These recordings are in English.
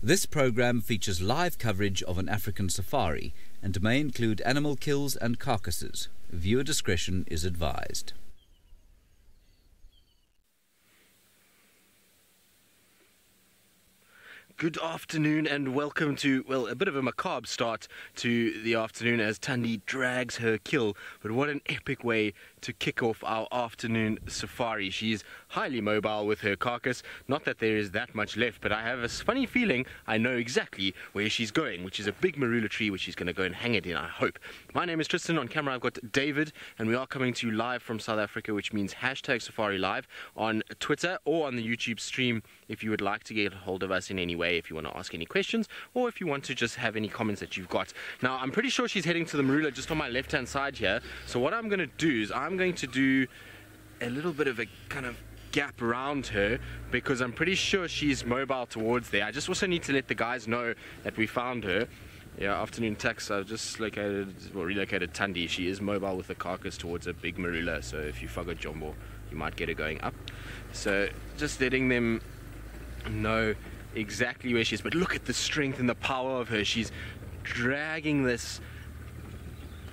This program features live coverage of an African safari and may include animal kills and carcasses. Viewer discretion is advised. Good afternoon and welcome to, well, a bit of a macabre start to the afternoon as Thandi drags her kill. But what an epic way to kick off our afternoon safari. She's highly mobile with her carcass. Not that there is that much left, but I have a funny feeling I know exactly where she's going, which is a big marula tree which she's going to go and hang it in, I hope. My name is Tristan. On camera I've got David, and we are coming to you live from South Africa, which means #SafariLive on Twitter or on the YouTube stream if you would like to get a hold of us in any way, if you want to ask any questions or if you want to just have any comments that you've got. Now, I'm pretty sure she's heading to the marula just on my left-hand side here. So what I'm going to do is I'm going to do a little bit of a kind of gap around her because I'm pretty sure she's mobile towards there. I just also need to let the guys know that we found her. Yeah, afternoon tax. I've just relocated Thandi. She is mobile with the carcass towards a big marula, so if you fug a jumbo, you might get her going up. So just letting them know exactly where she is. But look at the strength and the power of her. She's dragging this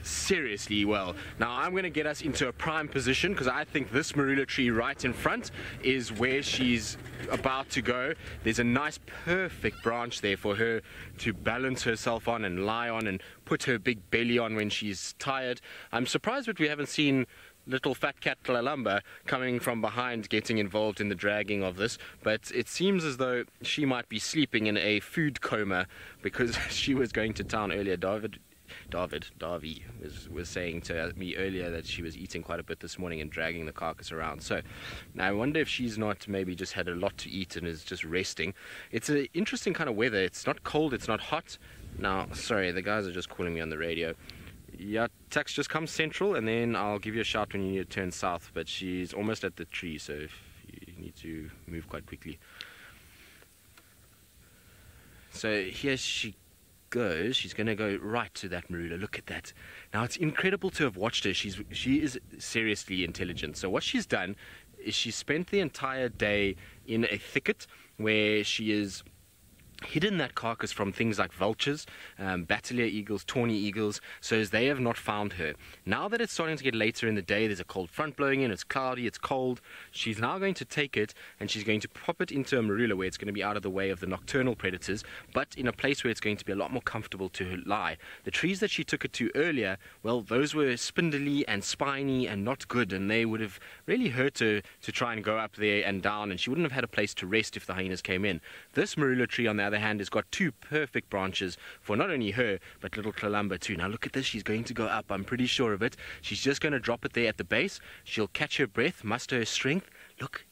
seriously well. Now I'm going to get us into a prime position because I think this marula tree right in front is where she's about to go. There's a nice perfect branch there for her to balance herself on and lie on and put her big belly on when she's tired. I'm surprised that we haven't seen little fat cat Kalamba coming from behind getting involved in the dragging of this, but it seems as though she might be sleeping in a food coma because she was going to town earlier. Davi was saying to me earlier that she was eating quite a bit this morning and dragging the carcass around. So now I wonder if she's not maybe just had a lot to eat and is just resting. It's an interesting kind of weather. It's not cold, it's not hot. Now, sorry, the guys are just calling me on the radio. Yeah, tax just comes central and then I'll give you a shout when you need to turn south, but she's almost at the tree, so if you need to move quite quickly. So here she goes. She's going to go right to that marula. Look at that. Now it's incredible to have watched her. She is seriously intelligent. So what she's done is she spent the entire day in a thicket where she is hidden that carcass from things like vultures, battalier eagles, tawny eagles, so as they have not found her. Now that it's starting to get later in the day, there's a cold front blowing in, it's cloudy, it's cold, she's now going to take it and she's going to pop it into a marula where it's going to be out of the way of the nocturnal predators, but in a place where it's going to be a lot more comfortable to lie. The trees that she took it to earlier, well, those were spindly and spiny and not good, and they would have really hurt her to try and go up there and down, and she wouldn't have had a place to rest if the hyenas came in. This marula tree, on the other hand, has got two perfect branches for not only her but little Kalamba too. Now look at this, she's going to go up, I'm pretty sure of it. She's just going to drop it there at the base. She'll catch her breath, muster her strength. Look,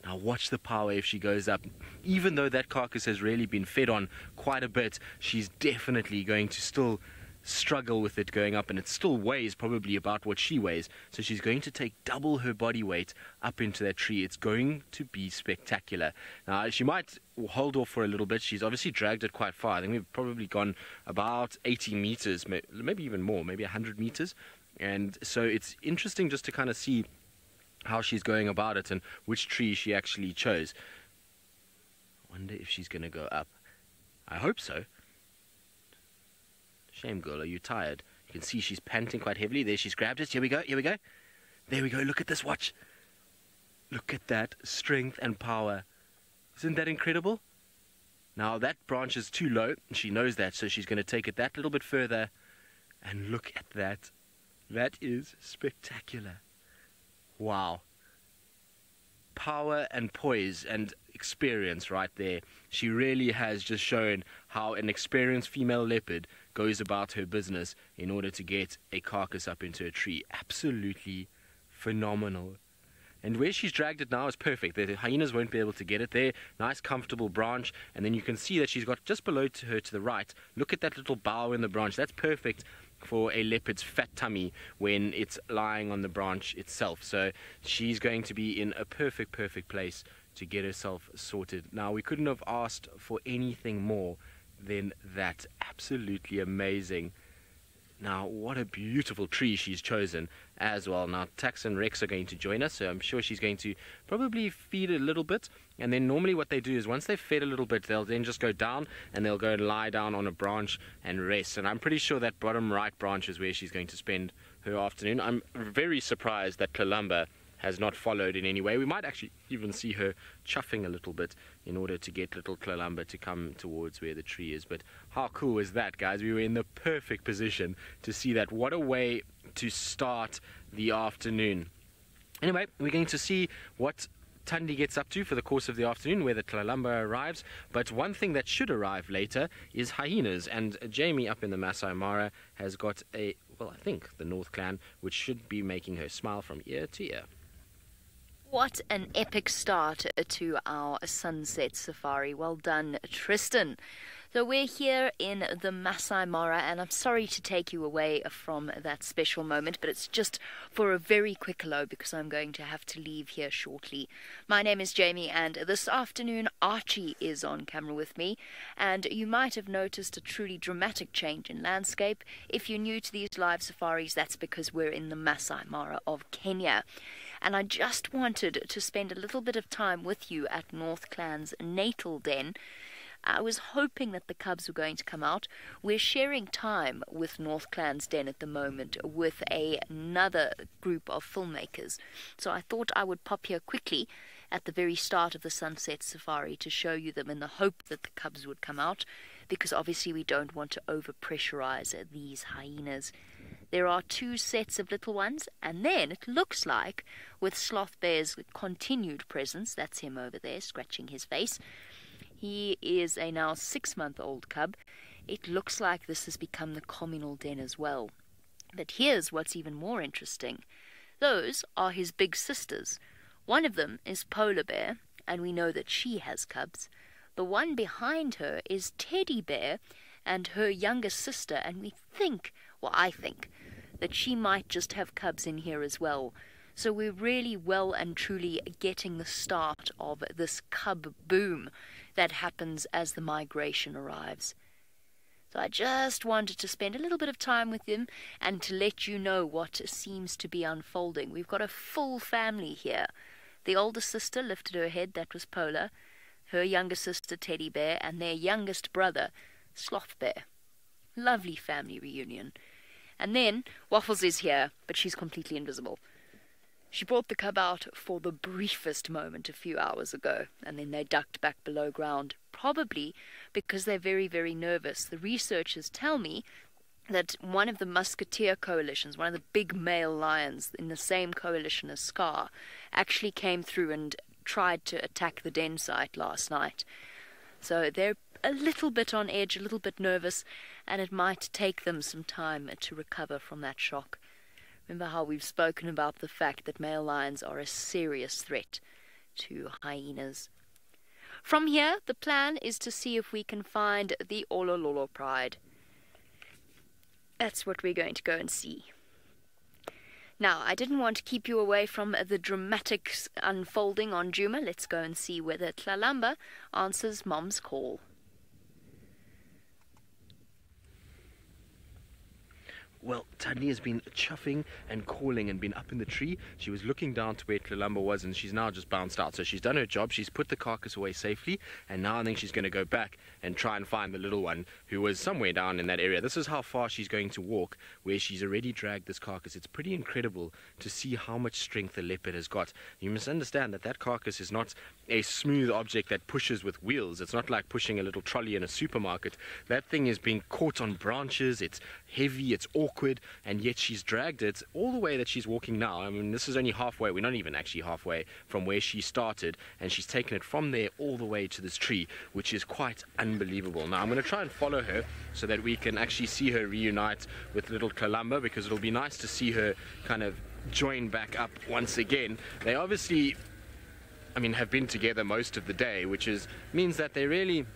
now watch the power if she goes up. Even though that carcass has really been fed on quite a bit, she's definitely going to still struggle with it going up, and it still weighs probably about what she weighs, so she's going to take double her body weight up into that tree. It's going to be spectacular. Now she might hold off for a little bit. She's obviously dragged it quite far. I think we've probably gone about 80 meters, maybe even more, maybe 100 meters, and so it's interesting just to kind of see how she's going about it and which tree she actually chose. I wonder if she's going to go up. I hope so. Shame, girl, are you tired? You can see she's panting quite heavily. There, she's grabbed it. Here we go, here we go. There we go, look at this, watch. Look at that strength and power. Isn't that incredible? Now, that branch is too low. She knows that, so she's going to take it that little bit further. And look at that. That is spectacular. Wow. Power and poise and experience right there. She really has just shown how an experienced female leopard goes about her business in order to get a carcass up into a tree. Absolutely phenomenal. And where she's dragged it now is perfect. The hyenas won't be able to get it there. Nice comfortable branch, and then you can see that she's got just below to her to the right. Look at that little bow in the branch. That's perfect for a leopard's fat tummy when it's lying on the branch itself. So she's going to be in a perfect place to get herself sorted. Now, we couldn't have asked for anything more than that. Absolutely amazing. Now, what a beautiful tree she's chosen as well. Now, Tax and Rex are going to join us, so I'm sure she's going to probably feed a little bit. And then normally what they do is once they've fed a little bit, they'll then just go down and they'll go and lie down on a branch and rest. And I'm pretty sure that bottom right branch is where she's going to spend her afternoon. I'm very surprised that Columba has not followed in any way. We might actually even see her chuffing a little bit in order to get little Columba to come towards where the tree is. But how cool was that, guys? We were in the perfect position to see that. What a way to start the afternoon. Anyway, we're going to see what Thandi gets up to for the course of the afternoon, where the Columba arrives. But one thing that should arrive later is hyenas, and Jamie up in the Masai Mara has got a, well, I think the North Clan, which should be making her smile from ear to ear. What an epic start to our sunset safari. Well done, Tristan. So we're here in the Masai Mara, and I'm sorry to take you away from that special moment, but it's just for a very quick hello because I'm going to have to leave here shortly. My name is Jamie, and this afternoon Archie is on camera with me, and you might have noticed a truly dramatic change in landscape. If you're new to these live safaris, that's because we're in the Masai Mara of Kenya. And I just wanted to spend a little bit of time with you at North Clan's natal den. I was hoping that the cubs were going to come out. We're sharing time with North Clan's den at the moment with another group of filmmakers. So I thought I would pop here quickly at the very start of the sunset safari to show you them in the hope that the cubs would come out, because obviously we don't want to over-pressurize these hyenas. There are 2 sets of little ones, and then it looks like, with Sloth Bear's continued presence, that's him over there scratching his face, he is a now 6-month-old cub. It looks like this has become the communal den as well. But here's what's even more interesting. Those are his big sisters. One of them is Polar Bear, and we know that she has cubs. The one behind her is Teddy Bear and her younger sister, and we think, well, I think, that she might just have cubs in here as well. So we're really well and truly getting the start of this cub boom that happens as the migration arrives. So I just wanted to spend a little bit of time with him and to let you know what seems to be unfolding. We've got a full family here. The older sister lifted her head, that was Polar, her younger sister Teddy Bear, and their youngest brother, Sloth Bear. Lovely family reunion. And then Waffles is here, but she's completely invisible. She brought the cub out for the briefest moment a few hours ago, and then they ducked back below ground, probably because they're very, very nervous. The researchers tell me that one of the musketeer coalitions, one of the big male lions in the same coalition as Scar, actually came through and tried to attack the den site last night. So they're a little bit on edge, a little bit nervous, and it might take them some time to recover from that shock. Remember how we've spoken about the fact that male lions are a serious threat to hyenas. From here, the plan is to see if we can find the Olololo Pride. That's what we're going to go and see. Now, I didn't want to keep you away from the dramatic unfolding on Djuma. Let's go and see whether Tlalamba answers Mom's call. Well, Thandi has been chuffing and calling and been up in the tree. She was looking down to where Tlalamba was, and she's now just bounced out. So she's done her job. She's put the carcass away safely, and now I think she's going to go back and try and find the little one who was somewhere down in that area. This is how far she's going to walk, where she's already dragged this carcass. It's pretty incredible to see how much strength the leopard has got. You must understand that that carcass is not a smooth object that pushes with wheels. It's not like pushing a little trolley in a supermarket. That thing is being caught on branches. It's heavy, it's awkward, and yet she's dragged it all the way that she's walking now. I mean, this is only halfway. We're not even actually halfway from where she started, and she's taken it from there all the way to this tree, which is quite unbelievable. Now I'm going to try and follow her so that we can actually see her reunite with little Columba, because it'll be nice to see her kind of join back up once again. They obviously, I mean, have been together most of the day, which means that they really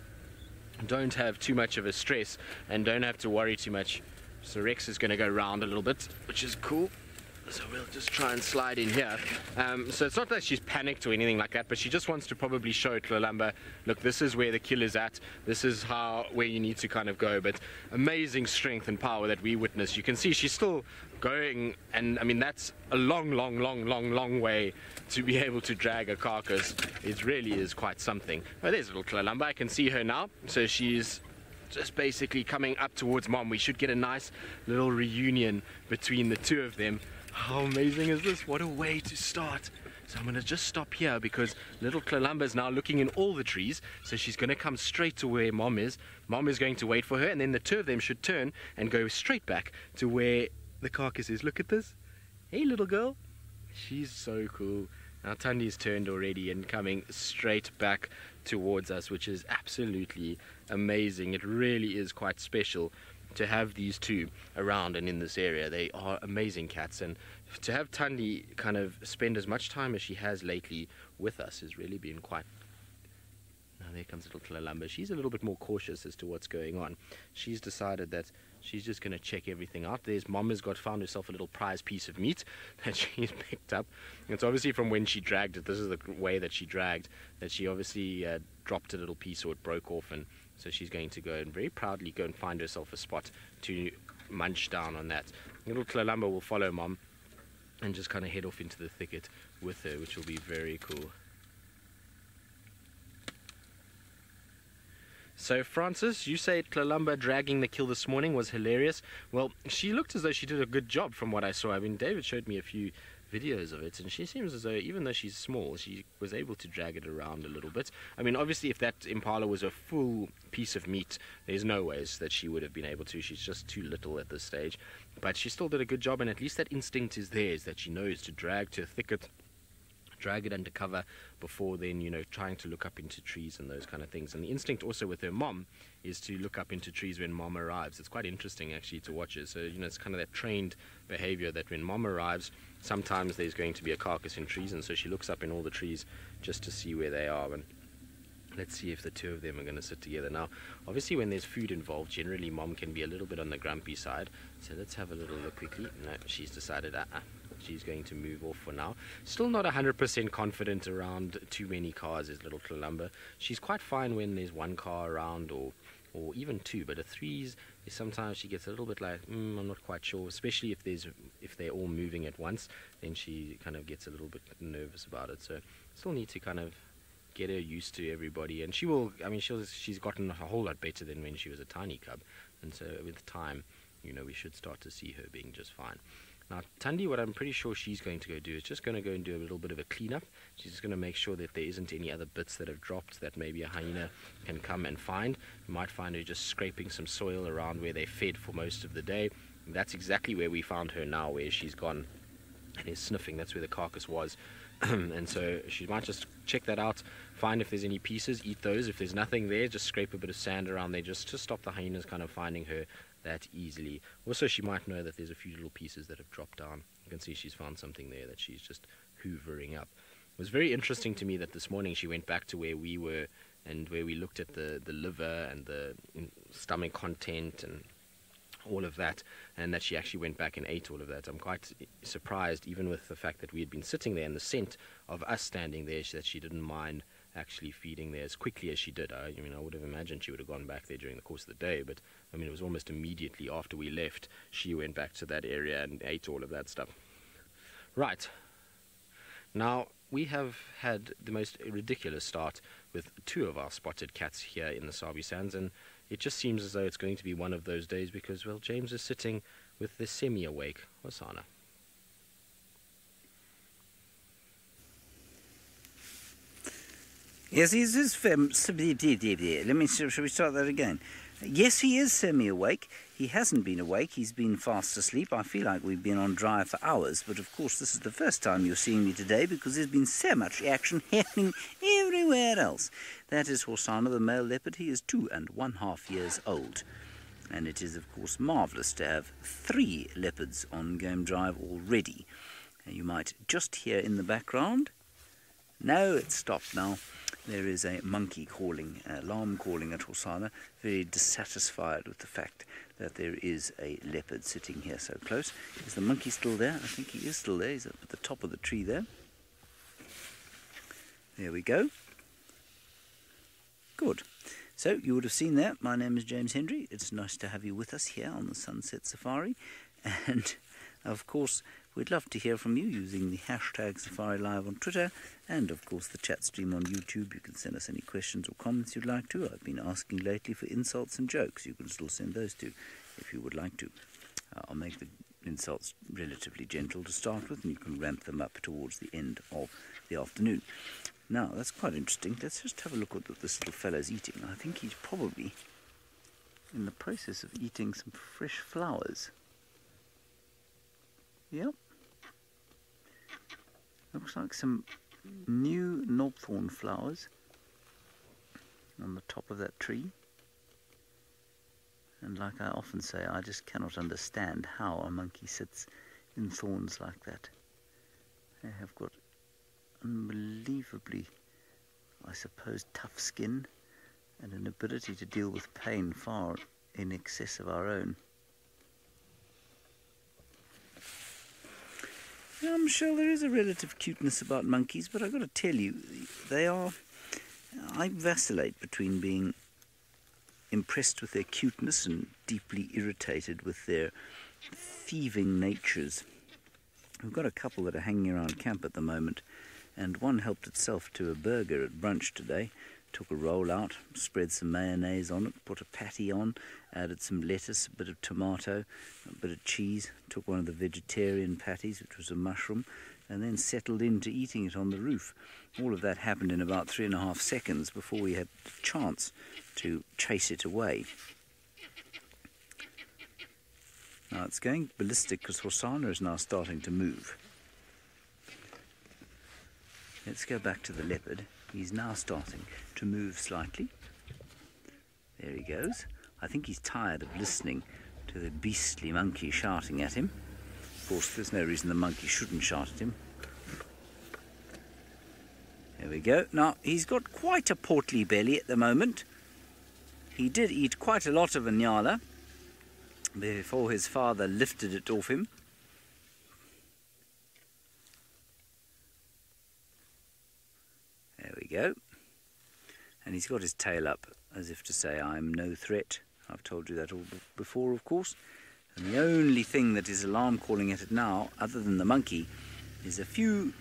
don't have too much of a stress and don't have to worry too much. So Rex is going to go round a little bit, which is cool. So we'll just try and slide in here. So it's not that she's panicked or anything like that, but she just wants to probably show Tlalamba, look, this is where the kill is at. This is where you need to kind of go. But amazing strength and power that we witnessed. You can see she's still going, and I mean, that's a long way to be able to drag a carcass. It really is quite something. Oh, there's little Tlalamba. I can see her now. So she's just basically coming up towards Mom. We should get a nice little reunion between the two of them. How amazing is this? What a way to start. So I'm going to just stop here because little Tlalamba is now looking in all the trees. So she's going to come straight to where Mom is. Mom is going to wait for her, and then the two of them should turn and go straight back to where the carcass is. Look at this. Hey, little girl. She's so cool. Now Tandi's turned already and coming straight back towards us, which is absolutely amazing. It really is quite special to have these two around and in this area. They are amazing cats, and to have Tandi kind of spend as much time as she has lately with us has really been quite... Now there comes little Tlalamba. She's a little bit more cautious as to what's going on. She's decided that she's just going to check everything out. There's Mom has found herself a little prize piece of meat that she's picked up. It's obviously from when she dragged it. This is the way that she dragged, that she obviously dropped a little piece or it broke off, and so she's going to go and very proudly go and find herself a spot to munch down on that. Little Tlalamba will follow Mom and just kind of head off into the thicket with her, which will be very cool. So Francis, you say Tlalamba dragging the kill this morning was hilarious. Well, she looked as though she did a good job from what I saw. I mean, David showed me a few videos of it, and she seems as though, even though she's small, she was able to drag it around a little bit. I mean, obviously, if that impala was a full piece of meat, there's no ways that she would have been able to. She's just too little at this stage. But she still did a good job, and at least that instinct is there, is that she knows to drag to a thicket, drag it under cover before then, you know, trying to look up into trees and those kind of things. And the instinct also with her mom is to look up into trees when Mom arrives. It's quite interesting actually to watch it. So, you know, it's kind of that trained behavior that when Mom arrives, sometimes there's going to be a carcass in trees, and so she looks up in all the trees just to see where they are. And let's see if the two of them are going to sit together. Now, obviously when there's food involved, generally Mom can be a little bit on the grumpy side. So let's have a little look quickly. No, she's decided she's going to move off for now. Still not 100% confident around too many cars as little Tlalamba. She's quite fine when there's one car around or even two, but a threes, sometimes she gets a little bit like, I'm not quite sure, especially if they're all moving at once, then she kind of gets a little bit nervous about it. So still need to kind of get her used to everybody, and she will, I mean, she's gotten a whole lot better than when she was a tiny cub, and so with time, you know, we should start to see her being just fine. Now, Tandi, what I'm pretty sure she's going to go do is just going to go and do a little bit of a cleanup. She's just going to make sure that there isn't any other bits that have dropped that maybe a hyena can come and find. You might find her just scraping some soil around where they fed for most of the day. And that's exactly where we found her now, where she's gone and is sniffing. That's where the carcass was. And so she might just check that out, find if there's any pieces, eat those. If there's nothing there, just scrape a bit of sand around there just to stop the hyenas kind of finding her that easily. Also, she might know that there's a few little pieces that have dropped down. You can see she's found something there that she's just hoovering up. It was very interesting to me that this morning she went back to where we were and where we looked at the liver and the stomach content and all of that, and that she actually went back and ate all of that. I'm quite surprised, even with the fact that we had been sitting there and the scent of us standing there, that she didn't mind actually feeding there as quickly as she did. I mean, I would have imagined she would have gone back there during the course of the day, but I mean, it was almost immediately after we left, she went back to that area and ate all of that stuff. Right. Now, we have had the most ridiculous start with two of our spotted cats here in the Sabi Sands, and it just seems as though it's going to be one of those days because, well, James is sitting with the semi-awake Hosanna. Yes, he is shall we start that again? Yes, he is semi-awake. He hasn't been awake. He's been fast asleep. I feel like we've been on drive for hours, but of course this is the first time you're seeing me today because there's been so much action happening everywhere else. That is Hosanna, the male leopard. He is 2½ years old. And it is, of course, marvellous to have 3 leopards on game drive already. And you might just hear in the background. No, it's stopped now. there is a monkey calling, alarm calling at Hosanna, very dissatisfied with the fact that there is a leopard sitting here so close. Is the monkey still there? I think he is still there. He's up at the top of the tree there. There we go. Good. So you would have seen that. My name is James Hendry. It's nice to have you with us here on the Sunset Safari. And of course, we'd love to hear from you using the hashtag SafariLive on Twitter and of course the chat stream on YouTube. You can send us any questions or comments you'd like to. I've been asking lately for insults and jokes. You can still send those too if you would like to. I'll make the insults relatively gentle to start with, and you can ramp them up towards the end of the afternoon. Now, that's quite interesting. Let's just have a look at what this little fellow's eating. I think he's probably in the process of eating some fresh flowers. Yep. Looks like some new knobthorn flowers on the top of that tree. And like I often say, I just cannot understand how a monkey sits in thorns like that. They have got unbelievably, I suppose, tough skin and an ability to deal with pain far in excess of our own. I'm sure there is a relative cuteness about monkeys, but I've got to tell you, I vacillate between being impressed with their cuteness and deeply irritated with their thieving natures. We've got a couple that are hanging around camp at the moment, and one helped itself to a burger at brunch today. Took a roll out, spread some mayonnaise on it, put a patty on, added some lettuce, a bit of tomato, a bit of cheese, took one of the vegetarian patties, which was a mushroom, and then settled into eating it on the roof. All of that happened in about 3.5 seconds before we had the chance to chase it away. Now it's going ballistic because Hosanna is now starting to move. Let's go back to the leopard. He's now starting to move slightly. There he goes. I think he's tired of listening to the beastly monkey shouting at him. Of course, there's no reason the monkey shouldn't shout at him. There we go. Now, he's got quite a portly belly at the moment. He did eat quite a lot of Anyala before his father lifted it off him. There we go. And he's got his tail up as if to say, I'm no threat. I've told you that all before, of course. And the only thing that is alarm calling at it now, other than the monkey, is a few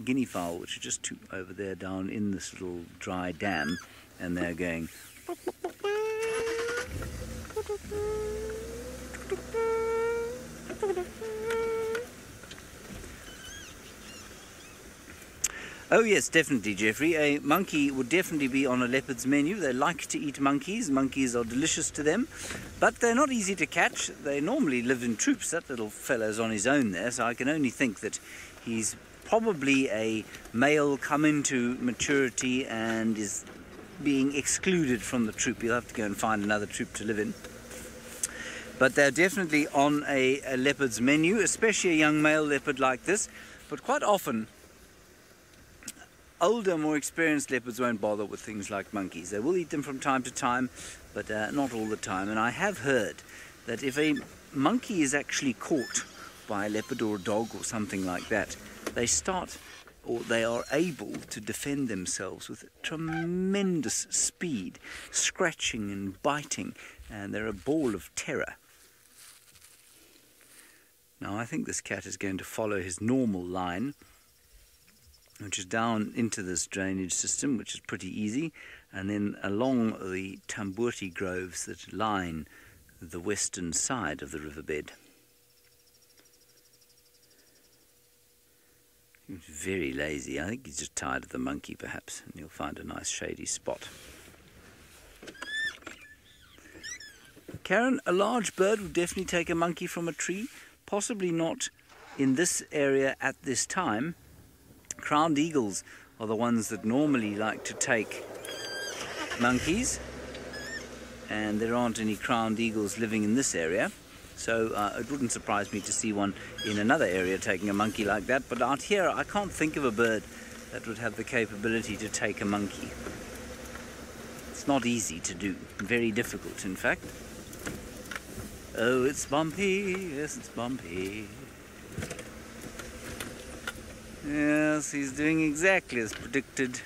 guinea fowl, which are just over there down in this little dry dam, and they're going. Oh yes, definitely, Jeffrey. A monkey would definitely be on a leopard's menu. They like to eat monkeys. Monkeys are delicious to them, but they're not easy to catch. They normally live in troops. That little fellow's on his own there, so I can only think that he's probably a male come into maturity and is being excluded from the troop. You'll have to go and find another troop to live in. But they're definitely on a leopard's menu, especially a young male leopard like this. But quite often, older, more experienced leopards won't bother with things like monkeys. They will eat them from time to time, but not all the time. And I have heard that if a monkey is actually caught by a leopard or a dog or something like that, they are able to defend themselves with tremendous speed, scratching and biting, and they're a ball of terror. Now I think this cat is going to follow his normal line, which is down into this drainage system, which is pretty easy, and then along the tambuti groves that line the western side of the riverbed. He's very lazy. I think he's just tired of the monkey, perhaps, and he'll find a nice shady spot. Karen, a large bird would definitely take a monkey from a tree, possibly not in this area at this time. Crowned eagles are the ones that normally like to take monkeys, and there aren't any crowned eagles living in this area, so it wouldn't surprise me to see one in another area taking a monkey like that. But out here I can't think of a bird that would have the capability to take a monkey. It's not easy to do, very difficult in fact. Oh, it's bumpy, yes it's bumpy. Yes, he's doing exactly as predicted.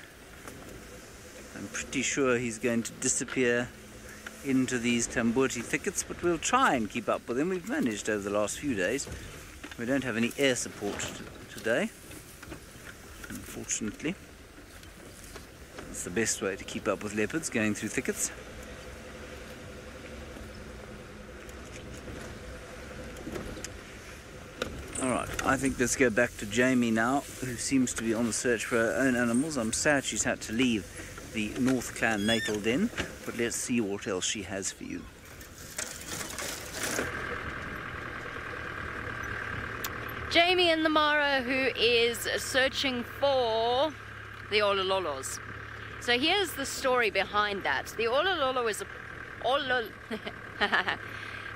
I'm pretty sure he's going to disappear into these tambuti thickets, but we'll try and keep up with him. We've managed over the last few days. We don't have any air support today, unfortunately. It's the best way to keep up with leopards, going through thickets. Alright, I think let's go back to Jamie now, who seems to be on the search for her own animals. I'm sad she's had to leave the North Clan natal den, but let's see what else she has for you. Jamie in the Mara, who is searching for the Olololos. So here's the story behind that. The Olololo is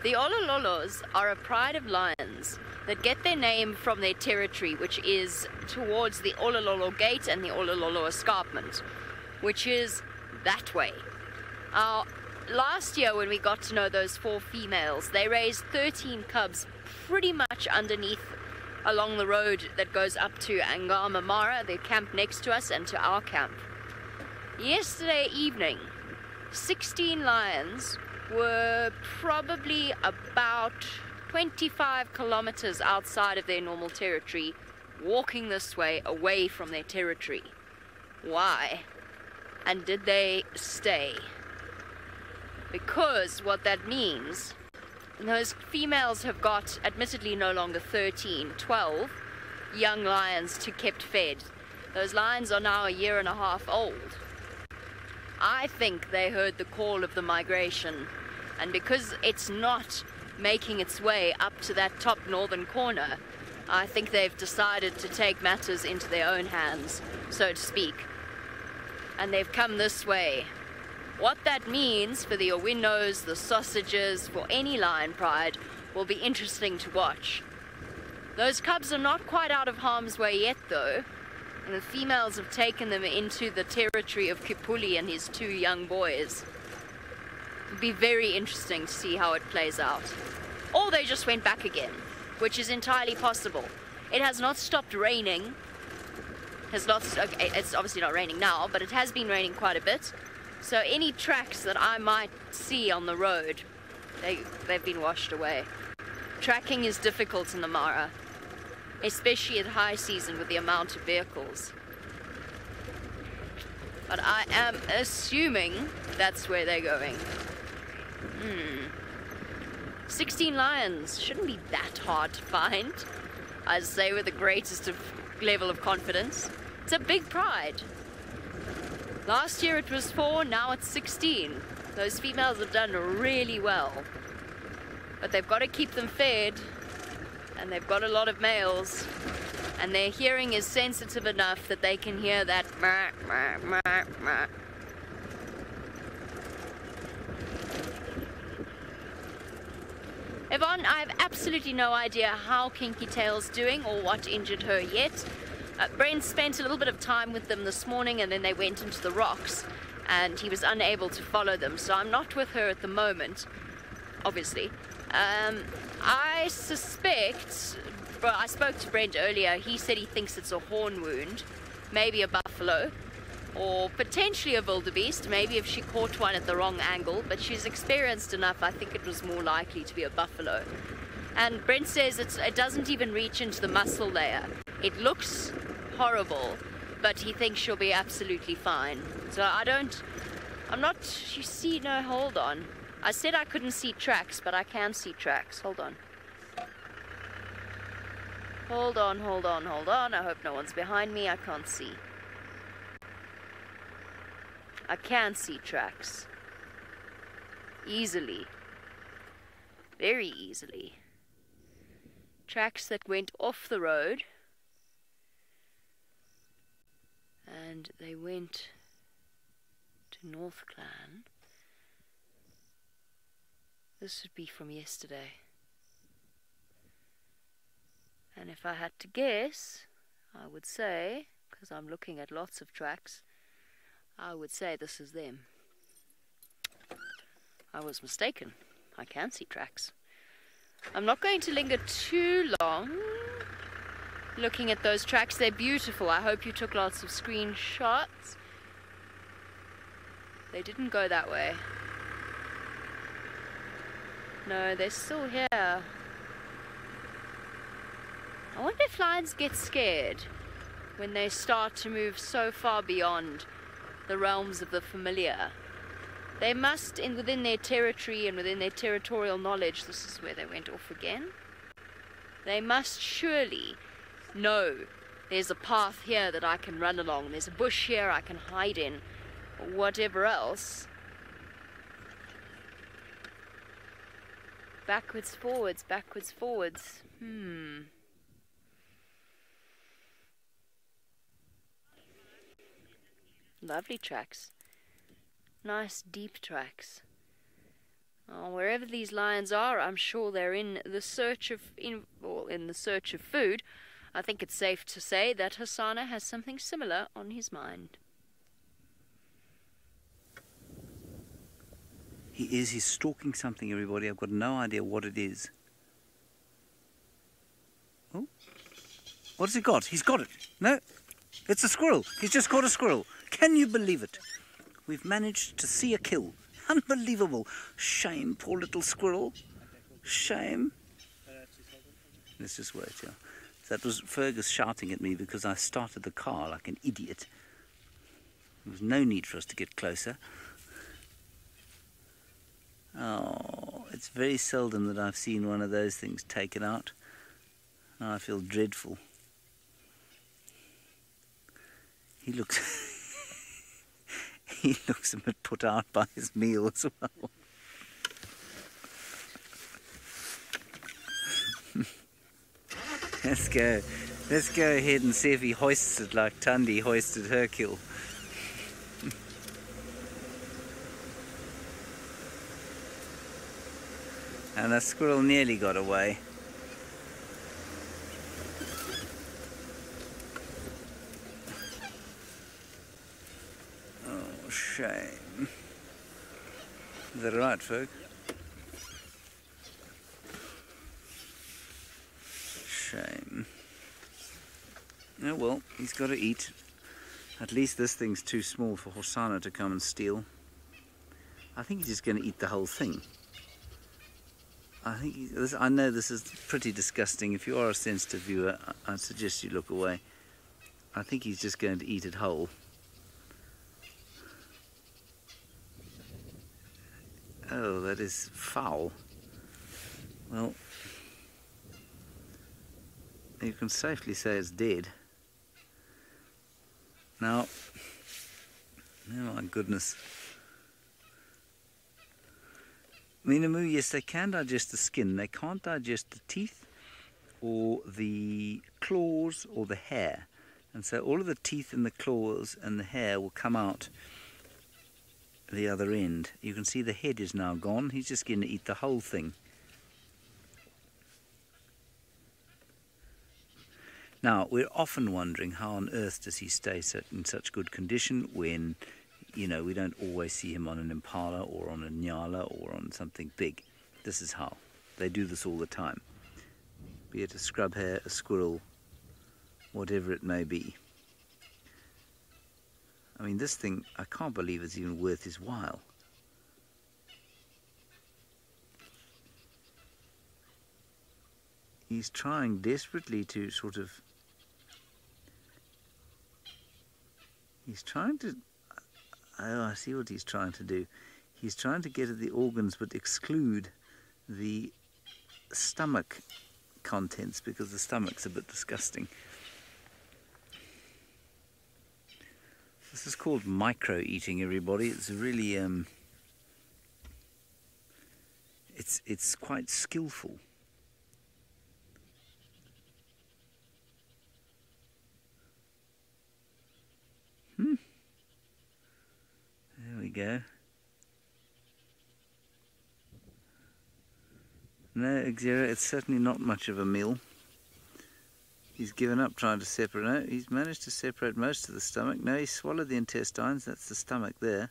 the Olololos are a pride of lions that get their name from their territory, which is towards the Olololo Gate and the Olololo Escarpment, which is that way. Last year when we got to know those 4 females, they raised 13 cubs pretty much underneath along the road that goes up to Angama Mara, the camp next to us, and to our camp. Yesterday evening, 16 lions were probably about 25 kilometers outside of their normal territory, walking this way away from their territory. Why? And did they stay? Because what that means, those females have got, admittedly no longer 13, 12 young lions to kept fed. Those lions are now 1.5 years old. I think they heard the call of the migration, and because it's not making its way up to that top northern corner, I think they've decided to take matters into their own hands, so to speak. And they've come this way. What that means for the Owinnos, the sausages, for any lion pride, will be interesting to watch. Those cubs are not quite out of harm's way yet, though, and the females have taken them into the territory of Kipuli and his 2 young boys. It'll be very interesting to see how it plays out. Or they just went back again, which is entirely possible. It has not stopped raining. It's obviously not raining now, but it has been raining quite a bit. So any tracks that I might see on the road, they've been washed away. Tracking is difficult in the Mara, especially at high season with the amount of vehicles. But I am assuming that's where they're going. 16 lions shouldn't be that hard to find, I'd say, with the greatest level of confidence. It's a big pride. Last year it was 4, now it's 16. Those females have done really well. But they've got to keep them fed, and they've got a lot of males, and their hearing is sensitive enough that they can hear that meh, meh, meh, meh. Yvonne, I have absolutely no idea how Kinky Tail's doing or what injured her yet. Brent spent a little bit of time with them this morning, and then they went into the rocks, and he was unable to follow them, so I'm not with her at the moment, obviously. I suspect, but I spoke to Brent earlier, he said he thinks it's a horn wound, maybe a buffalo, or potentially a wildebeest, maybe if she caught one at the wrong angle, but she's experienced enough, I think it was more likely to be a buffalo. And Brent says it doesn't even reach into the muscle layer. It looks horrible, but he thinks she'll be absolutely fine. So no, hold on. I said I couldn't see tracks, but I can see tracks. Hold on. Hold on. I hope no one's behind me. I can't see. I can see tracks. Easily. Very easily. Tracks that went off the road. And they went to North Clan. This would be from yesterday. And if I had to guess, I would say because I'm looking at lots of tracks. I would say this is them. I was mistaken. I can see tracks. I'm not going to linger too long looking at those tracks. They're beautiful. I hope you took lots of screenshots. They didn't go that way. No, they're still here. I wonder if lions get scared when they start to move so far beyond the realms of the familiar. They must, within their territory and within their territorial knowledge, this is where they went off again, they must surely know there's a path here that I can run along, there's a bush here I can hide in, or whatever else. Backwards, forwards, backwards, forwards. Lovely tracks. Nice deep tracks. Oh, wherever these lions are, I'm sure they're in the search of food. I think it's safe to say that Hasana has something similar on his mind. He's stalking something, everybody. I've got no idea what it is. Oh, what's he got? He's got it. No, it's a squirrel. He's just caught a squirrel. Can you believe it? We've managed to see a kill. Unbelievable. Shame, poor little squirrel. Shame. Let's just wait, yeah. That was Fergus shouting at me because I started the car like an idiot. There was no need for us to get closer. Oh, it's very seldom that I've seen one of those things taken out. Oh, I feel dreadful. He looks he looks a bit put out by his meal as well. Let's go ahead and see if he hoists it like Tundi hoisted her kill. And the squirrel nearly got away. Oh, shame. Is that right, folk? Shame. Oh well, he's got to eat. At least this thing's too small for Hosanna to come and steal. I think he's just going to eat the whole thing. I know this is pretty disgusting. If you are a sensitive viewer, I suggest you look away. I think he's just going to eat it whole. Oh, that is foul. Well, you can safely say it's dead. Now, oh my goodness. Minamu, yes, they can digest the skin. They can't digest the teeth or the claws or the hair. And so all of the teeth and the claws and the hair will come out the other end. You can see the head is now gone. He's just going to eat the whole thing. Now, we're often wondering how on earth does he stay in such good condition when, you know, we don't always see him on an impala or on a nyala or on something big. This is how. They do this all the time. Be it a scrub hare, a squirrel, whatever it may be. I mean, this thing, I can't believe it's even worth his while. He's trying desperately to sort of... He's trying to... Oh, I see what he's trying to do. He's trying to get at the organs but exclude the stomach contents because the stomach's a bit disgusting. This is called micro-eating, everybody. It's really... It's quite skillful. There we go. No, Xera, it's certainly not much of a meal. He's given up trying to separate. No, he's managed to separate most of the stomach. No, he swallowed the intestines. That's the stomach there.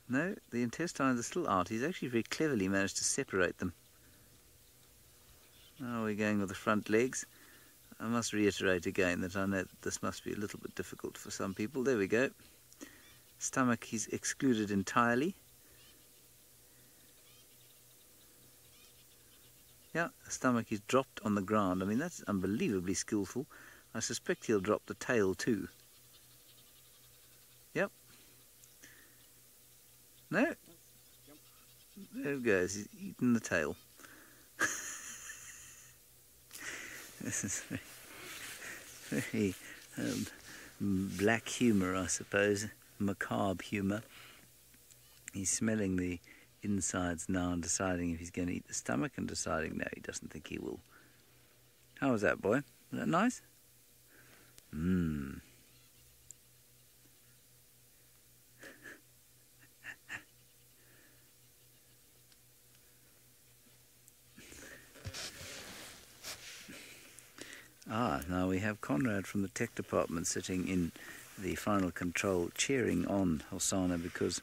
No, the intestines are still out. He's actually very cleverly managed to separate them. Now we're going with the front legs. I must reiterate again that I know that this must be a little bit difficult for some people. There we go. Stomach he's excluded entirely. Yeah, the stomach is dropped on the ground. I mean, that's unbelievably skillful. I suspect he'll drop the tail too. Yep. No. There it goes. He's eaten the tail. This is very black humour, I suppose. Macabre humour. He's smelling the insides now and deciding if he's going to eat the stomach, and deciding no, he doesn't think he will. How was that, boy? Was that nice? Mmm. Now we have Conrad from the tech department sitting in the final control cheering on Hosanna, because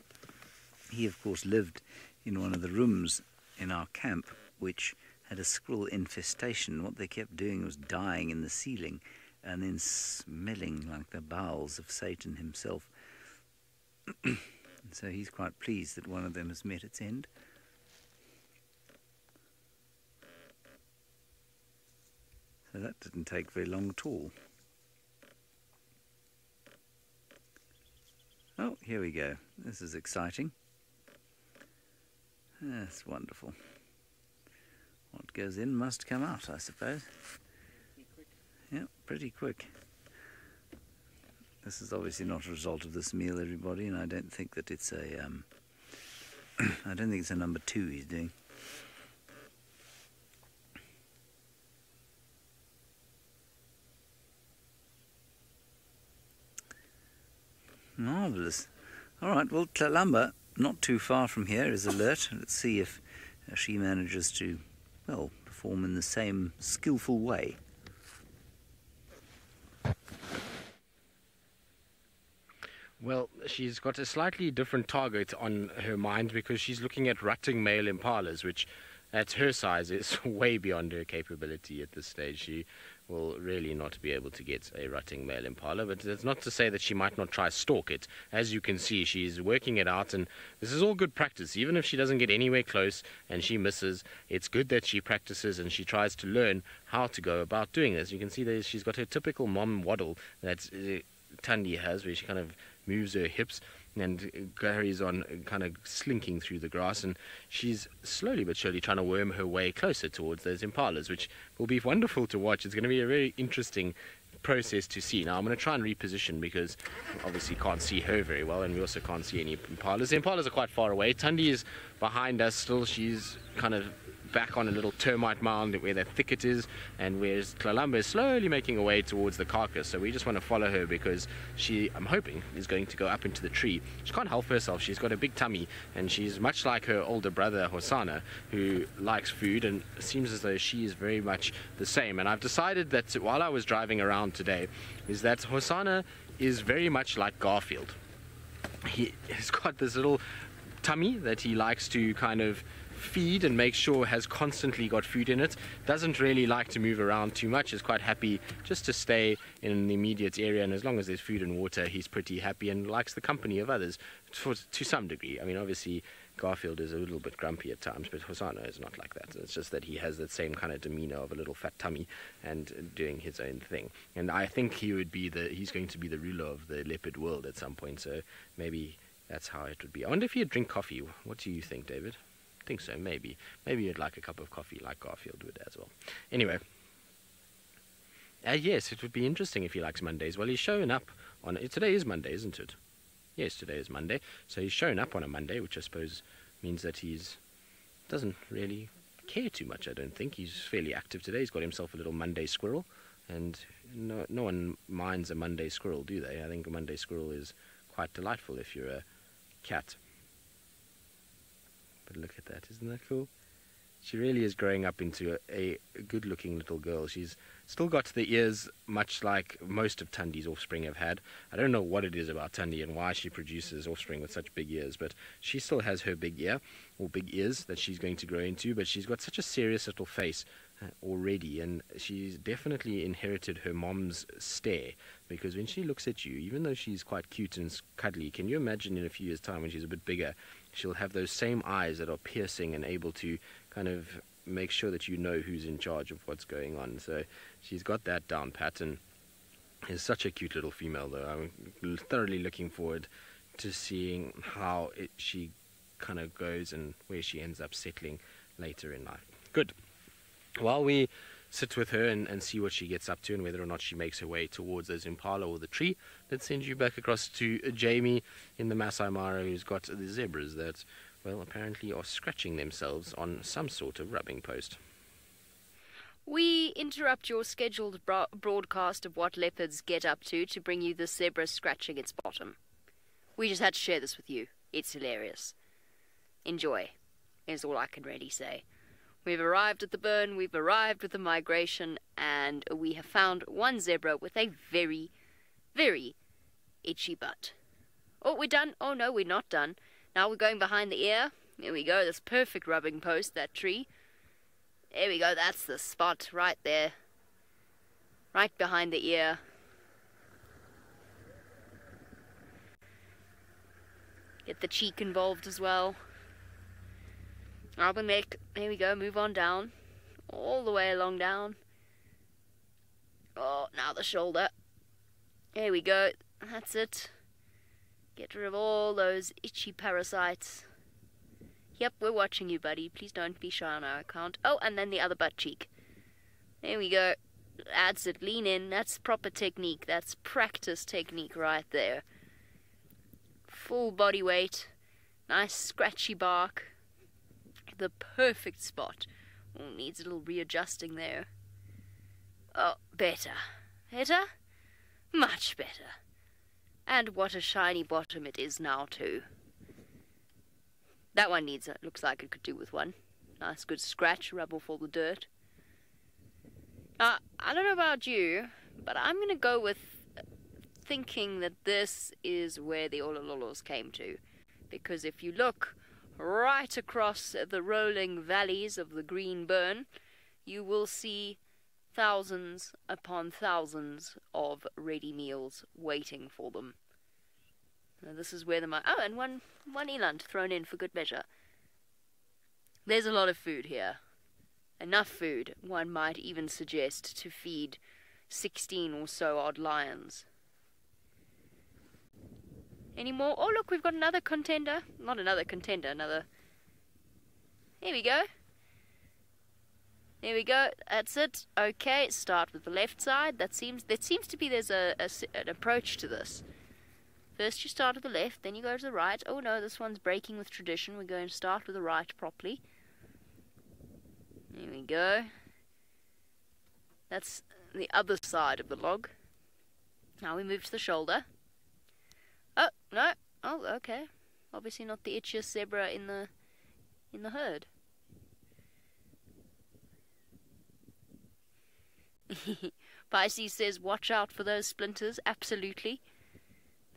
he of course lived in one of the rooms in our camp which had a squirrel infestation. What they kept doing was dying in the ceiling and then smelling like the bowels of Satan himself. So he's quite pleased that one of them has met its end. So that didn't take very long at all. Oh, here we go. This is exciting. That's wonderful. What goes in must come out, I suppose. Yeah, pretty quick. This is obviously not a result of this meal, everybody, and I don't think that it's a I don't think it's a number 2 he's doing. Marvellous. All right, well, Tlalamba, not too far from here, is alert. Let's see if she manages to, well, perform in the same skillful way. Well, she's got a slightly different target on her mind, because she's looking at rutting male impalas, which at her size is way beyond her capability at this stage. She will really not be able to get a rutting male impala, but that's not to say that she might not try stalk it. As you can see, she's working it out, and this is all good practice. Even if she doesn't get anywhere close and she misses, it's good that she practices and she tries to learn how to go about doing this. You can see that she's got her typical mom waddle that Thandi has, where she kind of moves her hips and carries on kind of slinking through the grass, and she's slowly but surely trying to worm her way closer towards those impalas, which will be wonderful to watch. It's going to be a very interesting process to see. Now I'm going to try and reposition, because obviously can't see her very well, and we also can't see any impalas. The impalas are quite far away. Thandi is behind us still. She's kind of back on a little termite mound where that thicket is, and whereas Tlalamba is slowly making her way towards the carcass. So we just want to follow her, because she, I'm hoping, is going to go up into the tree. She can't help herself. She's got a big tummy, and she's much like her older brother Hosanna, who likes food, and it seems as though she is very much the same. And I've decided that while I was driving around today, is that Hosanna is very much like Garfield. He's got this little tummy that he likes to kind of feed and make sure has constantly got food in it. Doesn't really like to move around too much, is quite happy just to stay in the immediate area, and as long as there's food and water, he's pretty happy and likes the company of others to some degree. I mean, obviously Garfield is a little bit grumpy at times, but Hosanna is not like that. It's just that he has that same kind of demeanor of a little fat tummy and doing his own thing. And I think he's going to be the ruler of the leopard world at some point, so maybe that's how it would be. I wonder if he'd drink coffee. What do you think, David? I think so, maybe. Maybe you'd like a cup of coffee like Garfield would as well. Anyway, yes, it would be interesting if he likes Mondays. Well, he's showing up on... Today is Monday, isn't it? Yes, today is Monday. So he's showing up on a Monday, which I suppose means that doesn't really care too much, I don't think. He's fairly active today. He's got himself a little Monday squirrel. And no one minds a Monday squirrel, do they? I think a Monday squirrel is quite delightful if you're a cat. But look at that, isn't that cool? She really is growing up into a good-looking little girl. She's still got the ears much like most of Tundi's offspring have had. I don't know what it is about Tundi and why she produces offspring with such big ears, but she still has her big ear, or big ears, that she's going to grow into, but she's got such a serious little face already, and she's definitely inherited her mom's stare, because when she looks at you, even though she's quite cute and cuddly, can you imagine in a few years' time when she's a bit bigger, she'll have those same eyes that are piercing and able to kind of make sure that you know who's in charge of what's going on. So she's got that down pat, and is such a cute little female, though. I'm thoroughly looking forward to seeing how she kind of goes and where she ends up settling later in life. Good. While we sit with her and see what she gets up to and whether or not she makes her way towards those impala or the tree, let's send you back across to Jamie in the Masai Mara, who's got the zebras that, well, apparently are scratching themselves on some sort of rubbing post. We interrupt your scheduled broadcast of what leopards get up to bring you the zebra scratching its bottom. We just had to share this with you. It's hilarious. Enjoy, is all I can really say. We've arrived at the burn, we've arrived with the migration, and we have found one zebra with a very, very itchy butt. Oh, we're done? Oh, no, we're not done. Now we're going behind the ear. There we go, this perfect rubbing post, that tree. There we go, that's the spot right there. Right behind the ear. Get the cheek involved as well. Arm and neck. There we go, move on down. All the way along down. Oh, now the shoulder. There we go, that's it. Get rid of all those itchy parasites. Yep, we're watching you, buddy. Please don't be shy on our account. Oh, and then the other butt cheek. There we go. That's it. Lean in. That's proper technique. That's practice technique right there. Full body weight. Nice scratchy bark. The perfect spot. Oh, needs a little readjusting there. Oh, better. Better? Much better. And what a shiny bottom it is now, too. That one looks like it could do with one. Nice good scratch, rub off all the dirt. I don't know about you, but I'm going to go with thinking that this is where the Olololos came to. Because if you look right across the rolling valleys of the green burn, you will see thousands upon thousands of ready meals waiting for them. Now this is where oh, and one eland thrown in for good measure. There's a lot of food here. Enough food, one might even suggest, to feed 16 or so odd lions. Any more? Oh, look, we've got another contender. Not another contender, another... Here we go. There we go. That's it. Okay, start with the left side. There seems to be there's an approach to this. First you start with the left, then you go to the right. Oh no, this one's breaking with tradition. We're going to start with the right properly. There we go. That's the other side of the log. Now we move to the shoulder. Oh, no. Oh, okay. Obviously not the itchiest zebra in the herd. Pisces says, watch out for those splinters. Absolutely.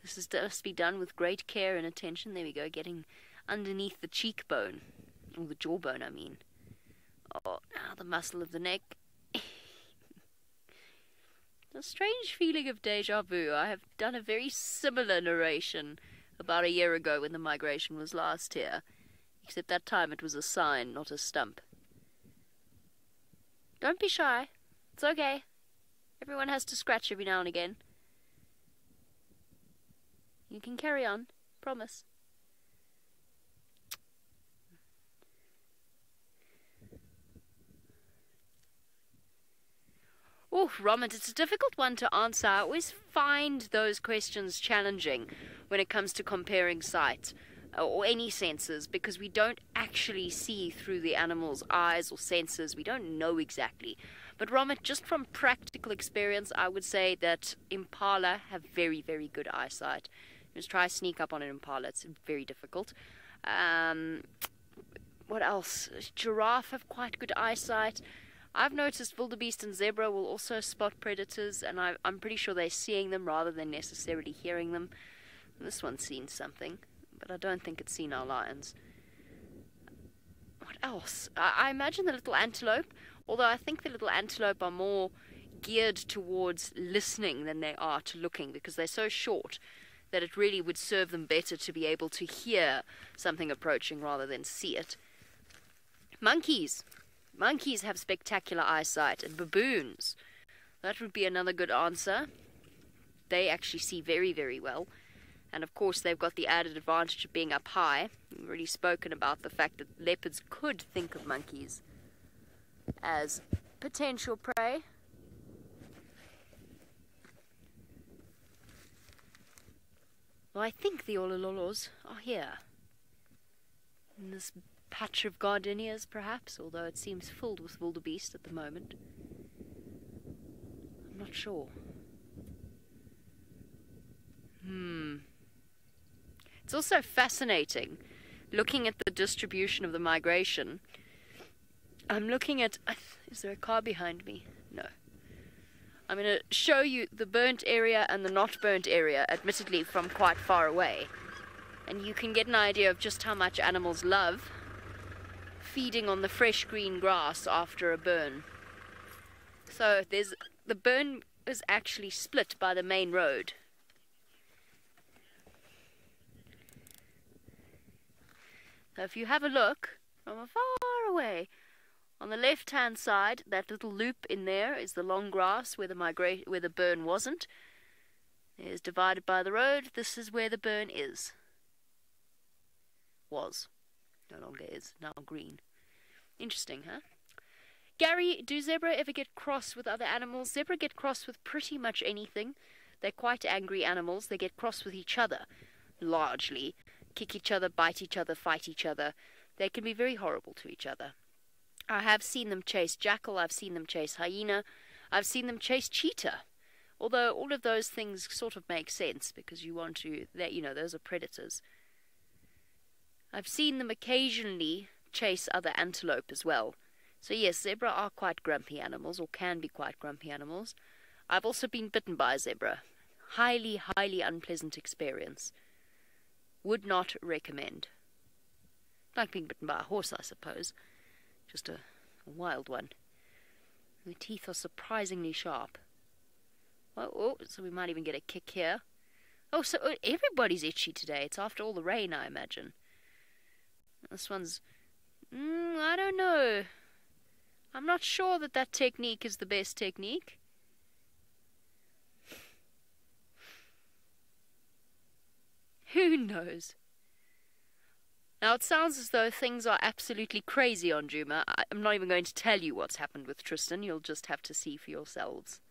This must be done with great care and attention. There we go, getting underneath the cheekbone. Or the jawbone, I mean. Oh, now the muscle of the neck. A strange feeling of deja vu. I have done a very similar narration about a year ago when the migration was last here. Except that time it was a sign, not a stump. Don't be shy. It's okay. Everyone has to scratch every now and again. You can carry on. Promise. Oh, Romand, it's a difficult one to answer. I always find those questions challenging when it comes to comparing sight or any senses, because we don't actually see through the animal's eyes or senses. We don't know exactly. But Romand, just from practical experience, I would say that impala have very, very good eyesight. Just try to sneak up on an impala. It's very difficult. When What else? Giraffe have quite good eyesight. I've noticed wildebeest and zebra will also spot predators, and I'm pretty sure they're seeing them rather than necessarily hearing them. This one's seen something, but I don't think it's seen our lions. What else? I imagine the little antelope, although I think the little antelope are more geared towards listening than they are to looking, because they're so short that it really would serve them better to be able to hear something approaching rather than see it. Monkeys. Monkeys have spectacular eyesight, and baboons. That would be another good answer. They actually see very, very well. And of course, they've got the added advantage of being up high. We've already spoken about the fact that leopards could think of monkeys as potential prey. Well, I think the olololos are here. In this patch of gardenias, perhaps, although it seems filled with wildebeest at the moment. I'm not sure. It's also fascinating looking at the distribution of the migration. I'm looking at... Is there a car behind me? No. I'm going to show you the burnt area and the not burnt area, admittedly from quite far away. And you can get an idea of just how much animals love feeding on the fresh green grass after a burn. So the burn is actually split by the main road. So if you have a look from far away, on the left-hand side, that little loop in there is the long grass where the burn wasn't. It is divided by the road. This is where the burn is. Was. No longer is. Now green. Interesting, huh? Gary, do zebra ever get cross with other animals? Zebra get cross with pretty much anything. They're quite angry animals. They get cross with each other, largely. Kick each other, bite each other, fight each other. They can be very horrible to each other. I have seen them chase jackal. I've seen them chase hyena. I've seen them chase cheetah. Although all of those things sort of make sense because you want to, those are predators. I've seen them occasionally chase other antelope as well. So yes, zebra are quite grumpy animals, or can be quite grumpy animals. I've also been bitten by a zebra. Highly, highly unpleasant experience. Would not recommend. Like being bitten by a horse, I suppose. Just a wild one. The teeth are surprisingly sharp. Oh, so we might even get a kick here. Oh, so everybody's itchy today. It's after all the rain, I imagine. This one's... I don't know. I'm not sure that technique is the best technique. Who knows? Now, it sounds as though things are absolutely crazy on Djuma. I'm not even going to tell you what's happened with Tristan. You'll just have to see for yourselves.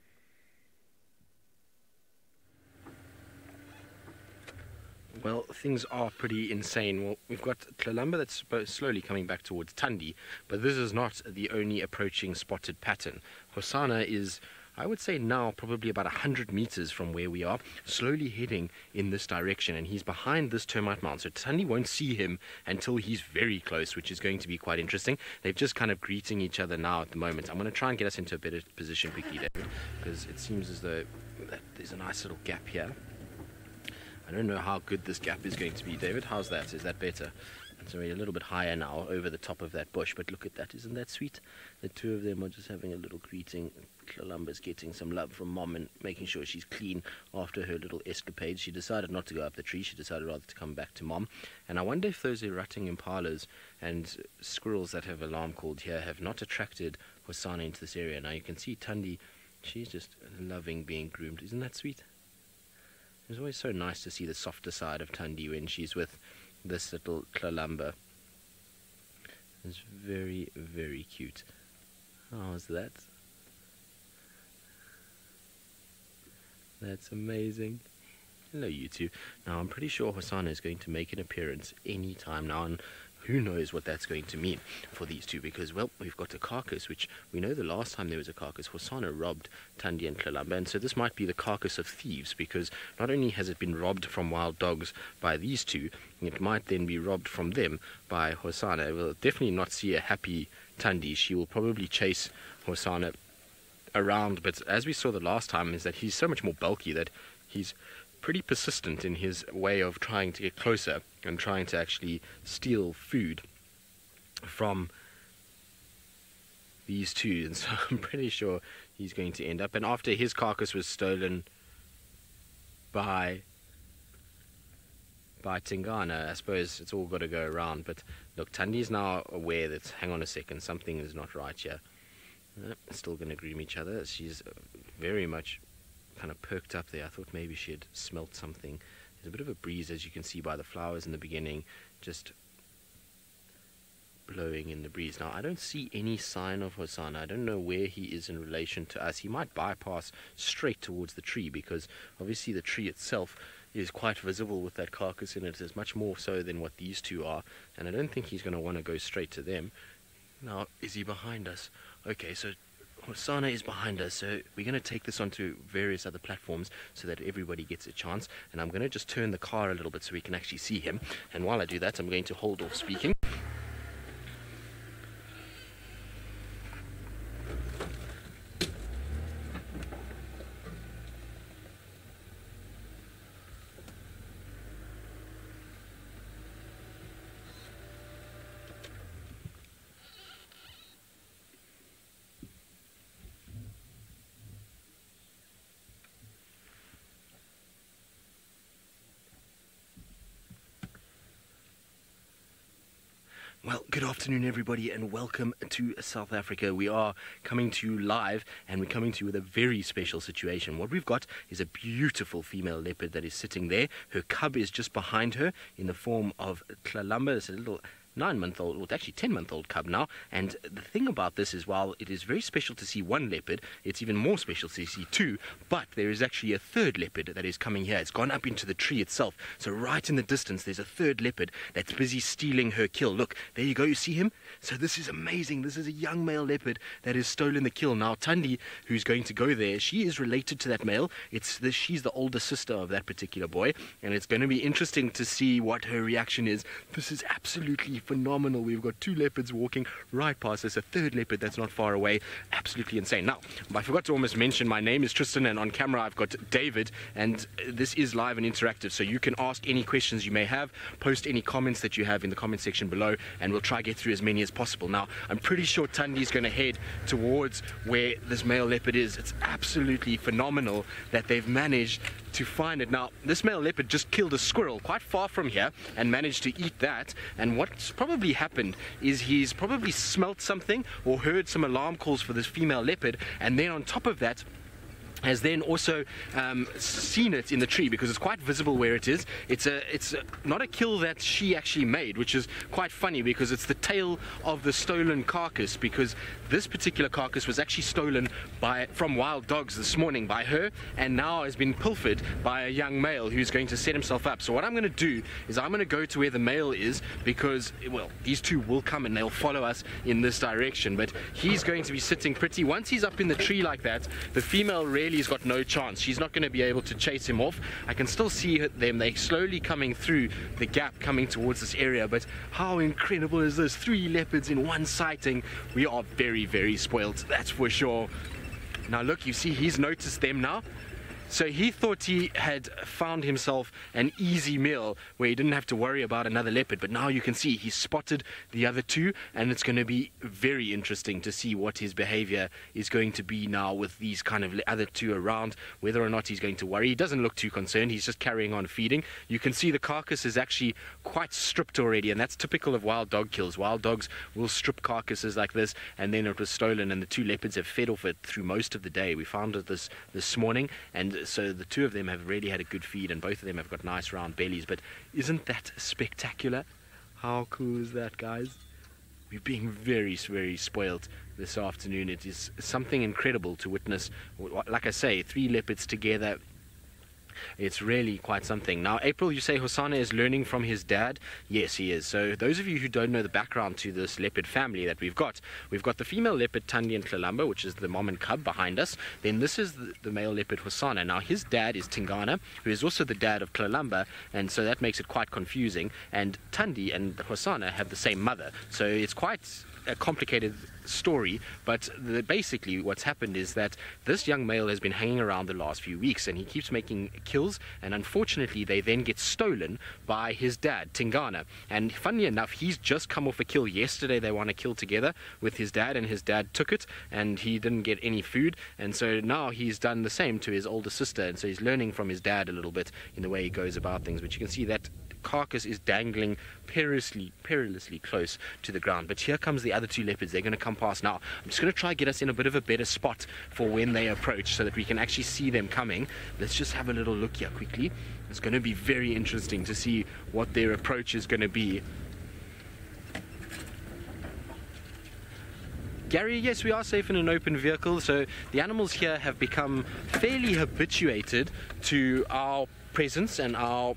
Well, things are pretty insane. Well, we've got Tlalamba that's slowly coming back towards Tundi, but this is not the only approaching spotted pattern. Hosanna is, I would say now, probably about 100 meters from where we are, slowly heading in this direction, and he's behind this termite mound, so Tundi won't see him until he's very close, which is going to be quite interesting. They're just kind of greeting each other now at the moment. I'm going to try and get us into a better position quickly, David, because it seems as though there's a nice little gap here. I don't know how good this gap is going to be, David. How's that? Is that better? So we're a little bit higher now over the top of that bush, but look at that. Isn't that sweet? The two of them are just having a little greeting. Tlalamba's getting some love from Mom and making sure she's clean after her little escapade. She decided not to go up the tree. She decided rather to come back to Mom. And I wonder if those erupting impalas and squirrels that have alarm called here have not attracted Hosanna into this area. Now you can see Tundi, she's just loving being groomed. Isn't that sweet? It's always so nice to see the softer side of Tundi when she's with this little Tlalamba. It's very, very cute. How's that? That's amazing. Hello, you two. Now, I'm pretty sure Hosanna is going to make an appearance any time now, and who knows what that's going to mean for these two, because, well, we've got a carcass, which we know the last time there was a carcass, Hosana robbed Thandi and Tlalamba, and so this might be the carcass of thieves, because not only has it been robbed from wild dogs by these two, it might then be robbed from them by Hosana. We'll definitely not see a happy Thandi. She will probably chase Hosana around, but as we saw the last time, is that he's so much more bulky that he's pretty persistent in his way of trying to get closer and trying to actually steal food from these two, and so I'm pretty sure he's going to end up, and after his carcass was stolen by Tingana, I suppose it's all got to go around. But look, Thandi's now aware that, hang on a second, something is not right here. Still going to groom each other. She's very much kind of perked up there. I thought maybe she had smelt something. There's a bit of a breeze, as you can see by the flowers in the beginning, just blowing in the breeze. Now, I don't see any sign of Hosana. I don't know where he is in relation to us. He might bypass straight towards the tree, because obviously the tree itself is quite visible with that carcass in it. It's much more so than what these two are, and I don't think he's going to want to go straight to them. Now, is he behind us? Okay, so Hosana is behind us, so we're going to take this onto various other platforms so that everybody gets a chance, and I'm going to just turn the car a little bit so we can actually see him, and while I do that, I'm going to hold off speaking. Well, good afternoon, everybody, and welcome to South Africa. We are coming to you live, and we're coming to you with a very special situation. What we've got is a beautiful female leopard that is sitting there. Her cub is just behind her in the form of Tlalamba. It's a little 9-month-old, well, actually 10-month-old cub now. And the thing about this is, while it is very special to see one leopard, it's even more special to see two. But there is actually a third leopard that is coming here. It's gone up into the tree itself. So right in the distance, there's a third leopard that's busy stealing her kill. Look, there you go. You see him? So this is amazing. This is a young male leopard that has stolen the kill. Now, Thandi, who's going to go there, she is related to that male. She's the older sister of that particular boy, and it's going to be interesting to see what her reaction is. This is absolutely phenomenal. We've got two leopards walking right past us, a third leopard that's not far away. Absolutely insane. Now, I forgot to almost mention, my name is Tristan, and on camera I've got David, and this is live and interactive, so you can ask any questions you may have, post any comments that you have in the comment section below, and we'll try to get through as many as possible. Now, I'm pretty sure Thandi's going to head towards where this male leopard is. It's absolutely phenomenal that they've managed to find it. Now, this male leopard just killed a squirrel quite far from here and managed to eat that, and what's probably happened is he's probably smelt something or heard some alarm calls for this female leopard, and then on top of that has then also seen it in the tree, because it's quite visible where it is. It's not a kill that she actually made, which is quite funny, because it's the tail of the stolen carcass, because this particular carcass was actually stolen from wild dogs this morning by her, and now has been pilfered by a young male who's going to set himself up. So what I'm going to do is I'm going to go to where the male is, because, well, these two will come and they'll follow us in this direction, but he's going to be sitting pretty. Once he's up in the tree like that, the female really has got no chance. She's not going to be able to chase him off. I can still see them. They're slowly coming through the gap, coming towards this area, but how incredible is this? 3 leopards in one sighting. We are very, very spoiled, that's for sure. Now look, you see he's noticed them now. So he thought he had found himself an easy meal where he didn't have to worry about another leopard, but now you can see he's spotted the other two, and it's going to be very interesting to see what his behavior is going to be now with these kind of other two around, whether or not he's going to worry. He doesn't look too concerned. He's just carrying on feeding. You can see the carcass is actually quite stripped already, and that's typical of wild dog kills. Wild dogs will strip carcasses like this, and then it was stolen, and the 2 leopards have fed off it through most of the day. We found it this morning, and so the 2 of them have really had a good feed, and both of them have got nice round bellies. But isn't that spectacular? How cool is that, guys? We're being very, very spoiled this afternoon. It is something incredible to witness. Like I say, 3 leopards together It's really quite something. Now, April, you say Hosanna is learning from his dad. Yes, he is. So those of you who don't know the background to this leopard family that we've got the female leopard Tandi and Tlalamba, which is the mom and cub behind us. Then this is the male leopard Hosanna. Now, his dad is Tingana, who is also the dad of Tlalamba, and so that makes it quite confusing. And Tandi and Hosanna have the same mother, so it's quite a complicated story, but basically what's happened is that this young male has been hanging around the last few weeks, and he keeps making kills, and unfortunately they then get stolen by his dad, Tingana. And funnily enough, he's just come off a kill yesterday. They won a kill together with his dad, and his dad took it, and he didn't get any food, and so now he's done the same to his older sister, and so he's learning from his dad a little bit in the way he goes about things. But you can see that carcass is dangling perilously close to the ground. But here comes the other two leopards. They're going to come past now. I'm just going to try to get us in a bit of a better spot for when they approach so that we can actually see them coming. Let's just have a little look here quickly. It's going to be very interesting to see what their approach is going to be. Gary, yes, we are safe in an open vehicle, so the animals here have become fairly habituated to our presence and our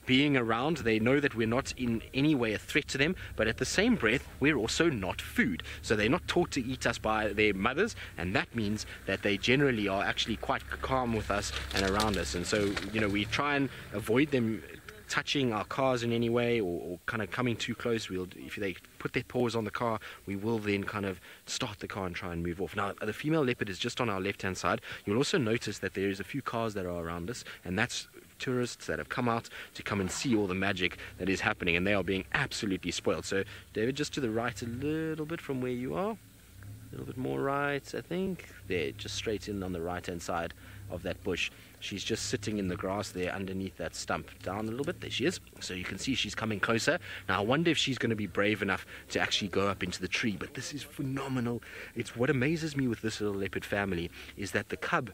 being around. They know that we're not in any way a threat to them, but at the same breath, we're also not food. So they're not taught to eat us by their mothers, and that means that they generally are actually quite calm with us and around us. And so, you know, we try and avoid them touching our cars in any way, or kind of coming too close. If they put their paws on the car, we will then kind of start the car and try and move off. Now, the female leopard is just on our left-hand side. You'll also notice that there is a few cars that are around us, and that's tourists that have come out to come and see all the magic that is happening, and they are being absolutely spoiled. So, David, just to the right a little bit from where you are. A little bit more right, I think. There, just straight in on the right-hand side of that bush. She's just sitting in the grass there underneath that stump. Down a little bit, there she is. So you can see she's coming closer. Now I wonder if she's going to be brave enough to actually go up into the tree. But this is phenomenal. It's what amazes me with this little leopard family is that the cub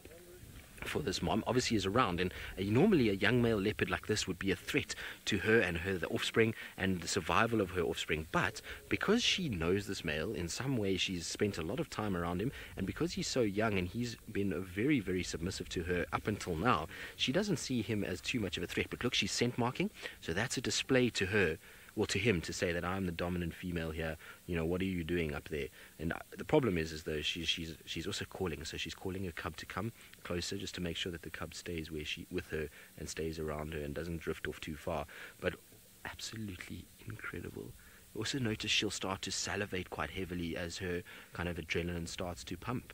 for this mom obviously is around, and normally a young male leopard like this would be a threat to her and the offspring and the survival of her offspring. But because she knows this male, in some way she's spent a lot of time around him, and because he's so young and he's been very, very submissive to her up until now, she doesn't see him as too much of a threat. But look, she's scent marking, so that's a display to her, or to him, to say that I'm the dominant female here. You know, what are you doing up there? And the problem is though she's also calling, so she's calling her cub to come closer, just to make sure that the cub stays with her and stays around her and doesn't drift off too far. But absolutely incredible. Also notice she'll start to salivate quite heavily as her kind of adrenaline starts to pump.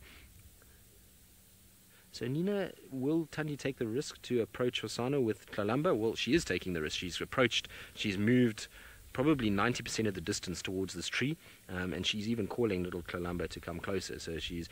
So Nina, will Tandi take the risk to approach Hosanna with Tlalamba? Well, she is taking the risk. She's approached, she's moved probably 90% of the distance towards this tree, and she's even calling little Tlalamba to come closer. So she's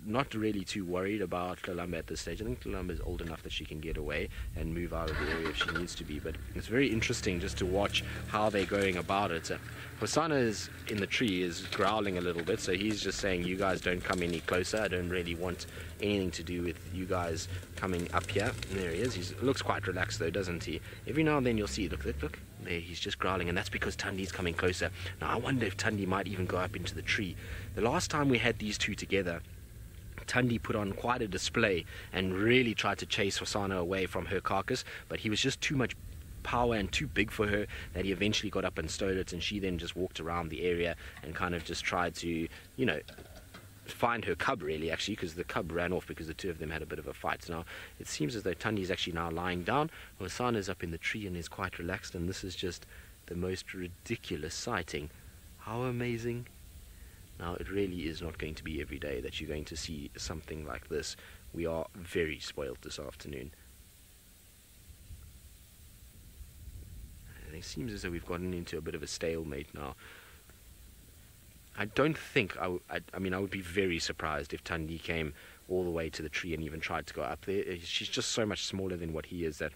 not really too worried about Tlalamba at this stage. I think Tlalamba is old enough that she can get away and move out of the area if she needs to be. But it's very interesting just to watch how they're going about it. Hosanna is in the tree, is growling a little bit, so he's just saying, you guys don't come any closer. I don't really want anything to do with you guys coming up here. And there he is. He looks quite relaxed though, doesn't he? Every now and then you'll see, look, there, he's just growling, and that's because Tandi's coming closer. Now I wonder if Tandi might even go up into the tree. The last time we had these two together, Tandi put on quite a display and really tried to chase Hosanna away from her carcass, but he was just too much power and too big for her that he eventually got up and stole it, and she then just walked around the area and kind of just tried to, you know, find her cub, really, actually, because the cub ran off because the two of them had a bit of a fight. Now it seems as though Tandi is actually now lying down. Hosanna is up in the tree and is quite relaxed, and this is just the most ridiculous sighting. How amazing. Now it really is not going to be every day that you're going to see something like this. We are very spoiled this afternoon. It seems as though we've gotten into a bit of a stalemate now. I don't think, I mean, I would be very surprised if Tandi came all the way to the tree and even tried to go up there. She's just so much smaller than what he is that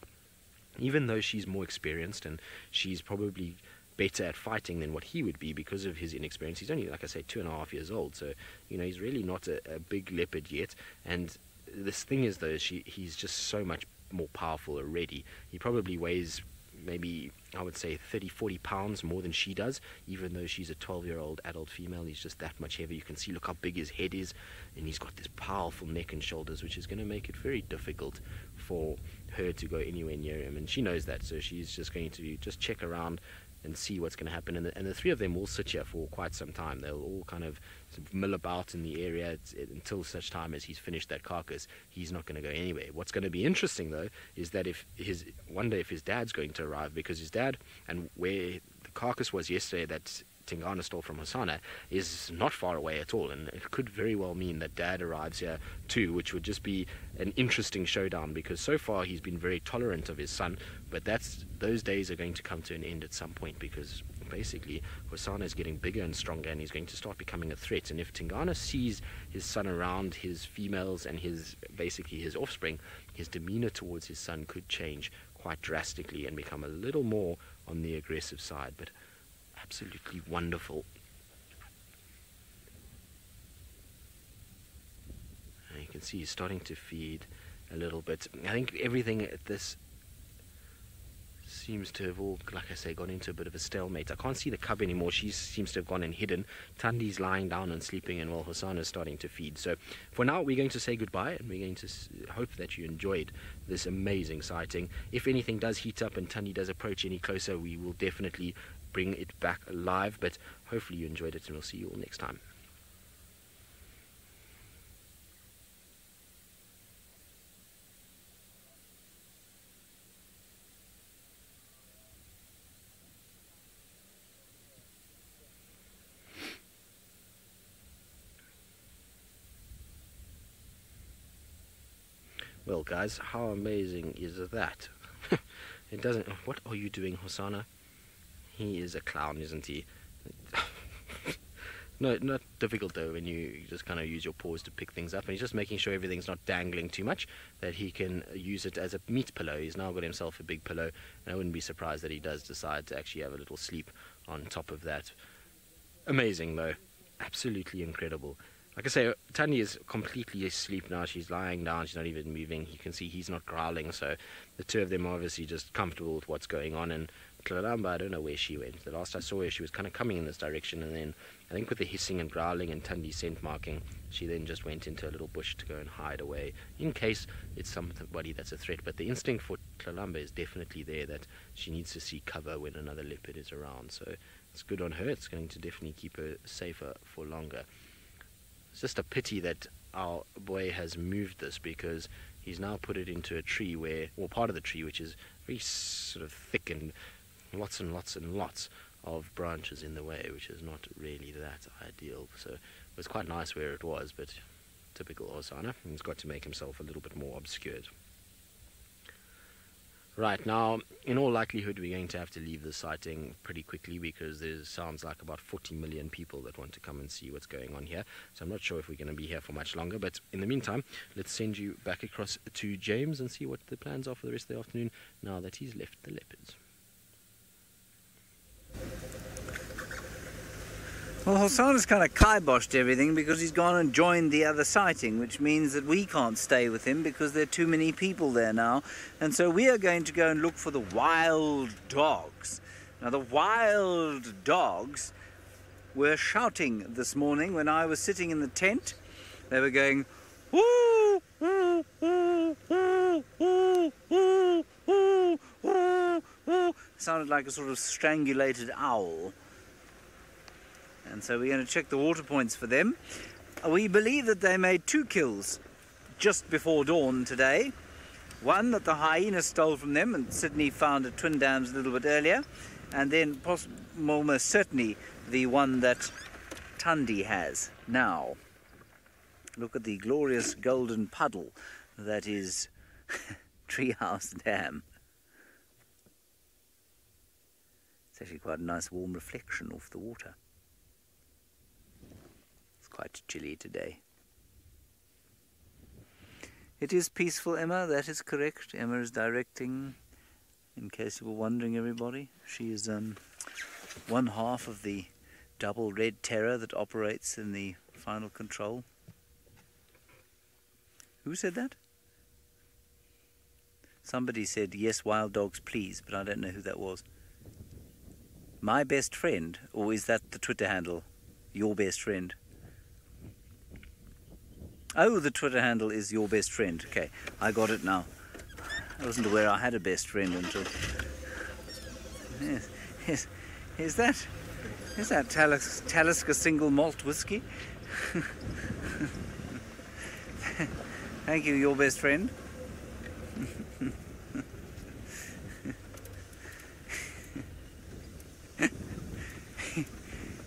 even though she's more experienced and she's probably better at fighting than what he would be because of his inexperience, he's only, like I say, 2.5 years old, so, you know, he's really not a big leopard yet. And this thing is, though, he's just so much more powerful already. He probably weighs maybe, I would say, 30-40 pounds more than she does, even though she's a 12-year-old adult female. He's just that much heavier. You can see, look how big his head is, and he's got this powerful neck and shoulders, which is going to make it very difficult for her to go anywhere near him, and she knows that, so she's just going to just check around and see what's going to happen. And the three of them will sit here for quite some time. They'll all kind of mill about in the area until such time as he's finished that carcass. He's not going to go anywhere. What's going to be interesting, though, is that one day if his dad's going to arrive, because his dad, and where the carcass was yesterday that Tingana stole from Hosana, is not far away at all, and it could very well mean that Dad arrives here too, which would just be an interesting showdown, because so far he's been very tolerant of his son, but those days are going to come to an end at some point, because basically Hosana is getting bigger and stronger, and he's going to start becoming a threat. And if Tingana sees his son around his females and his offspring, his demeanor towards his son could change quite drastically and become a little more on the aggressive side. But absolutely wonderful. And you can see he's starting to feed a little bit. I think everything at this seems to have all, like I say, gone into a bit of a stalemate. I can't see the cub anymore. She seems to have gone and hidden. Tandi's lying down and sleeping, and while Hosana's starting to feed. So for now, we're going to say goodbye, and we're going to hope that you enjoyed this amazing sighting. If anything does heat up and Tandi does approach any closer, we will definitely bring it back live, but hopefully you enjoyed it, and we'll see you all next time. Well, guys, how amazing is that? It doesn't... What are you doing, Hosana? He is a clown, isn't he? No, not difficult though when you just kind of use your paws to pick things up, and he's just making sure everything's not dangling too much, that he can use it as a meat pillow. He's now got himself a big pillow, and I wouldn't be surprised that he does decide to actually have a little sleep on top of that. Amazing though, absolutely incredible. Like I say, Tanya is completely asleep now. She's lying down, she's not even moving. You can see he's not growling, so the two of them are obviously just comfortable with what's going on. And Tlalamba, I don't know where she went. The last I saw her, she was kind of coming in this direction, and then I think with the hissing and growling and Tandi's scent marking, she then just went into a little bush to go and hide away, in case it's somebody that's a threat. But the instinct for Tlalamba is definitely there, that she needs to see cover when another leopard is around. So it's good on her. It's going to definitely keep her safer for longer. It's just a pity that our boy has moved this, because he's now put it into a tree or part of the tree, which is very sort of thick and lots and lots and lots of branches in the way, which is not really that ideal. So it was quite nice where it was, but typical Hosana, he's got to make himself a little bit more obscured. Right, now, in all likelihood, we're going to have to leave the sighting pretty quickly, because there sounds like about 40 million people that want to come and see what's going on here. So I'm not sure if we're going to be here for much longer, but in the meantime, let's send you back across to James and see what the plans are for the rest of the afternoon now that he's left the leopards. Well, Hosana's kind of kiboshed everything because he's gone and joined the other sighting, which means that we can't stay with him because there are too many people there now. And so we are going to go and look for the wild dogs. Now, the wild dogs were shouting this morning when I was sitting in the tent. They were going, woo, woo, woo, woo, woo, woo, woo, woo, woo. Sounded like a sort of strangulated owl. And so we're going to check the water points for them. We believe that they made 2 kills just before dawn today. One that the hyena stole from them, and Sydney found at Twin Dams a little bit earlier. And then almost certainly the one that Tandi has now. Look at the glorious golden puddle that is Treehouse Dam. It's actually quite a nice warm reflection off the water. Quite chilly today. It is peaceful, Emma, that is correct. Emma is directing, in case you were wondering, everybody. She is one half of the double red terror that operates in the final control. Who said that? Somebody said, yes, wild dogs, please, but I don't know who that was. My best friend, or is that the Twitter handle? Your best friend? Oh, the Twitter handle is your best friend. Okay, I got it now. I wasn't aware I had a best friend until... Yes. Is that Talisker single malt whiskey? Thank you, your best friend.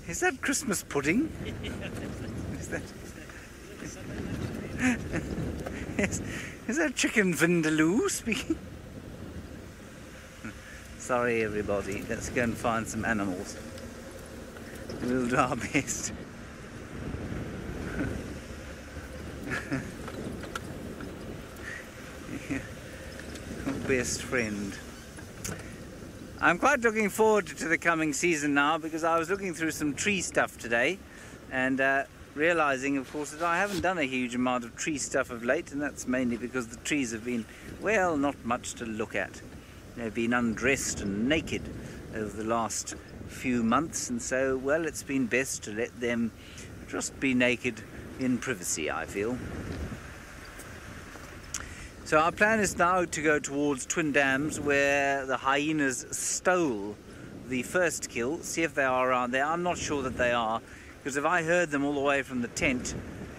Is that Christmas pudding? Is that... is that chicken vindaloo speaking? Sorry everybody, let's go and find some animals. We'll do our best. Best friend. I'm quite looking forward to the coming season now, because I was looking through some tree stuff today and realizing, of course, that I haven't done a huge amount of tree stuff of late, and that's mainly because the trees have been, well, not much to look at. They've been undressed and naked over the last few months, and so, well, it's been best to let them just be naked in privacy, I feel. So our plan is now to go towards Twin Dams, where the hyenas stole the first kill, see if they are around there. I'm not sure that they are, because if I heard them all the way from the tent,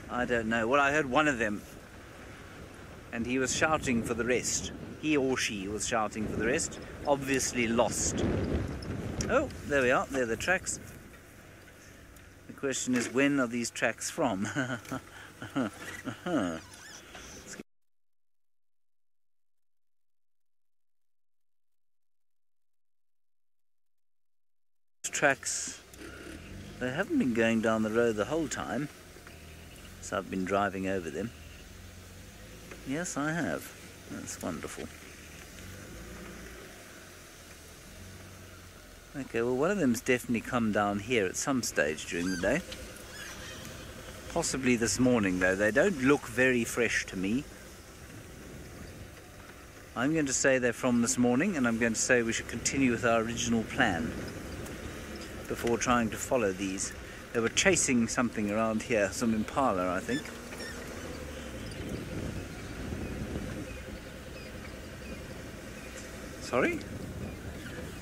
I don't know. Well, I heard one of them, and he was shouting for the rest. He or she was shouting for the rest, obviously lost. Oh, there we are, there are the tracks. The question is, when are these tracks from? Tracks, they haven't been going down the road the whole time, so I've been driving over them. Yes, I have. That's wonderful. Okay, well, one of them's definitely come down here at some stage during the day. Possibly this morning, though. They don't look very fresh to me. I'm going to say they're from this morning, and I'm going to say we should continue with our original plan before trying to follow these. They were chasing something around here, some impala, I think. Sorry?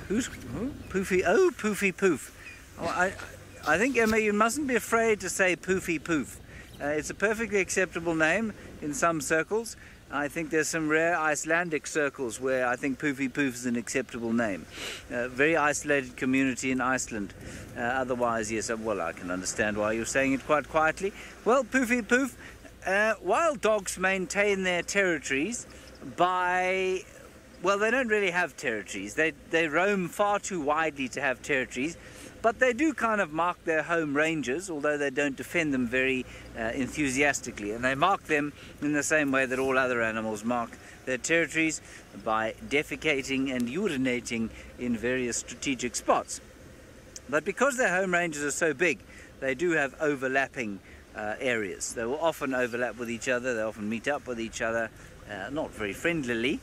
Who's who? Poofy? Oh, Poofy Poof. Oh, I think, Emma, you mustn't be afraid to say Poofy Poof. It's a perfectly acceptable name in some circles. I think there's some rare Icelandic circles where I think Poofy Poof is an acceptable name. Very isolated community in Iceland. Otherwise, yes, well, I can understand why you're saying it quite quietly. Well, Poofy Poof, wild dogs maintain their territories by... Well, they don't really have territories. They roam far too widely to have territories. But they do kind of mark their home ranges, although they don't defend them very enthusiastically. And they mark them in the same way that all other animals mark their territories, by defecating and urinating in various strategic spots. But because their home ranges are so big, they do have overlapping areas. They will often overlap with each other, they often meet up with each other, not very friendlily,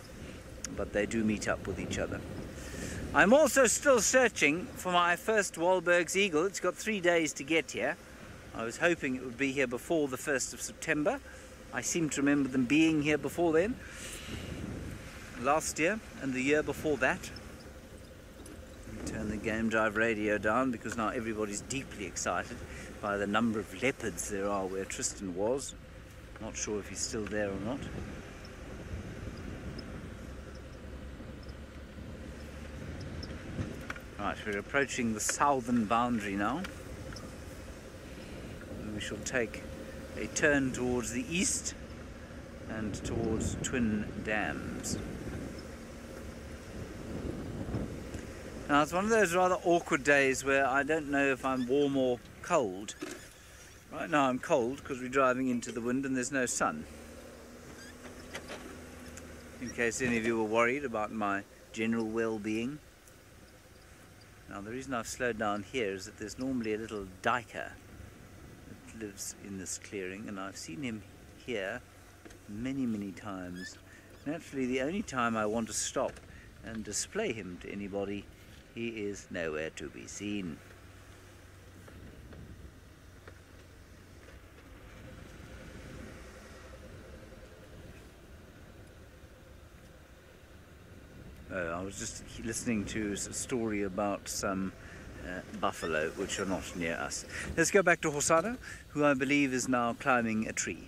but they do meet up with each other. I'm also still searching for my first Wahlberg's eagle. It's got 3 days to get here. I was hoping it would be here before the 1st of September. I seem to remember them being here before then. Last year and the year before that. Turn the Game Drive radio down because now everybody's deeply excited by the number of leopards there are where Tristan was. Not sure if he's still there or not. Right, we're approaching the southern boundary now. We shall take a turn towards the east and towards Twin Dams. Now, it's one of those rather awkward days where I don't know if I'm warm or cold. Right now I'm cold because we're driving into the wind and there's no sun. In case any of you were worried about my general well-being. Now, the reason I've slowed down here is that there's normally a little duiker that lives in this clearing, and I've seen him here many, many times. Naturally, the only time I want to stop and display him to anybody, he is nowhere to be seen. I was just listening to a story about some buffalo which are not near us. Let's go back to Hosana, who I believe is now climbing a tree.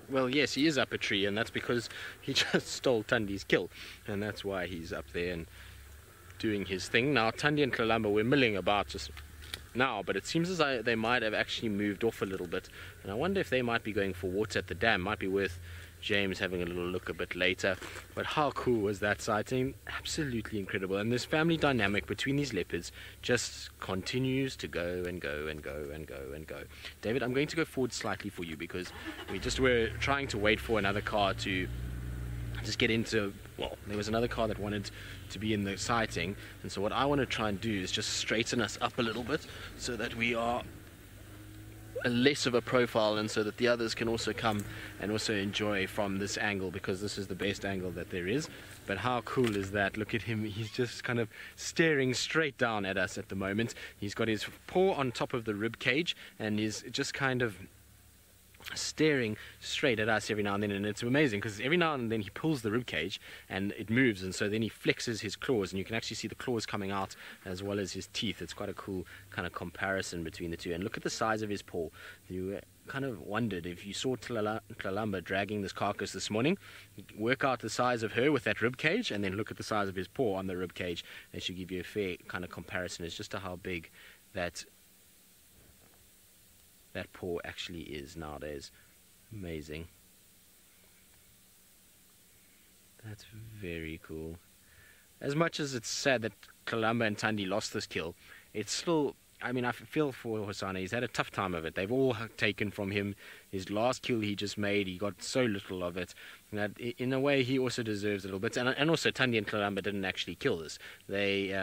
Well, yes, he is up a tree, and that's because he just stole Tandi's kill, and that's why he's up there and doing his thing. Now, Tandi and Kalamba were milling about just now, but it seems as though they might have actually moved off a little bit, and I wonder if they might be going for water at the dam. Might be worth James having a little look a bit later. But how cool was that sighting? Absolutely incredible. And this family dynamic between these leopards just continues to go and go and go and go and go. David, I'm going to go forward slightly for you because we're trying to wait for another car to just get into, well, there was another car that wanted to be in the sighting, and so what I want to try and do is just straighten us up a little bit so that we are less of a profile, and so that the others can also come and also enjoy from this angle, because this is the best angle that there is. But how cool is that? Look at him, he's just kind of staring straight down at us at the moment. He's got his paw on top of the rib cage and is just kind of staring straight at us every now and then, and it's amazing because every now and then he pulls the rib cage and it moves, and so then he flexes his claws and you can actually see the claws coming out as well as his teeth. It's quite a cool kind of comparison between the two. And look at the size of his paw. You kind of wondered if you saw Tlalamba dragging this carcass this morning, work out the size of her with that rib cage and then look at the size of his paw on the rib cage. It should give you a fair kind of comparison as just to how big that paw actually is nowadays. Amazing. That's very cool. As much as it's sad that Kalamba and Tandi lost this kill, it's still, I mean, I feel for Hosana. He's had a tough time of it. They've all taken from him. His last kill he just made, he got so little of it. That in a way, he also deserves a little bit. And also, Tandi and Kalamba didn't actually kill this. They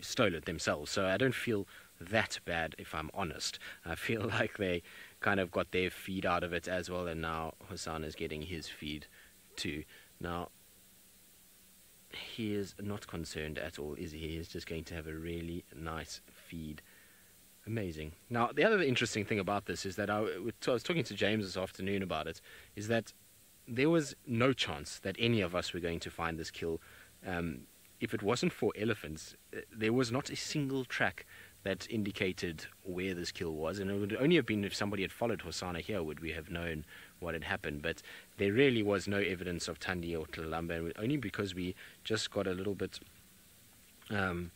stole it themselves. So I don't feel that bad, if I'm honest. I feel like they kind of got their feed out of it as well, and now Hosana's getting his feed too. Now, he is not concerned at all, is he? He is just going to have a really nice feed. Amazing. Now, the other interesting thing about this is that I was talking to James this afternoon about it, is that there was no chance that any of us were going to find this kill. If it wasn't for elephants, there was not a single track that indicated where this kill was, and it would only have been if somebody had followed Hosana here would we have known what had happened. But there really was no evidence of Tandi or Tlalamba, only because we just got a little bit of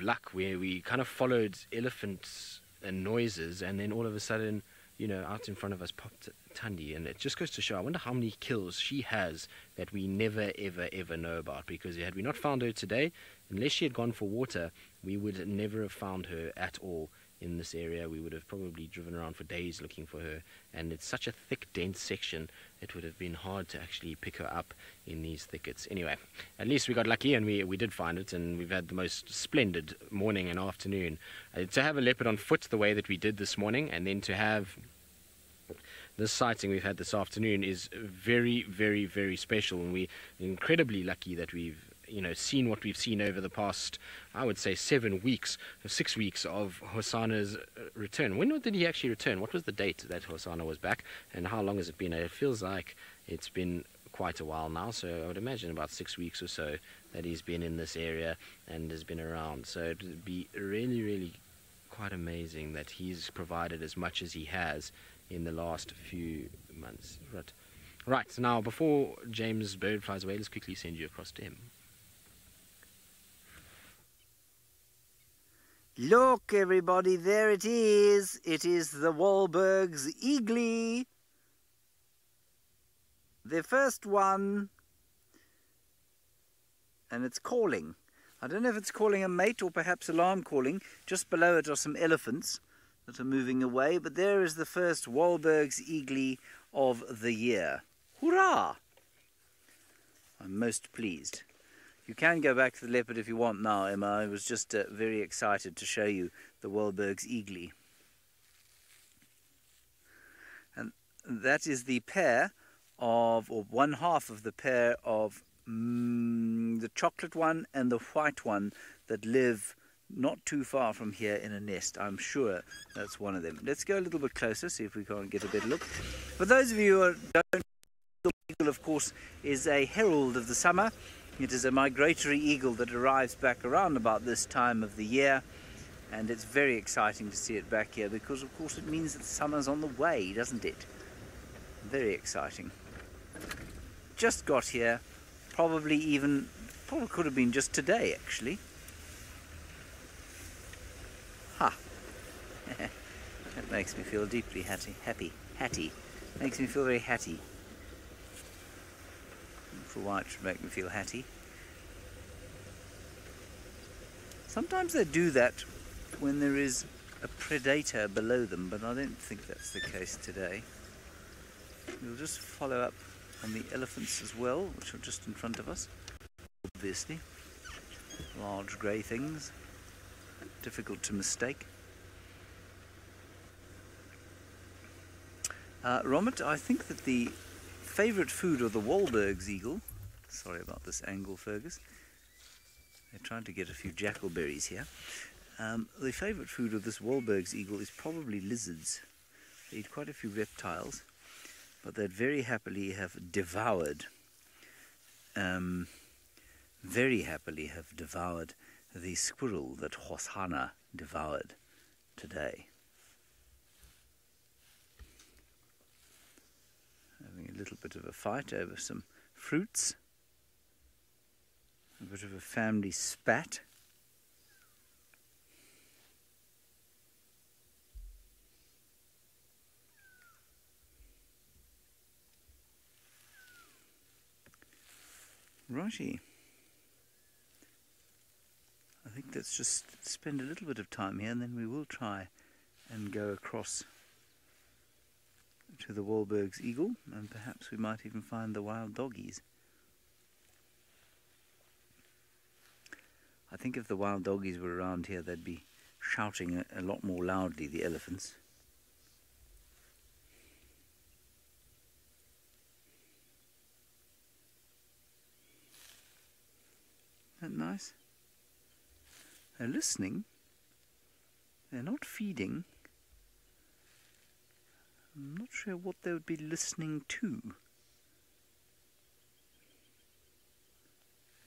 luck, where we kind of followed elephants and noises, and then all of a sudden, you know, out in front of us popped Tandi. And it just goes to show, I wonder how many kills she has that we never, ever, ever know about, because had we not found her today, unless she had gone for water, we would never have found her at all in this area. We would have probably driven around for days looking for her, and it's such a thick, dense section, it would have been hard to actually pick her up in these thickets. Anyway, at least we got lucky and we did find it, and we've had the most splendid morning and afternoon. To have a leopard on foot the way that we did this morning, and then to have this sighting we've had this afternoon, is very, very, very special, and we're incredibly lucky that we've seen what we've seen over the past, I would say, 6 weeks of Hosana's return. When did he actually return? What was the date that Hosana was back, and how long has it been? It feels like it's been quite a while now, so I would imagine about 6 weeks or so that he's been in this area and has been around. So it would be really, really quite amazing that he's provided as much as he has in the last few months. Right, now before James' bird flies away, let's quickly send you across to him. Look, everybody, there it is. It is the Wahlberg's eagly. The first one. And it's calling. I don't know if it's calling a mate or perhaps alarm calling. Just below it are some elephants that are moving away. But there is the first Wahlberg's eagly of the year. Hurrah! I'm most pleased. You can go back to the leopard if you want now, Emma. I was just very excited to show you the Wahlberg's eagly. And that is the pair of, or one half of the pair of the chocolate one and the white one that live not too far from here in a nest. I'm sure that's one of them. Let's go a little bit closer, see if we can't get a better look. For those of you who don't know, the eagle, of course, is a herald of the summer. It is a migratory eagle that arrives back around about this time of the year, and it's very exciting to see it back here because, of course, it means that summer's on the way, doesn't it? Very exciting. Just got here, probably could have been just today, actually. Ha! That makes me feel deeply happy. Makes me feel very hatty. For why it should make me feel hatty. Sometimes they do that when there is a predator below them, but I don't think that's the case today. We'll just follow up on the elephants as well, which are just in front of us. Obviously, large grey things, difficult to mistake. Romit, I think that the favourite food of the Wahlberg's eagle, sorry about this angle, Fergus, they're trying to get a few jackalberries here. The favourite food of this Wahlberg's eagle is probably lizards. They eat quite a few reptiles, but they'd very happily have devoured the squirrel that Hosanna devoured today. Having a little bit of a fight over some fruits, a bit of a family spat. Righty. I think let's just spend a little bit of time here and then we will try and go across to the Wahlberg's eagle, and perhaps we might even find the wild doggies. I think if the wild doggies were around here, they'd be shouting a lot more loudly, the elephants. Isn't that nice? They're listening. They're not feeding. I'm not sure what they would be listening to.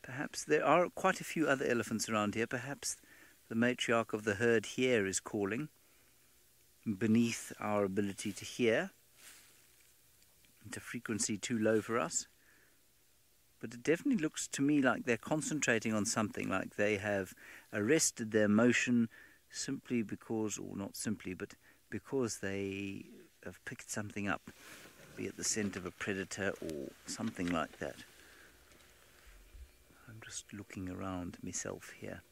Perhaps there are quite a few other elephants around here. Perhaps the matriarch of the herd here is calling, beneath our ability to hear, at a frequency too low for us. But it definitely looks to me like they're concentrating on something, like they have arrested their motion simply because, or not simply, but because they have picked something up, be it the scent of a predator or something like that. I'm just looking around myself here.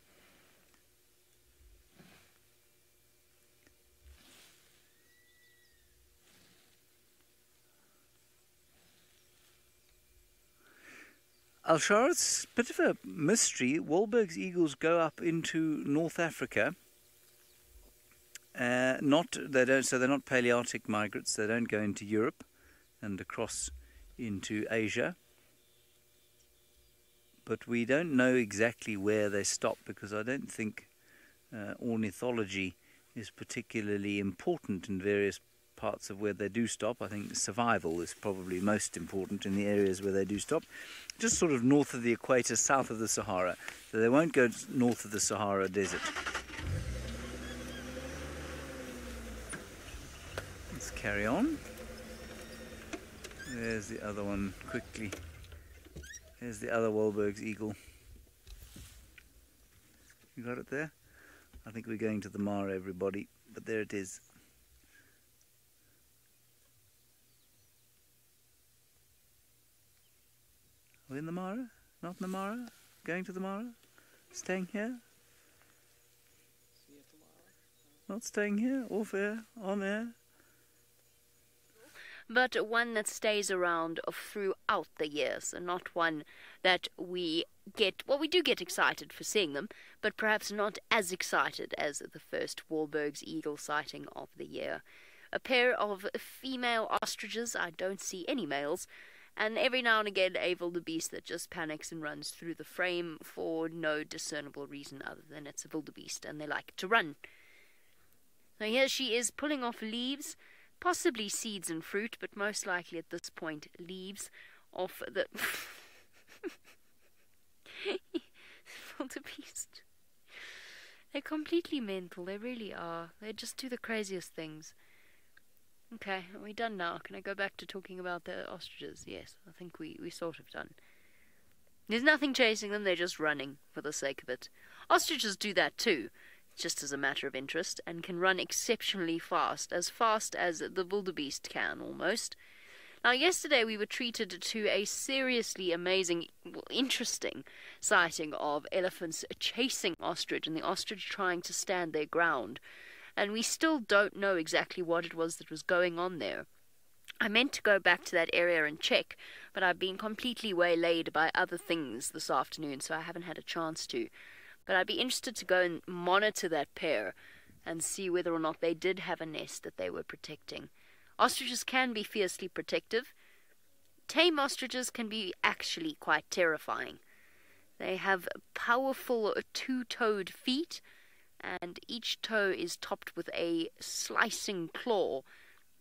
Alshar, it's a bit of a mystery. Wahlberg's eagles go up into North Africa. They're not Palearctic migrants. They don't go into Europe and across into Asia. But we don't know exactly where they stop, because I don't think ornithology is particularly important in various parts of where they do stop. I think survival is probably most important in the areas where they do stop. Just sort of north of the equator, south of the Sahara. So they won't go north of the Sahara Desert. Let's carry on. There's the other one quickly. There's the other Wahlberg's eagle. You got it there? I think we're going to the Mara, everybody, but there it is. Are we in the Mara? Not in the Mara? Going to the Mara? Staying here? Not staying here? Off air? On air? but one that stays around throughout the year, so not one that we get, well, we do get excited for seeing them, but perhaps not as excited as the first Wahlberg's eagle sighting of the year. A pair of female ostriches, I don't see any males, and every now and again a wildebeest that just panics and runs through the frame for no discernible reason other than it's a wildebeest and they like to run. Now here she is pulling off leaves, possibly seeds and fruit, but most likely at this point leaves off the wildebeest. They're completely mental, they really are. They just do the craziest things. Okay, are we done now? Can I go back to talking about the ostriches? Yes, I think we sort of done. There's nothing chasing them, they're just running for the sake of it. Ostriches do that too, just as a matter of interest, and can run exceptionally fast as the wildebeest can, almost. Now, yesterday we were treated to a seriously amazing, interesting sighting of elephants chasing ostrich, and the ostrich trying to stand their ground. And we still don't know exactly what it was that was going on there. I meant to go back to that area and check, but I've been completely waylaid by other things this afternoon, so I haven't had a chance to. But I'd be interested to go and monitor that pair and see whether or not they did have a nest that they were protecting. Ostriches can be fiercely protective. Tame ostriches can be actually quite terrifying. They have powerful two-toed feet, and each toe is topped with a slicing claw,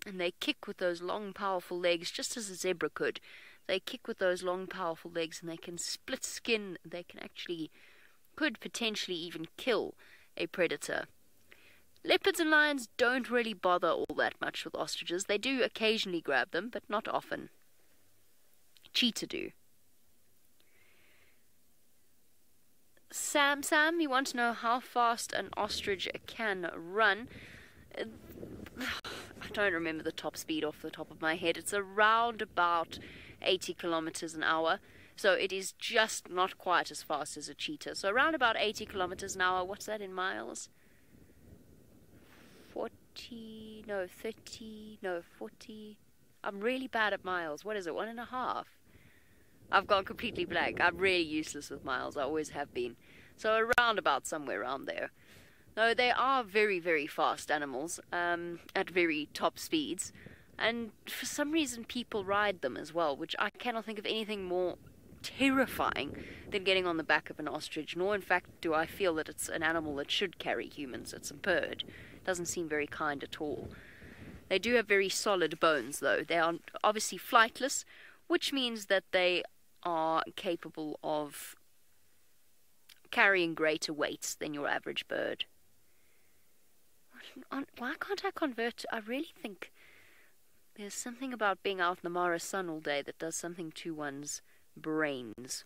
and they kick with those long, powerful legs, just as a zebra could. They kick with those long, powerful legs, and they can split skin. They can actually, could potentially even kill a predator. Leopards and lions don't really bother all that much with ostriches. They do occasionally grab them, but not often. Cheetah do. Sam, you want to know how fast an ostrich can run? I don't remember the top speed off the top of my head. It's around about 80 kilometers an hour. So it is just not quite as fast as a cheetah. So around about 80 kilometers an hour. What's that in miles? 40, no, 30, no, 40. I'm really bad at miles. What is it, 1.5? I've gone completely blank. I'm really useless with miles. I always have been. So around about somewhere around there. No, they are very, very fast animals at very top speeds. And for some reason people ride them as well, which I cannot think of anything more terrifying than getting on the back of an ostrich. Nor, in fact, do I feel that it's an animal that should carry humans. It's a bird. It doesn't seem very kind at all. They do have very solid bones, though. They are obviously flightless, which means that they are capable of carrying greater weights than your average bird. Why can't I convert? I really think there's something about being out in the Mara sun all day that does something to one's brains.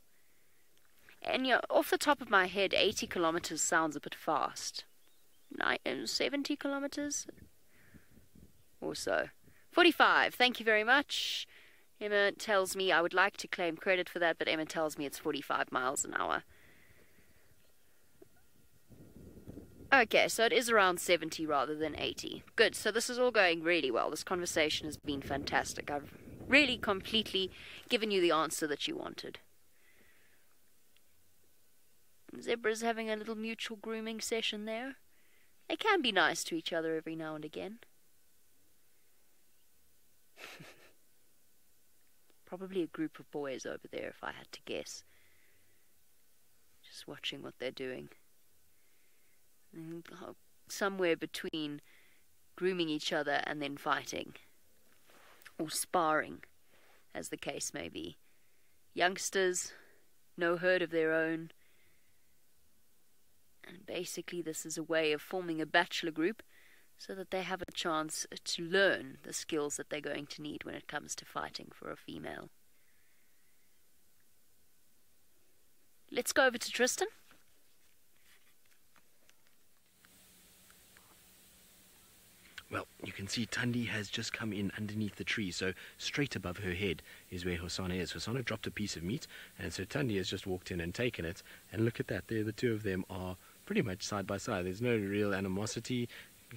And off the top of my head, 80 kilometers sounds a bit fast. 70 kilometers or so. 45, thank you very much. Emma tells me I would like to claim credit for that, but Emma tells me it's 45 miles an hour. Okay, so it is around 70 rather than 80. Good, so this is all going really well. This conversation has been fantastic. I've really completely given you the answer that you wanted. Zebras having a little mutual grooming session there. They can be nice to each other every now and again. Probably a group of boys over there, if I had to guess. Just watching what they're doing. And somewhere between grooming each other and then fighting. Or sparring, as the case may be. Youngsters, no herd of their own. And basically this is a way of forming a bachelor group so that they have a chance to learn the skills that they're going to need when it comes to fighting for a female. Let's go over to Tristan. Well, you can see Tundi has just come in underneath the tree, so straight above her head is where Hosana is. Hosana dropped a piece of meat, and so Tundi has just walked in and taken it. And look at that, there the two of them are pretty much side by side. There's no real animosity.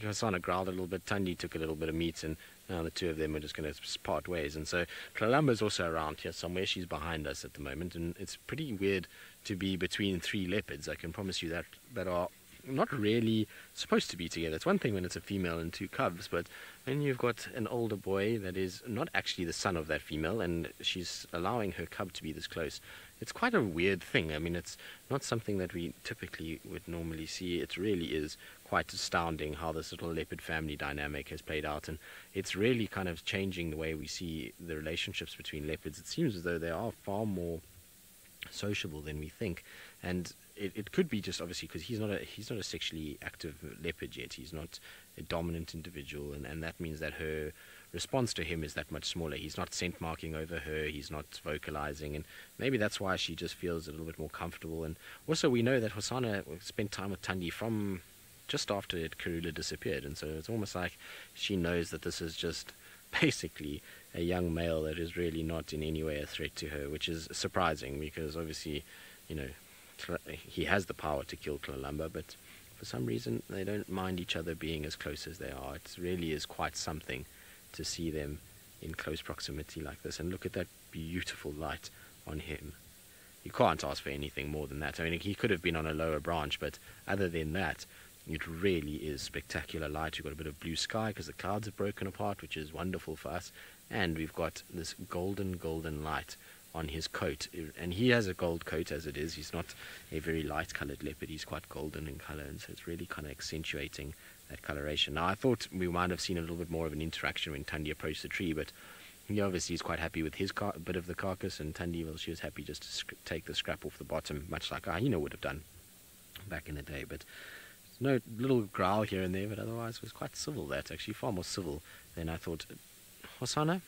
Hosanna growled a little bit, Tundi took a little bit of meat, and now the two of them are just going to part ways. And so Tlalamba also around here somewhere. She's behind us at the moment, and it's pretty weird to be between 3 leopards, I can promise you that are not really supposed to be together. It's one thing when it's a female and 2 cubs, but when you've got an older boy that is not actually the son of that female, and she's allowing her cub to be this close, it's quite a weird thing. I mean, it's not something that we typically would normally see. It really is quite astounding how this little leopard family dynamic has played out, and it's really kind of changing the way we see the relationships between leopards. It seems as though they are far more sociable than we think, and it could be just obviously because he's not a sexually active leopard yet. He's not a dominant individual, and that means that her response to him is that much smaller. He's not scent marking over her, he's not vocalizing, and maybe that's why she just feels a little bit more comfortable. And also we know that Hosanna spent time with Tundi from just after Karula disappeared, and so it's almost like she knows that this is just basically a young male that is really not in any way a threat to her, which is surprising because obviously, you know, he has the power to kill Tlalamba, but for some reason they don't mind each other being as close as they are. It really is quite something to see them in close proximity like this. And look at that beautiful light on him. You can't ask for anything more than that. I mean, he could have been on a lower branch, but other than that, it really is spectacular light. We've got a bit of blue sky because the clouds have broken apart, which is wonderful for us. And we've got this golden light on his coat. And he has a gold coat as it is. He's not a very light-coloured leopard. He's quite golden in colour, and so it's really kind of accentuating that coloration. Now, I thought we might have seen a little bit more of an interaction when Tundi approached the tree, but he obviously is quite happy with his bit of the carcass, and Tundi, well, she was happy just to take the scrap off the bottom, much like I would have done back in the day. But no little growl here and there, but otherwise it was quite civil. That actually far more civil than I thought. Hosanna,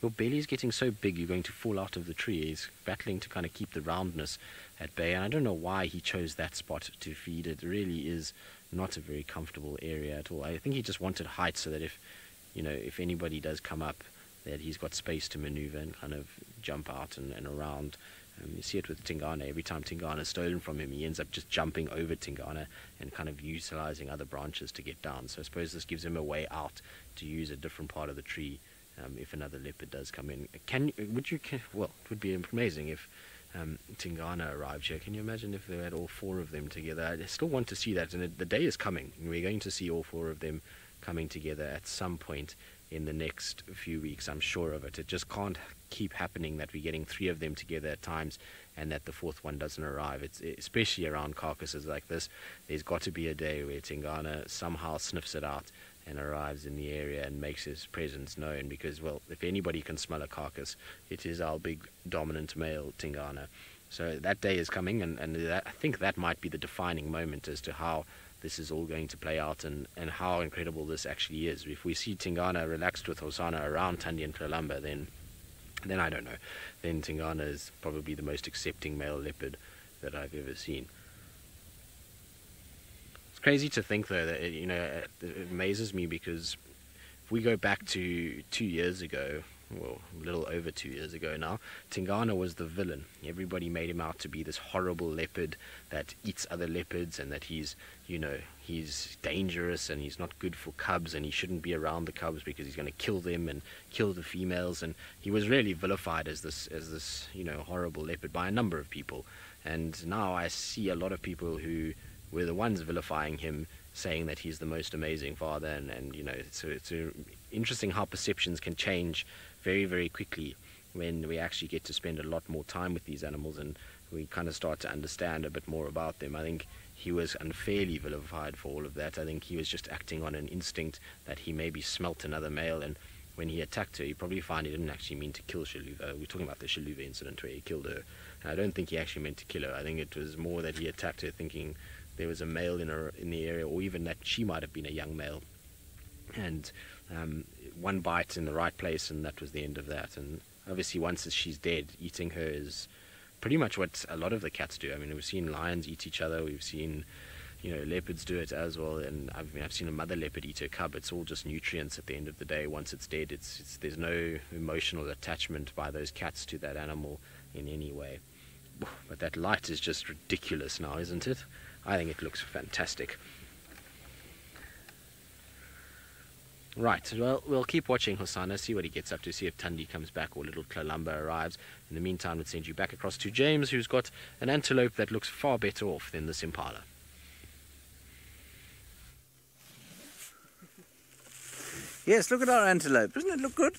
your belly's getting so big you're going to fall out of the tree. He's battling to kind of keep the roundness at bay, and I don't know why he chose that spot to feed. It really is not a very comfortable area at all. I think he just wanted height so that if anybody does come up, that he's got space to maneuver and kind of jump out and around. You see it with Tingana. Every time Tingana is stolen from him, he ends up just jumping over Tingana and kind of utilizing other branches to get down. So I suppose this gives him a way out to use a different part of the tree if another leopard does come in. Well, it would be amazing if Tingana arrived here. Can you imagine if they had all 4 of them together? I still want to see that, and the day is coming. We're going to see all 4 of them coming together at some point in the next few weeks. I'm sure of it. It just can't keep happening that we're getting 3 of them together at times and that the 4th one doesn't arrive. It's especially around carcasses like this. There's got to be a day where Tingana somehow sniffs it out and arrives in the area and makes his presence known, because, well, if anybody can smell a carcass, it is our big dominant male Tingana. So that day is coming, and I think that might be the defining moment as to how this is all going to play out and how incredible this actually is. If we see Tingana relaxed with Hosanna around Tundi and Tlalamba, then I don't know. Then Tingana is probably the most accepting male leopard that I've ever seen. It's crazy to think, though, that it amazes me, because if we go back to 2 years ago, well, a little over 2 years ago now, Tingana was the villain. Everybody made him out to be this horrible leopard that eats other leopards, and that he's dangerous and he's not good for cubs, and he shouldn't be around the cubs because he's going to kill them and kill the females. And he was really vilified as this horrible leopard by a number of people. And now I see a lot of people who were the ones vilifying him, saying that he's the most amazing father, and it's interesting how perceptions can change very, very quickly when we actually get to spend a lot more time with these animals and we kind of start to understand a bit more about them. I think he was unfairly vilified for all of that. I think he was just acting on an instinct that he maybe smelt another male, and when he attacked her, you probably find he didn't actually mean to kill Shaluva. We're talking about the Shaluva incident where he killed her, and I don't think he actually meant to kill her. I think it was more that he attacked her thinking there was a male in the area, or even that she might have been a young male, and one bite in the right place, and that was the end of that. And obviously once she's dead, eating her is pretty much what a lot of the cats do. I mean, we've seen lions eat each other, we've seen leopards do it as well, and I've seen a mother leopard eat her cub. It's all just nutrients at the end of the day. Once it's dead, there's no emotional attachment by those cats to that animal in any way. But that light is just ridiculous now, isn't it? I think it looks fantastic. Right, well, we'll keep watching Hosanna, see what he gets up to, see if Tundi comes back or little Columba arrives. In the meantime, we'll send you back across to James, who's got an antelope that looks far better off than this impala. Yes, look at our antelope. Doesn't it look good?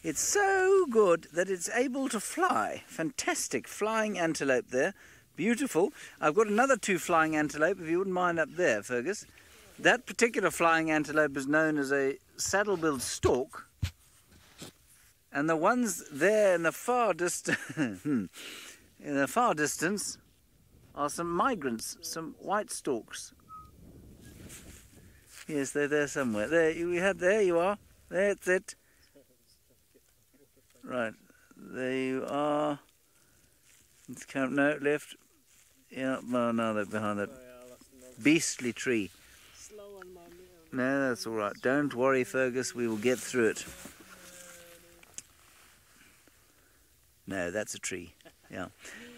It's so good that it's able to fly. Fantastic flying antelope there. Beautiful. I've got another 2 flying antelope, if you wouldn't mind, up there, Fergus. That particular flying antelope is known as a saddle-billed stork. And the ones there in the far distance are some migrants, some white storks. Yes, they're there somewhere. There you are. That's it. Right, there you are. Let's count. No, left. Yeah, no, they're behind that beastly tree. No, that's all right. Don't worry, Fergus. We will get through it. No, that's a tree. Yeah.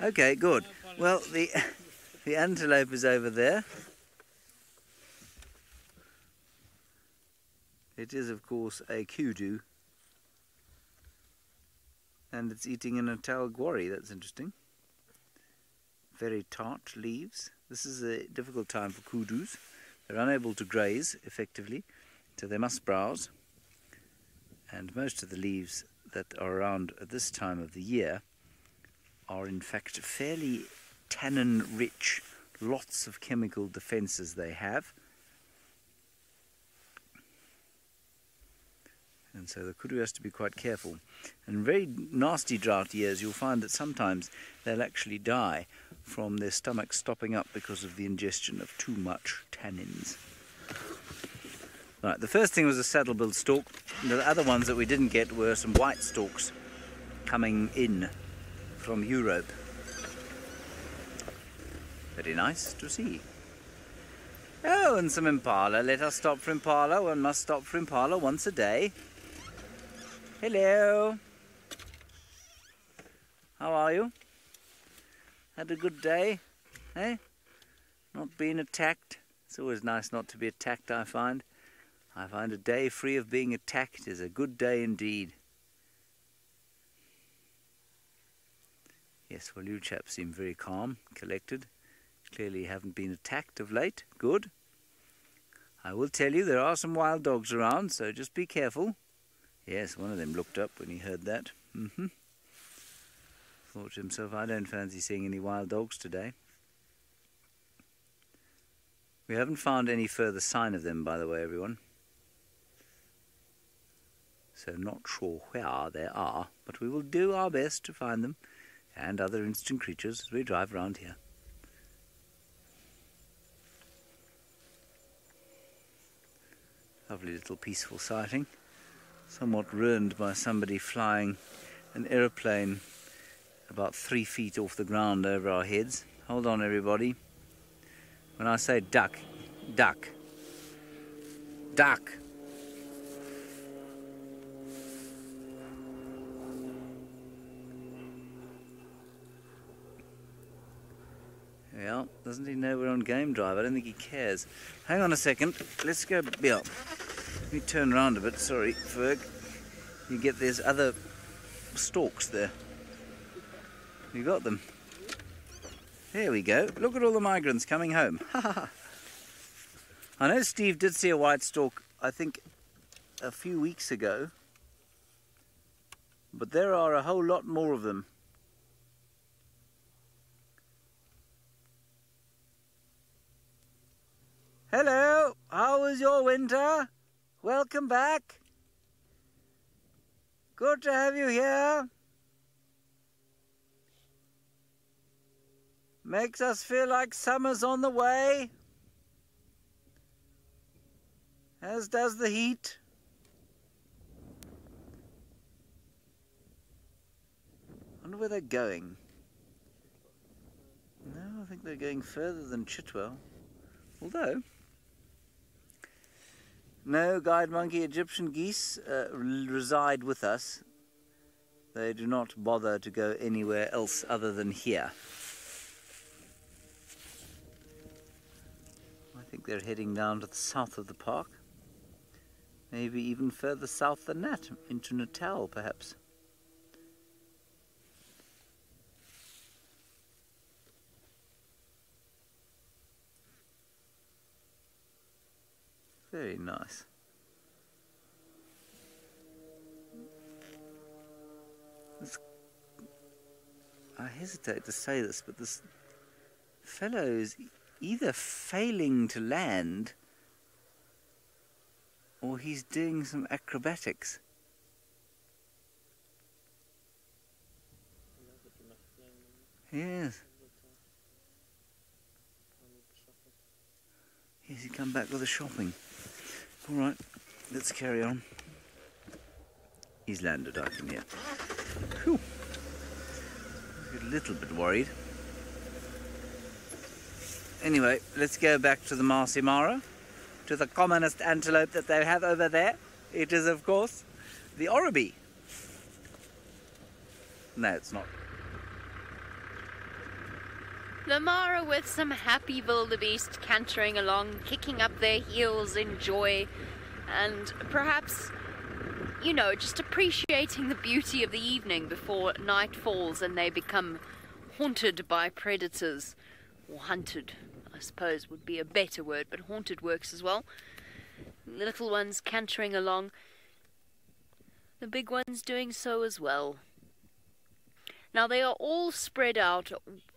Okay, good. Well, the antelope is over there. It is, of course, a kudu. And it's eating an atalgwari. That's interesting. Very tart leaves. This is a difficult time for kudus. They're unable to graze effectively, so they must browse. And most of the leaves that are around at this time of the year are in fact fairly tannin-rich. Lots of chemical defences they have. And so the kudu has to be quite careful. And in very nasty drought years, you'll find that sometimes they'll actually die from their stomach stopping up because of the ingestion of too much tannins. Right, the first thing was a saddle-billed stork. The other ones that we didn't get were some white storks coming in from Europe. Very nice to see. Oh, and some impala. Let us stop for impala. One must stop for impala once a day. Hello. How are you? Had a good day? Eh? Not being attacked? It's always nice not to be attacked, I find. I find a day free of being attacked is a good day indeed. Yes, well, you chaps seem very calm, collected. Clearly haven't been attacked of late. Good. I will tell you there are some wild dogs around, so just be careful. Yes, one of them looked up when he heard that. Thought to himself, I don't fancy seeing any wild dogs today. We haven't found any further sign of them, by the way, everyone. So not sure where they are, but we will do our best to find them and other interesting creatures as we drive around here. Lovely little peaceful sighting. Somewhat ruined by somebody flying an aeroplane about 3 feet off the ground over our heads. Hold on, everybody. When I say duck, duck. Duck. Yeah, doesn't he know we're on Game Drive? I don't think he cares. Hang on a second. Let's go. Yeah. Let me turn around a bit. Sorry, Ferg. You get these other stalks there. You got them. There we go. Look at all the migrants coming home. I know Steve did see a white stork, I think, a few weeks ago. But there are a whole lot more of them. Hello, how was your winter? Welcome back. Good to have you here. Makes us feel like summer's on the way. As does the heat. Wonder where they're going. No, I think they're going further than Chitwell. Although, no guide monkey Egyptian geese reside with us. They do not bother to go anywhere else other than here. I think they're heading down to the south of the park. Maybe even further south than that, into Natal perhaps. Very nice. I hesitate to say this, but this fellow is either failing to land or he's doing some acrobatics. Yes. Yes, he come back with the shopping. All right, let's carry on. He's landed, I can hear. Whew. A little bit worried. Anyway, let's go back to the Marsi Mara, to the commonest antelope that they have over there. It is, of course, the Oribi. No, it's not. The Mara with some happy wildebeest cantering along, kicking up their heels in joy, and perhaps, you know, just appreciating the beauty of the evening before night falls and they become haunted by predators. Or hunted, I suppose would be a better word, but haunted works as well. The little ones cantering along, the big ones doing so as well. Now they are all spread out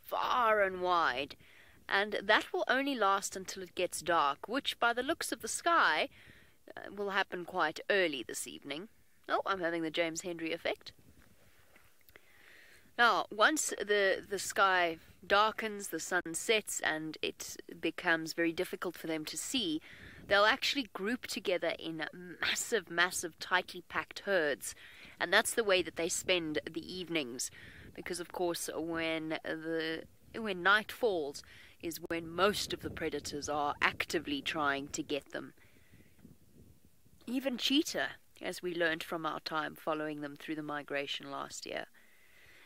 far and wide, and that will only last until it gets dark, which by the looks of the sky will happen quite early this evening. Oh, I'm having the James Hendry effect. Now, once the sky darkens, the sun sets, and it becomes very difficult for them to see, they'll actually group together in massive, tightly packed herds. And that's the way that they spend the evenings. Because, of course, when night falls is when most of the predators are actively trying to get them. Even cheetah, as we learned from our time following them through the migration last year.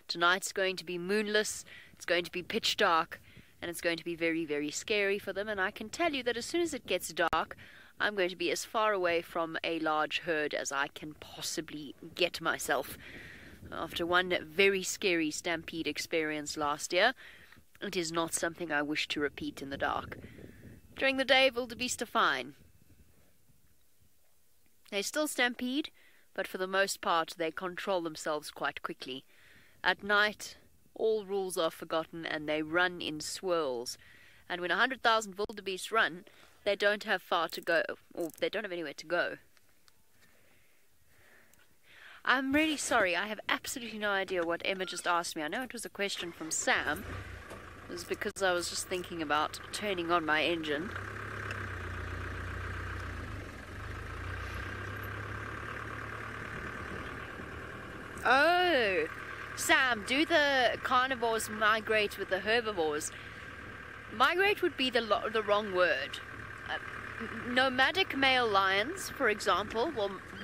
Tonight's going to be moonless, it's going to be pitch dark, and it's going to be very, very scary for them. And I can tell you that as soon as it gets dark, I'm going to be as far away from a large herd as I can possibly get myself. After one very scary stampede experience last year, it is not something I wish to repeat in the dark. During the day, wildebeest are fine. They still stampede, but for the most part they control themselves quite quickly. At night, all rules are forgotten and they run in swirls. And when 100,000 wildebeest run, they don't have far to go, or they don't have anywhere to go. I'm really sorry, I have absolutely no idea what Emma just asked me. I know it was a question from Sam. It was because I was just thinking about turning on my engine. Oh, Sam, do the carnivores migrate with the herbivores? Migrate would be the wrong word. Nomadic male lions, for example,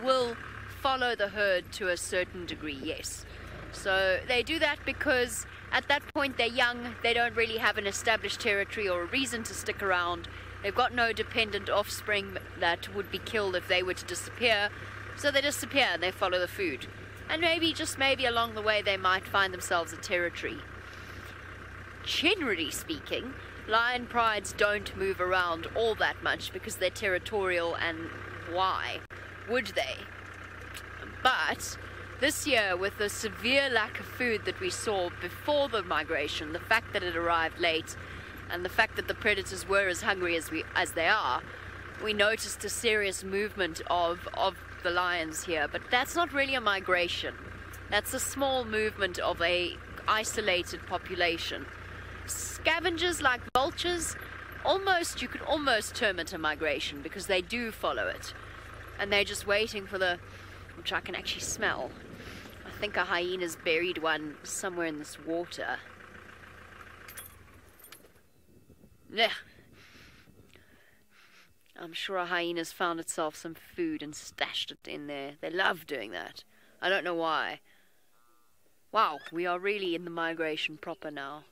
will follow the herd to a certain degree, yes. So they do that because at that point they're young, they don't really have an established territory or a reason to stick around. They've got no dependent offspring that would be killed if they were to disappear. So they disappear and they follow the food. And maybe, just maybe along the way, they might find themselves a territory. Generally speaking, lion prides don't move around all that much because they're territorial, and why would they? But this year, with the severe lack of food that we saw before the migration, the fact that it arrived late, and the fact that the predators were as hungry as they are, we noticed a serious movement of the lions here. But that's not really a migration. That's a small movement of a isolated population. Scavengers like vultures, you could almost term it a migration because they do follow it. And they're just waiting for which I can actually smell. I think a hyena's buried one somewhere in this water. Yeah. I'm sure a hyena's found itself some food and stashed it in there. They love doing that. I don't know why. Wow, we are really in the migration proper now.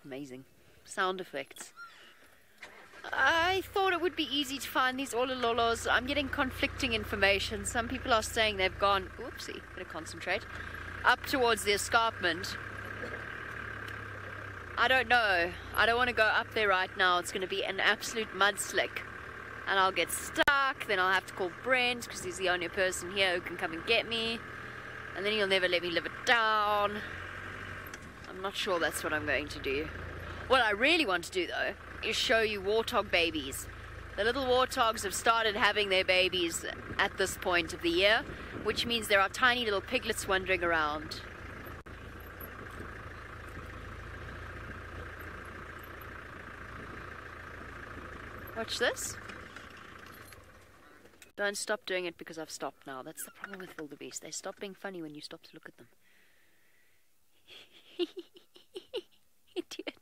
Amazing. Sound effects. I thought it would would be easy to find these olololos. I'm getting conflicting information. Some people are saying they've gone, oopsie, gotta concentrate, up towards the escarpment. I don't know. I don't want to go up there right now. It's going to be an absolute mudslick. And I'll get stuck. Then I'll have to call Brent because he's the only person here who can come and get me. And then he'll never let me live it down. I'm not sure that's what I'm going to do. What I really want to do, though, is show you warthog babies. The little warthogs have started having their babies at this point of the year, which means there are tiny little piglets wandering around. Watch this. Don't stop doing it because I've stopped now. That's the problem with wildebeest. They stop being funny when you stop to look at them. Idiot.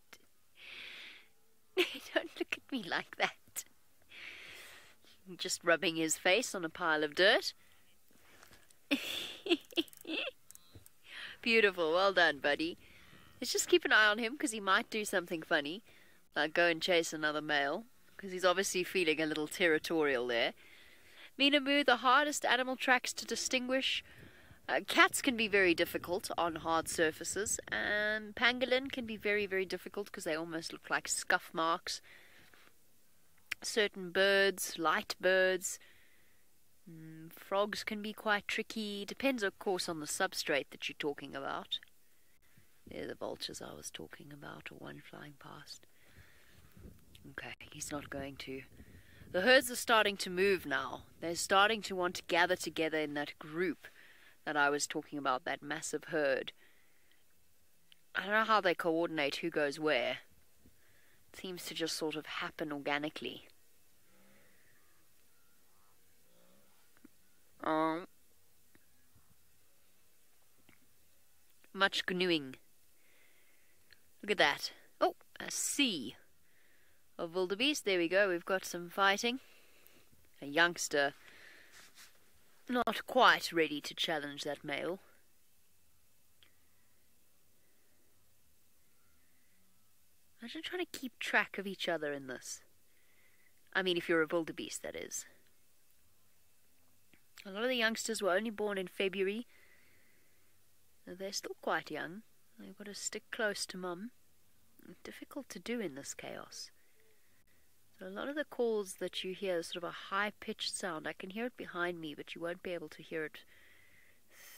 Don't look at me like that. Just rubbing his face on a pile of dirt. Beautiful. Well done, buddy. Let's just keep an eye on him because he might do something funny. Like go and chase another male. Because he's obviously feeling a little territorial there. Minamu, the hardest animal tracks to distinguish. Cats can be very difficult on hard surfaces. And pangolin can be very, very difficult because they almost look like scuff marks. Certain birds, light birds, frogs can be quite tricky. Depends, of course, on the substrate that you're talking about. They're the vultures I was talking about, or one flying past. Okay, he's not going to. The herds are starting to move now. They're starting to want to gather together in that group that I was talking about, that massive herd. I don't know how they coordinate who goes where. It seems to just sort of happen organically. Much canoeing. Look at that. Oh, a sea of wildebeest. There we go. We've got some fighting. A youngster not quite ready to challenge that male. Imagine trying to keep track of each other in this. I mean, if you're a wildebeest, that is. A lot of the youngsters were only born in February. They're still quite young. They've got to stick close to mum. Difficult to do in this chaos. So a lot of the calls that you hear is sort of a high-pitched sound. I can hear it behind me, but you won't be able to hear it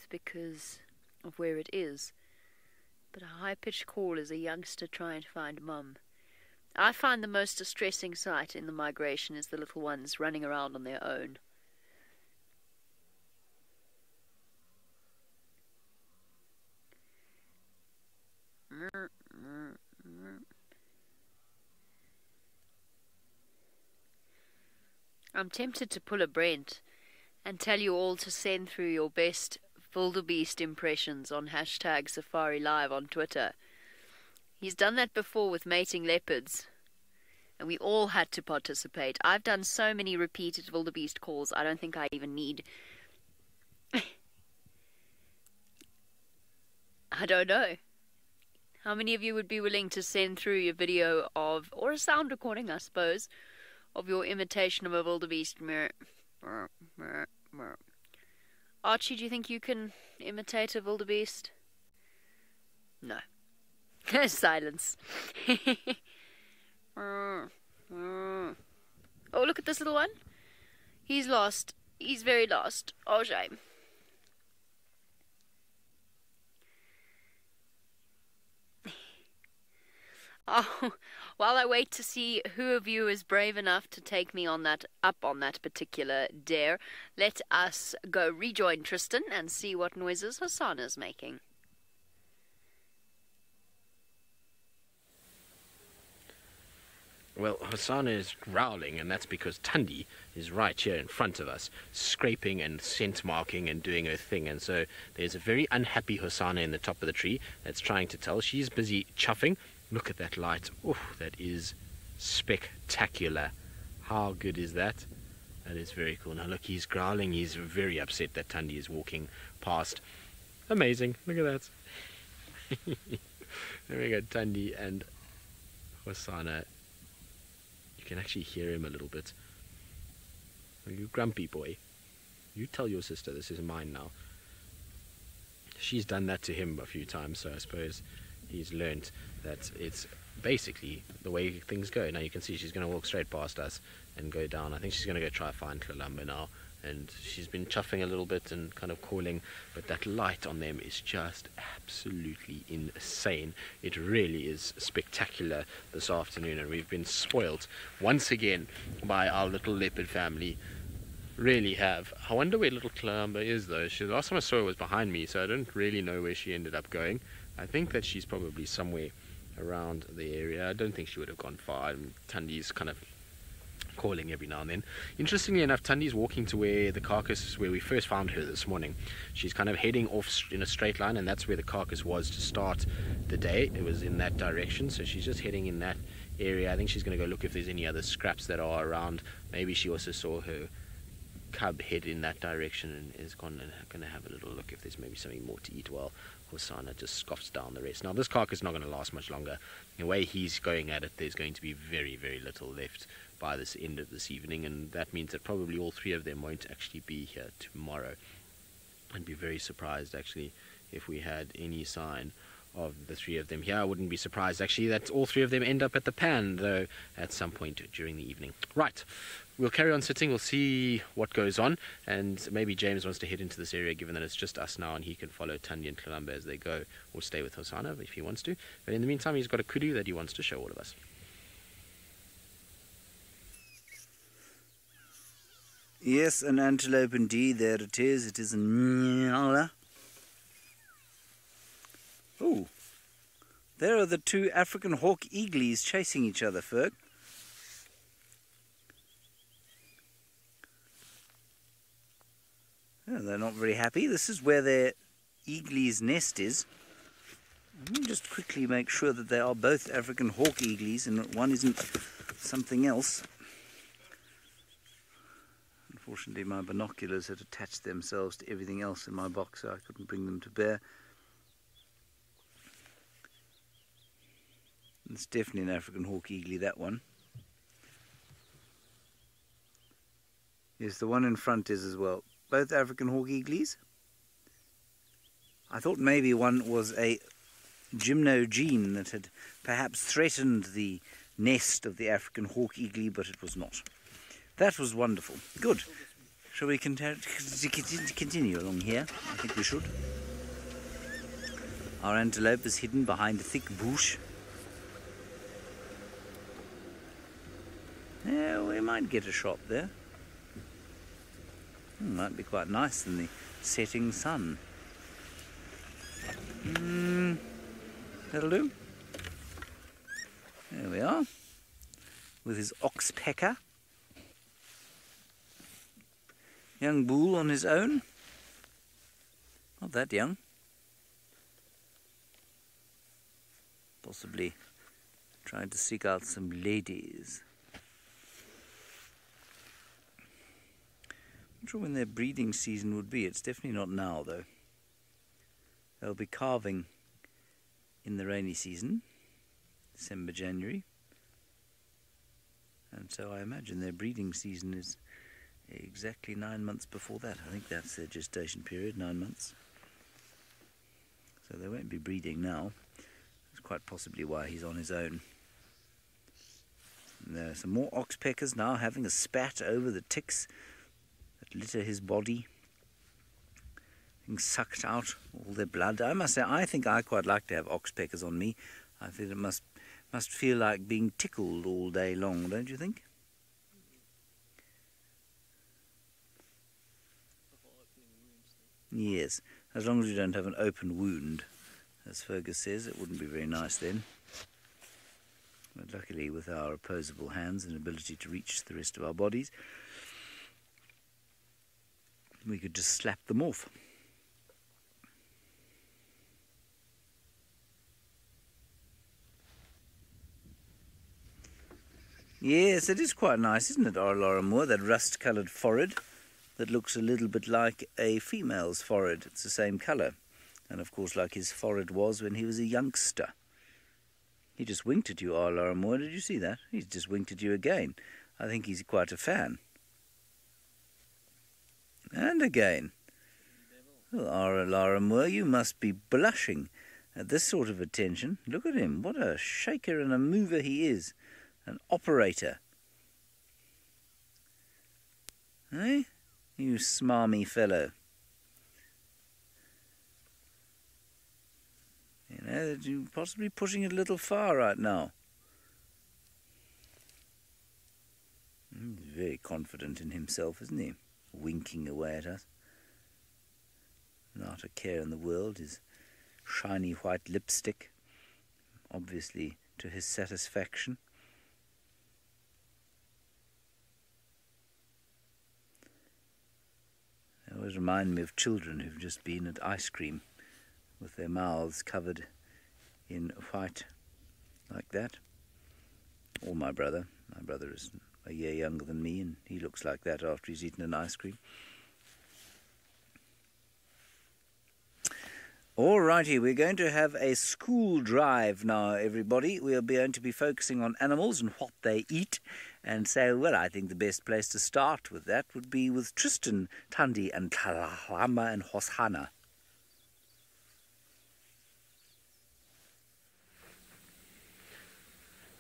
because of where it is. But a high-pitched call is a youngster trying to find mum. I find the most distressing sight in the migration is the little ones running around on their own. I'm tempted to pull a Brent and tell you all to send through your best wildebeest impressions on #SafariLive on Twitter. He's done that before with mating leopards, and we all had to participate. I've done so many repeated wildebeest calls, I don't think I even need... I don't know. How many of you would be willing to send through your video of, or a sound recording, I suppose, of your imitation of a wildebeest? Archie, do you think you can imitate a wildebeest? No. Silence. Oh, look at this little one. He's lost. He's very lost. Oh, shame. Oh, while I wait to see who of you is brave enough to take me on that, up on that particular dare, let us go rejoin Tristan and see what noises Hosanna's making. Well, Hosanna is growling, and that's because Tundi is right here in front of us, scraping and scent marking and doing her thing. And so there's a very unhappy Hosanna in the top of the tree that's trying to tell. She's busy chuffing. Look at that light. Oh, that is spectacular. How good is that? That is very cool. Now look, he's growling. He's very upset that Tundi is walking past. Amazing. Look at that. There we go, Tundi and Hosanna. You can actually hear him a little bit. Are you grumpy boy? You tell your sister this is mine now. She's done that to him a few times, so I suppose he's learnt that it's basically the way things go. Now you can see she's going to walk straight past us and go down. I think she's going to go try and find Columba now. And she's been chuffing a little bit and kind of calling, but that light on them is just absolutely insane. It really is spectacular this afternoon, and we've been spoilt once again by our little leopard family. Really have. I wonder where little Columba is though. The last time I saw her was behind me, so I don't really know where she ended up going. I think that she's probably somewhere around the area. I don't think she would have gone far. Tundi's kind of calling every now and then. Interestingly enough, Tundi's walking to where the carcass, where we first found her this morning. She's kind of heading off in a straight line, and that's where the carcass was to start the day. It was in that direction, so she's just heading in that area. I think she's going to go look if there's any other scraps that are around. Maybe she also saw her cub head in that direction and is going to have a little look if there's maybe something more to eat, while Hosanna just scoffs down the rest. Now this carcass is not going to last much longer. The way he's going at it, there's going to be very, very little left by this end of this evening, and that means that probably all three of them won't actually be here tomorrow. I'd be very surprised actually if we had any sign of the three of them here. I wouldn't be surprised actually that all three of them end up at the pan though at some point during the evening. Right, we'll carry on sitting, we'll see what goes on, and maybe James wants to head into this area given that it's just us now, and he can follow Tundi and Columba as they go, or stay with Hosanna if he wants to. But in the meantime, he's got a kudu that he wants to show all of us. Yes, an antelope indeed, there it is. It is a nyala. Oh, there are the two African hawk eagles chasing each other, Ferg. Oh, they're not very happy. This is where their eagle's nest is. Let me just quickly make sure that they are both African hawk eagles and that one isn't something else. Unfortunately, my binoculars had attached themselves to everything else in my box, so I couldn't bring them to bear. It's definitely an African hawk eagle, that one. Yes, the one in front is as well. Both African hawk eagles. I thought maybe one was a gymnogene that had perhaps threatened the nest of the African hawk eagle, but it was not. That was wonderful. Good. Shall we continue along here? I think we should. Our antelope is hidden behind a thick bush. Yeah, we might get a shot there. Might be quite nice in the setting sun. That'll do. There we are. With his oxpecker. Young bull on his own. Not that young. Possibly trying to seek out some ladies. Not sure when their breeding season would be. It's definitely not now, though. They'll be calving in the rainy season, December, January. And so I imagine their breeding season is exactly 9 months before that. I think that's their gestation period, 9 months. So they won't be breeding now. That's quite possibly why he's on his own. And there are some more oxpeckers now having a spat over the ticks that litter his body, being sucked out all their blood. I must say, I think I quite like to have oxpeckers on me. I think it must feel like being tickled all day long, don't you think? Yes, as long as you don't have an open wound, as Fergus says. It wouldn't be very nice then. But luckily, with our opposable hands and ability to reach the rest of our bodies, we could just slap them off. Yes, it is quite nice, isn't it, Laura Moore? That rust-coloured forehead that looks a little bit like a female's forehead. It's the same colour. And, of course, like his forehead was when he was a youngster. He just winked at you, Laura Moore. Did you see that? He's just winked at you again. I think he's quite a fan. And again. Well, Laura Moore, you must be blushing at this sort of attention. Look at him. What a shaker and a mover he is. An operator. Eh? You smarmy fellow. You know, you're possibly pushing it a little far right now. He's very confident in himself, isn't he? Winking away at us. Not a care in the world. His shiny white lipstick, obviously to his satisfaction. They always remind me of children who've just been at ice cream with their mouths covered in white like that. Or my brother. My brother is a year younger than me, and he looks like that after he's eaten an ice cream. Alrighty, we're going to have a school drive now, everybody. We're going to be focusing on animals and what they eat. And so, well, I think the best place to start with that would be with Tristan, Thandi, and Kalahama and Hosana.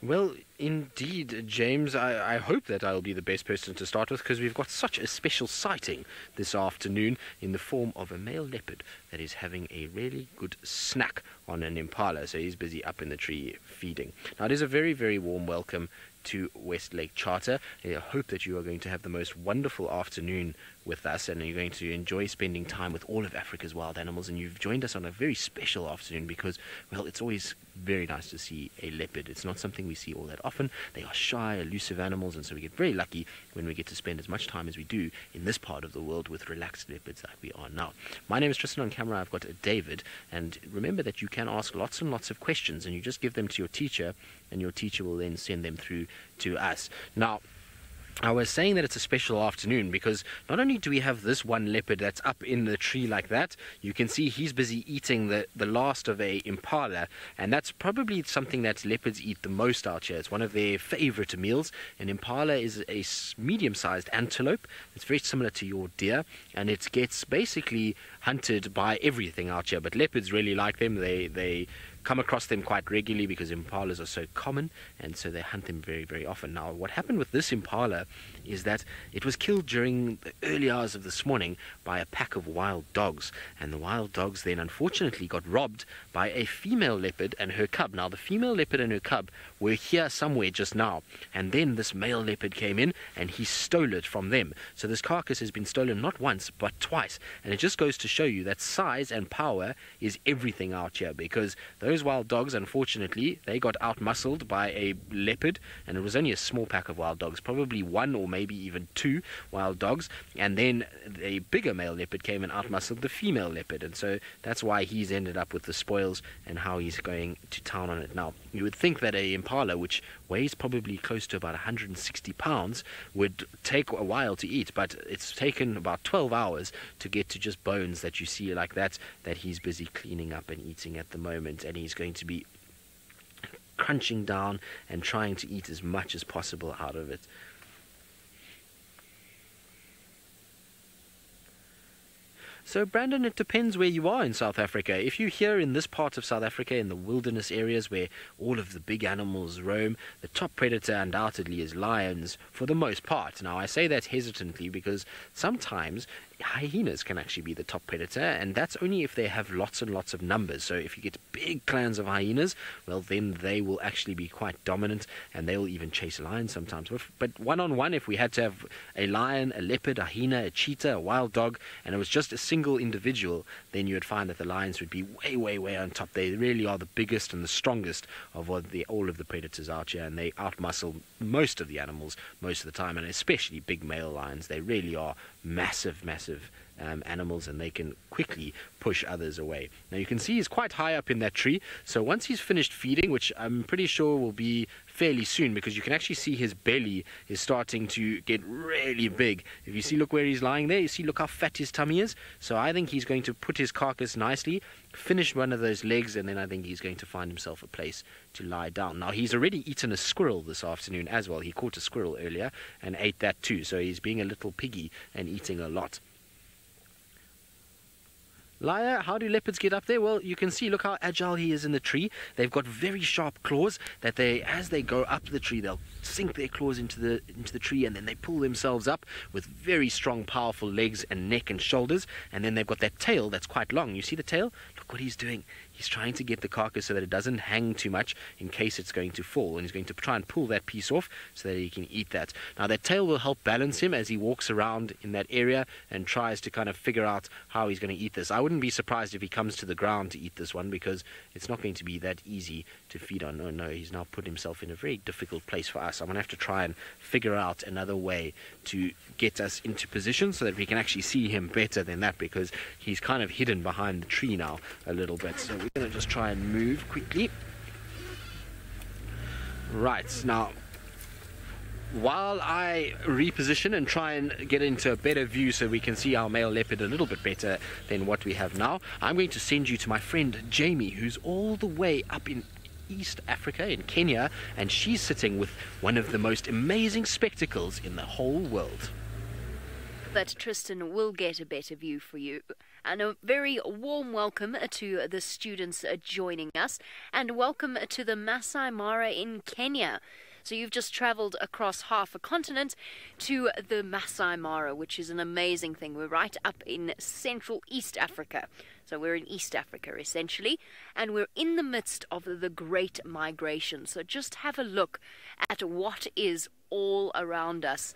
Well, indeed, James, I hope that I'll be the best person to start with, because we've got such a special sighting this afternoon in the form of a male leopard that is having a really good snack on an impala. So he's busy up in the tree feeding. Now, it is a very, very warm welcome to Westlake Charter. I hope that you are going to have the most wonderful afternoon with us, and you're going to enjoy spending time with all of Africa's wild animals. And you've joined us on a very special afternoon because, well, it's always very nice to see a leopard. It's not something we see all that often. They are shy, elusive animals, and so we get very lucky when we get to spend as much time as we do in this part of the world with relaxed leopards like we are now. My name is Tristan. On camera I've got David, and remember that you can ask lots and lots of questions, and you just give them to your teacher, and your teacher will then send them through to us. Now, I was saying that it's a special afternoon because not only do we have this one leopard that's up in the tree like that, you can see he's busy eating the last of a impala, and that's probably something that leopards eat the most out here. It's one of their favorite meals. An impala is a medium-sized antelope. It's very similar to your deer, and it gets basically hunted by everything out here, but leopards really like them. They come across them quite regularly because impalas are so common, and so they hunt them very, very often. Now, what happened with this impala is that it was killed during the early hours of this morning by a pack of wild dogs, and the wild dogs then unfortunately got robbed by a female leopard and her cub. Now, the female leopard and her cub were here somewhere just now, and then this male leopard came in and he stole it from them. So this carcass has been stolen not once but twice, and it just goes to show you that size and power is everything out here, because those wild dogs, unfortunately, they got out-muscled by a leopard, and it was only a small pack of wild dogs, probably one or maybe even two wild dogs, and then a bigger male leopard came and out-muscled the female leopard, and so that's why he's ended up with the spoils and how he's going to town on it. Now, you would think that a impala, which weighs probably close to about 160 pounds, would take a while to eat, but it's taken about 12 hours to get to just bones that you see like that he's busy cleaning up and eating at the moment, and he's going to be crunching down and trying to eat as much as possible out of it. So, Brandon, it depends where you are in South Africa. If you're here in this part of South Africa, in the wilderness areas where all of the big animals roam, the top predator undoubtedly is lions for the most part. Now, I say that hesitantly because sometimes hyenas can actually be the top predator, and that's only if they have lots and lots of numbers. So if you get big clans of hyenas, well, then they will actually be quite dominant, and they will even chase lions sometimes. But one-on-one, if we had to have a lion, a leopard, a hyena, a cheetah, a wild dog, and it was just a single individual, then you would find that the lions would be way, way, way on top. They really are the biggest and the strongest of all of the predators out here, and they outmuscle most of the animals most of the time, and especially big male lions. They really are massive animals, and they can quickly push others away. Now you can see he's quite high up in that tree, so once he's finished feeding, which I'm pretty sure will be fairly soon, because you can actually see his belly is starting to get really big. If you see, look where he's lying there, you see, look how fat his tummy is. So I think he's going to put his carcass nicely, finish one of those legs, and then I think he's going to find himself a place to lie down. Now he's already eaten a squirrel this afternoon as well. He caught a squirrel earlier and ate that too, so he's being a little piggy and eating a lot. Laya, how do leopards get up there? Well, you can see, look how agile he is in the tree. They've got very sharp claws that as they go up the tree, they'll sink their claws into the tree, and then they pull themselves up with very strong, powerful legs and neck and shoulders. And then they've got that tail that's quite long. You see the tail? Look what he's doing. He's trying to get the carcass so that it doesn't hang too much in case it's going to fall, and he's going to try and pull that piece off so that he can eat that. Now that tail will help balance him as he walks around in that area and tries to kind of figure out how he's going to eat this. I wouldn't be surprised if he comes to the ground to eat this one, because it's not going to be that easy to feed on. Oh no, he's now put himself in a very difficult place for us. I'm going to have to try and figure out another way to get us into position so that we can actually see him better than that, because he's kind of hidden behind the tree now a little bit. So we're going to just try and move quickly. Right, now while I reposition and try and get into a better view so we can see our male leopard a little bit better than what we have now, I'm going to send you to my friend Jamie, who's all the way up in East Africa, in Kenya, and she's sitting with one of the most amazing spectacles in the whole world. That Tristan will get a better view for you. And a very warm welcome to the students joining us, and welcome to the Masai Mara in Kenya. So you've just travelled across half a continent to the Masai Mara, which is an amazing thing. We're right up in central East Africa. So we're in East Africa, essentially, and we're in the midst of the Great Migration. So just have a look at what is all around us.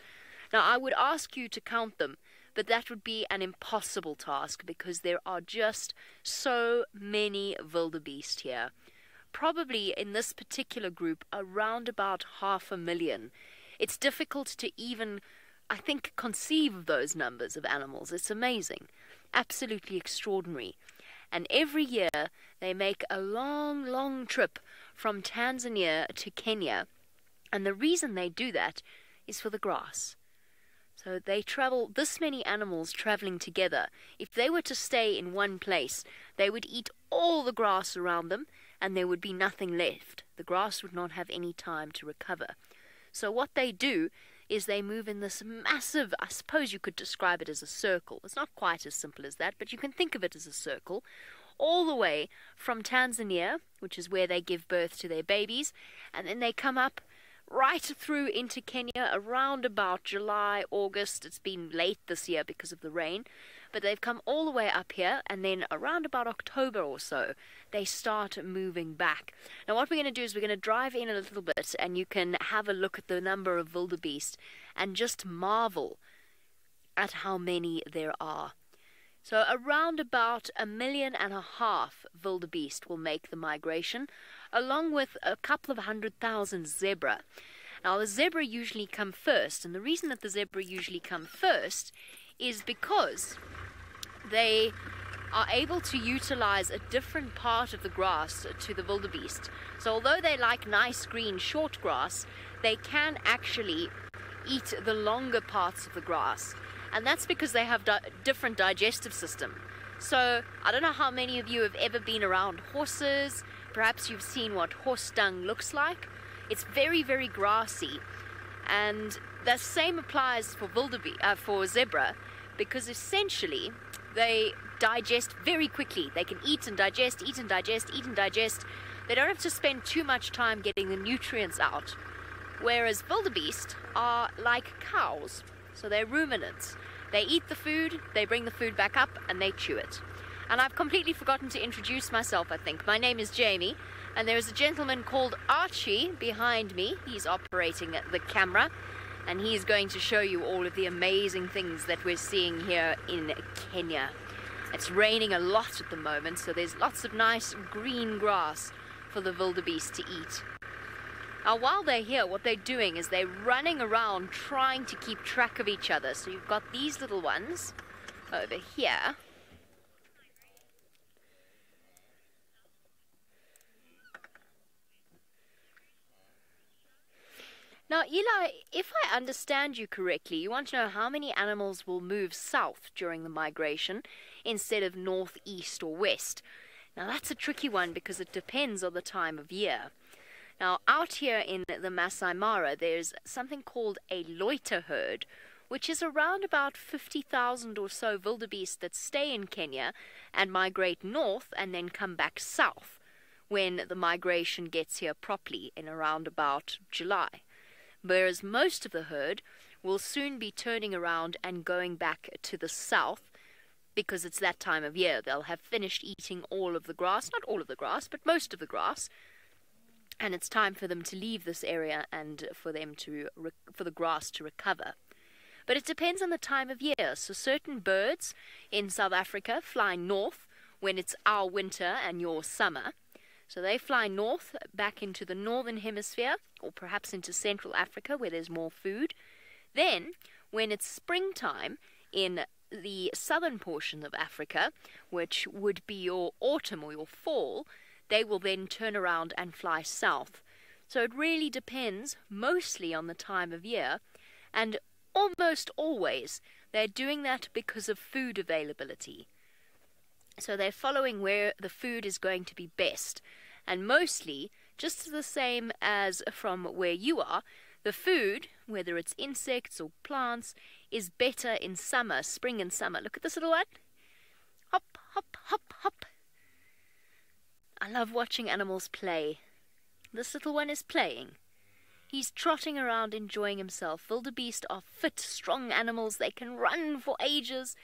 Now, I would ask you to count them, but that would be an impossible task because there are just so many wildebeest here. Probably in this particular group, around about 500,000. It's difficult to even, I think, conceive of those numbers of animals. It's amazing. Absolutely extraordinary. And every year they make a long, long trip from Tanzania to Kenya. And the reason they do that is for the grass. So they travel, this many animals traveling together. If they were to stay in one place, they would eat all the grass around them and there would be nothing left. The grass would not have any time to recover. So what they do is they move in this massive, I suppose you could describe it as a circle. It's not quite as simple as that, but you can think of it as a circle, all the way from Tanzania, which is where they give birth to their babies, and then they come up right through into Kenya around about July, August. It's been late this year because of the rain, but they've come all the way up here, and then around about October or so, they start moving back. Now what we're going to do is we're going to drive in a little bit, and you can have a look at the number of wildebeest and just marvel at how many there are. So around about 1.5 million wildebeest will make the migration, along with a couple of 100,000 zebra. Now the zebra usually come first, and the reason that the zebra usually come first is because they are able to utilize a different part of the grass to the wildebeest. So although they like nice green short grass, they can actually eat the longer parts of the grass. And that's because they have different digestive system. So I don't know how many of you have ever been around horses. Perhaps you've seen what horse dung looks like. It's very, very grassy. And the same applies for for zebra, because essentially they digest very quickly. They can eat and digest, eat and digest, eat and digest. They don't have to spend too much time getting the nutrients out. Whereas wildebeest are like cows. So they're ruminants. They eat the food, they bring the food back up, and they chew it. And I've completely forgotten to introduce myself, I think. My name is Jamie, and there is a gentleman called Archie behind me. He's operating the camera, and he's going to show you all of the amazing things that we're seeing here in Kenya. It's raining a lot at the moment, so there's lots of nice green grass for the wildebeest to eat. Now while they're here, what they're doing is they're running around trying to keep track of each other. So you've got these little ones, over here. Now, Eli, if I understand you correctly, you want to know how many animals will move south during the migration instead of north, east, or west. Now, that's a tricky one because it depends on the time of year. Now, out here in the Masai Mara, there's something called a loiter herd, which is around about 50,000 or so wildebeest that stay in Kenya and migrate north and then come back south when the migration gets here properly in around about July. Whereas most of the herd will soon be turning around and going back to the south because it's that time of year. They'll have finished eating all of the grass, not all of the grass, but most of the grass, and it's time for them to leave this area and for them to for the grass to recover. But it depends on the time of year. So certain birds in South Africa fly north when it's our winter and your summer. So they fly north back into the northern hemisphere, or perhaps into Central Africa where there's more food. Then, when it's springtime in the southern portion of Africa, which would be your autumn or your fall, they will then turn around and fly south. So it really depends mostly on the time of year, and almost always they're doing that because of food availability. So they're following where the food is going to be best. And mostly, just the same as from where you are, the food, whether it's insects or plants, is better in summer, spring and summer. Look at this little one. Hop, hop, hop, hop. I love watching animals play. This little one is playing. He's trotting around enjoying himself. Wildebeest are fit, strong animals. They can run for ages.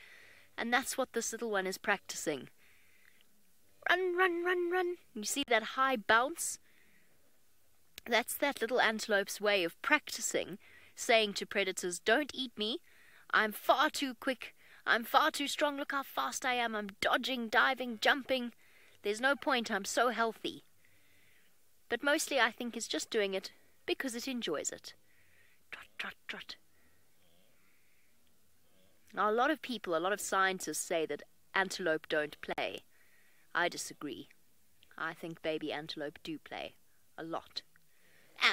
And that's what this little one is practicing. Run, run, run, run. You see that high bounce? That's that little antelope's way of practicing, saying to predators, don't eat me. I'm far too quick. I'm far too strong. Look how fast I am. I'm dodging, diving, jumping. There's no point. I'm so healthy. But mostly I think it's just doing it because it enjoys it. Trot, trot, trot. Now, a lot of people, a lot of scientists say that antelope don't play. I disagree. I think baby antelope do play. A lot.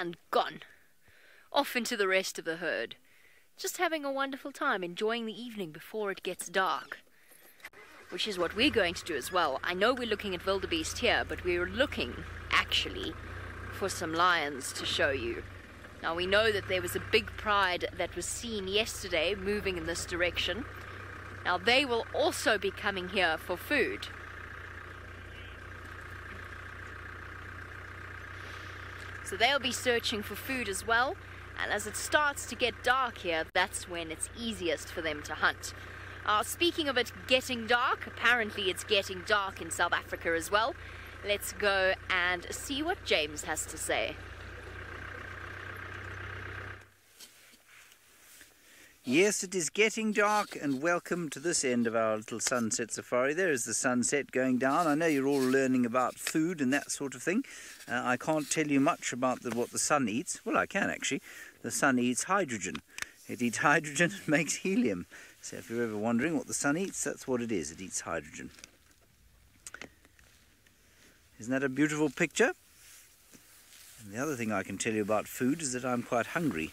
And gone. Off into the rest of the herd. Just having a wonderful time, enjoying the evening before it gets dark. Which is what we're going to do as well. I know we're looking at wildebeest here, but we're looking, actually, for some lions to show you. Now, we know that there was a big pride that was seen yesterday moving in this direction. Now, they will also be coming here for food. So they'll be searching for food as well. And as it starts to get dark here, that's when it's easiest for them to hunt. Speaking of it getting dark, apparently it's getting dark in South Africa as well. Let's go and see what James has to say. Yes, it is getting dark, and welcome to this end of our little sunset safari. There is the sunset going down. I know you're all learning about food and that sort of thing. I can't tell you much about what the sun eats. Well, I can actually. The sun eats hydrogen. It eats hydrogen and makes helium. So if you're ever wondering what the sun eats, that's what it is. It eats hydrogen. Isn't that a beautiful picture? And the other thing I can tell you about food is that I'm quite hungry.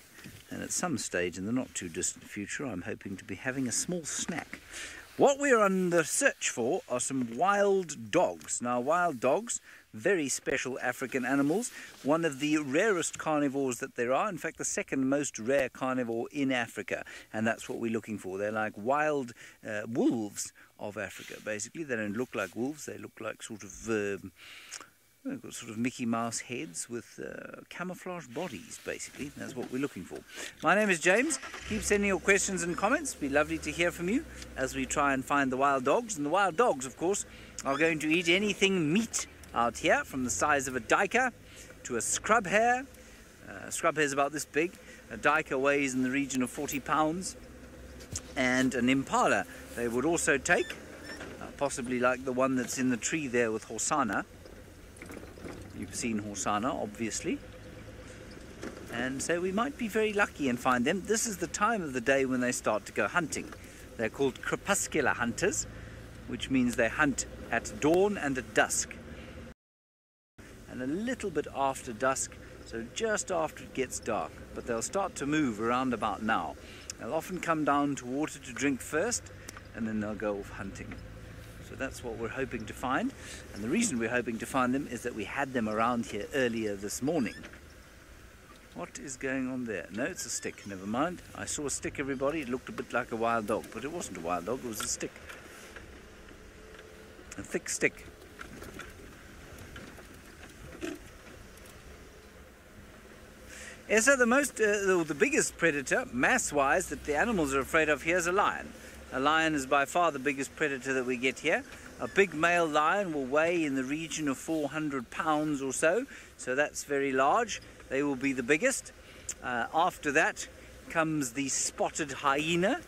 And at some stage in the not too distant future, I'm hoping to be having a small snack. What we're on the search for are some wild dogs. Now, wild dogs, very special African animals, one of the rarest carnivores that there are. In fact, the second most rare carnivore in Africa, and that's what we're looking for. They're like wild wolves of Africa, basically. They don't look like wolves. They look like sort of they've got sort of Mickey Mouse heads with camouflage bodies, basically. That's what we're looking for. My name is James. Keep sending your questions and comments. It'd be lovely to hear from you as we try and find the wild dogs. And the wild dogs, of course, are going to eat anything meat out here, from the size of a duiker to a scrub hare. Scrub hare is about this big. A duiker weighs in the region of 40 pounds. And an impala they would also take, possibly like the one that's in the tree there with Hosanna. You've seen Hosanna, obviously. And so we might be very lucky and find them. This is the time of the day when they start to go hunting. They're called crepuscular hunters, which means they hunt at dawn and at dusk. And a little bit after dusk, so just after it gets dark. But they'll start to move around about now. They'll often come down to water to drink first, and then they'll go off hunting. So that's what we're hoping to find. And the reason we're hoping to find them is that we had them around here earlier this morning. What is going on there? No, it's a stick. Never mind. I saw a stick, everybody. It looked a bit like a wild dog, but it wasn't a wild dog. It was a stick. A thick stick. So the biggest predator, mass-wise, that the animals are afraid of here is a lion. A lion is by far the biggest predator that we get here. A big male lion will weigh in the region of 400 pounds or so, so that's very large. They will be the biggest. After that comes the spotted hyena,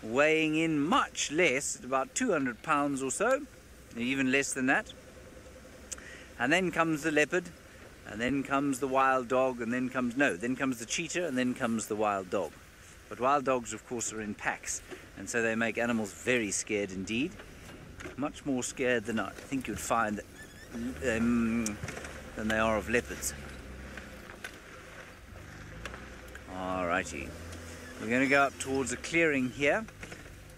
weighing in much less, at about 200 pounds or so, even less than that. And then comes the leopard, and then comes the wild dog, and then comes the cheetah, and then comes the wild dog. But wild dogs, of course, are in packs, and so they make animals very scared indeed. Much more scared than I think you'd find than they are of leopards. Alrighty, we're going to go up towards a clearing here.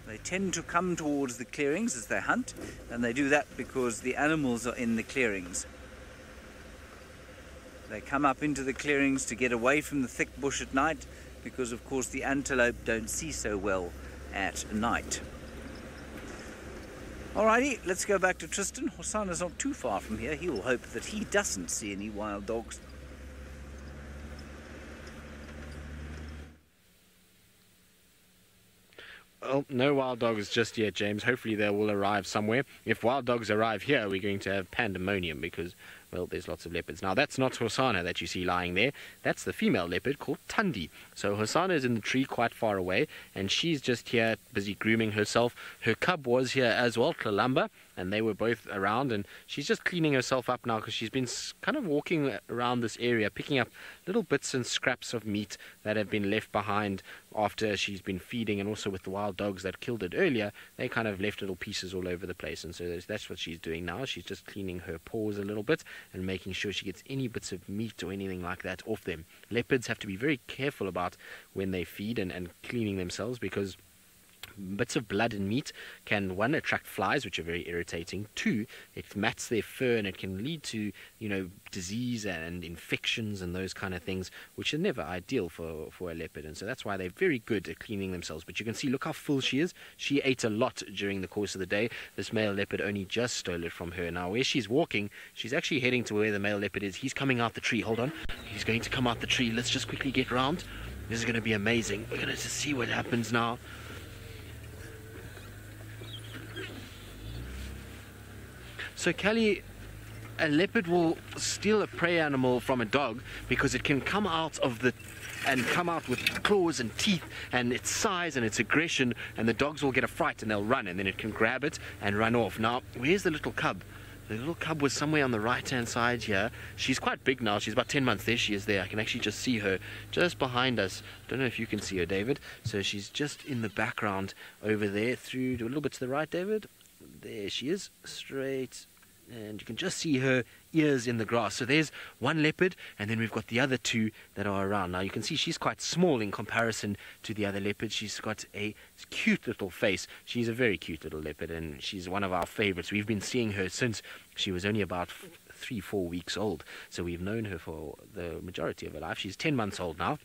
They tend to come towards the clearings as they hunt, and they do that because the animals are in the clearings. They come up into the clearings to get away from the thick bush at night, because of course the antelope don't see so well at night. Alrighty, let's go back to Tristan. Hosana's not too far from here. He will hope that he doesn't see any wild dogs. Well, no wild dogs just yet, James. Hopefully they will arrive somewhere. If wild dogs arrive here, we're going to have pandemonium because, well, there's lots of leopards. Now, that's not Hosana that you see lying there. That's the female leopard called Tundi. So Hosana is in the tree quite far away, and she's just here busy grooming herself. Her cub was here as well, Tlalamba, and they were both around, and she's just cleaning herself up now because she's been kind of walking around this area, picking up little bits and scraps of meat that have been left behind after she's been feeding, and also with the wild dogs that killed it earlier, they kind of left little pieces all over the place, and so that's what she's doing now. She's just cleaning her paws a little bit and making sure she gets any bits of meat or anything like that off them. Leopards have to be very careful about when they feed and cleaning themselves, because bits of blood and meat can, one, attract flies, which are very irritating. Two, it mats their fur and it can lead to, disease and infections and those kind of things, which are never ideal for a leopard. And so that's why they're very good at cleaning themselves. But you can see, look how full she is. She ate a lot during the course of the day. This male leopard only just stole it from her. Now, where she's walking, she's actually heading to where the male leopard is. He's coming out the tree. Hold on. He's going to come out the tree. Let's just quickly get round. This is going to be amazing. We're going to just see what happens now. So, Kelly, a leopard will steal a prey animal from a dog because it can come out with claws and teeth and its size and its aggression, and the dogs will get a fright and they'll run, and then it can grab it and run off. Now, where's the little cub? The little cub was somewhere on the right-hand side here. She's quite big now. She's about 10 months. There she is there. I can actually just see her just behind us. Don't know if you can see her, David. So she's just in the background over there, through a little bit to the right, David. There she is, straight, and you can just see her ears in the grass. So there's one leopard, and then we've got the other two that are around. Now you can see she's quite small in comparison to the other leopards. She's got a cute little face. She's a very cute little leopard, and she's one of our favorites. We've been seeing her since she was only about 3-4 weeks old, so we've known her for the majority of her life. She's 10 months old now,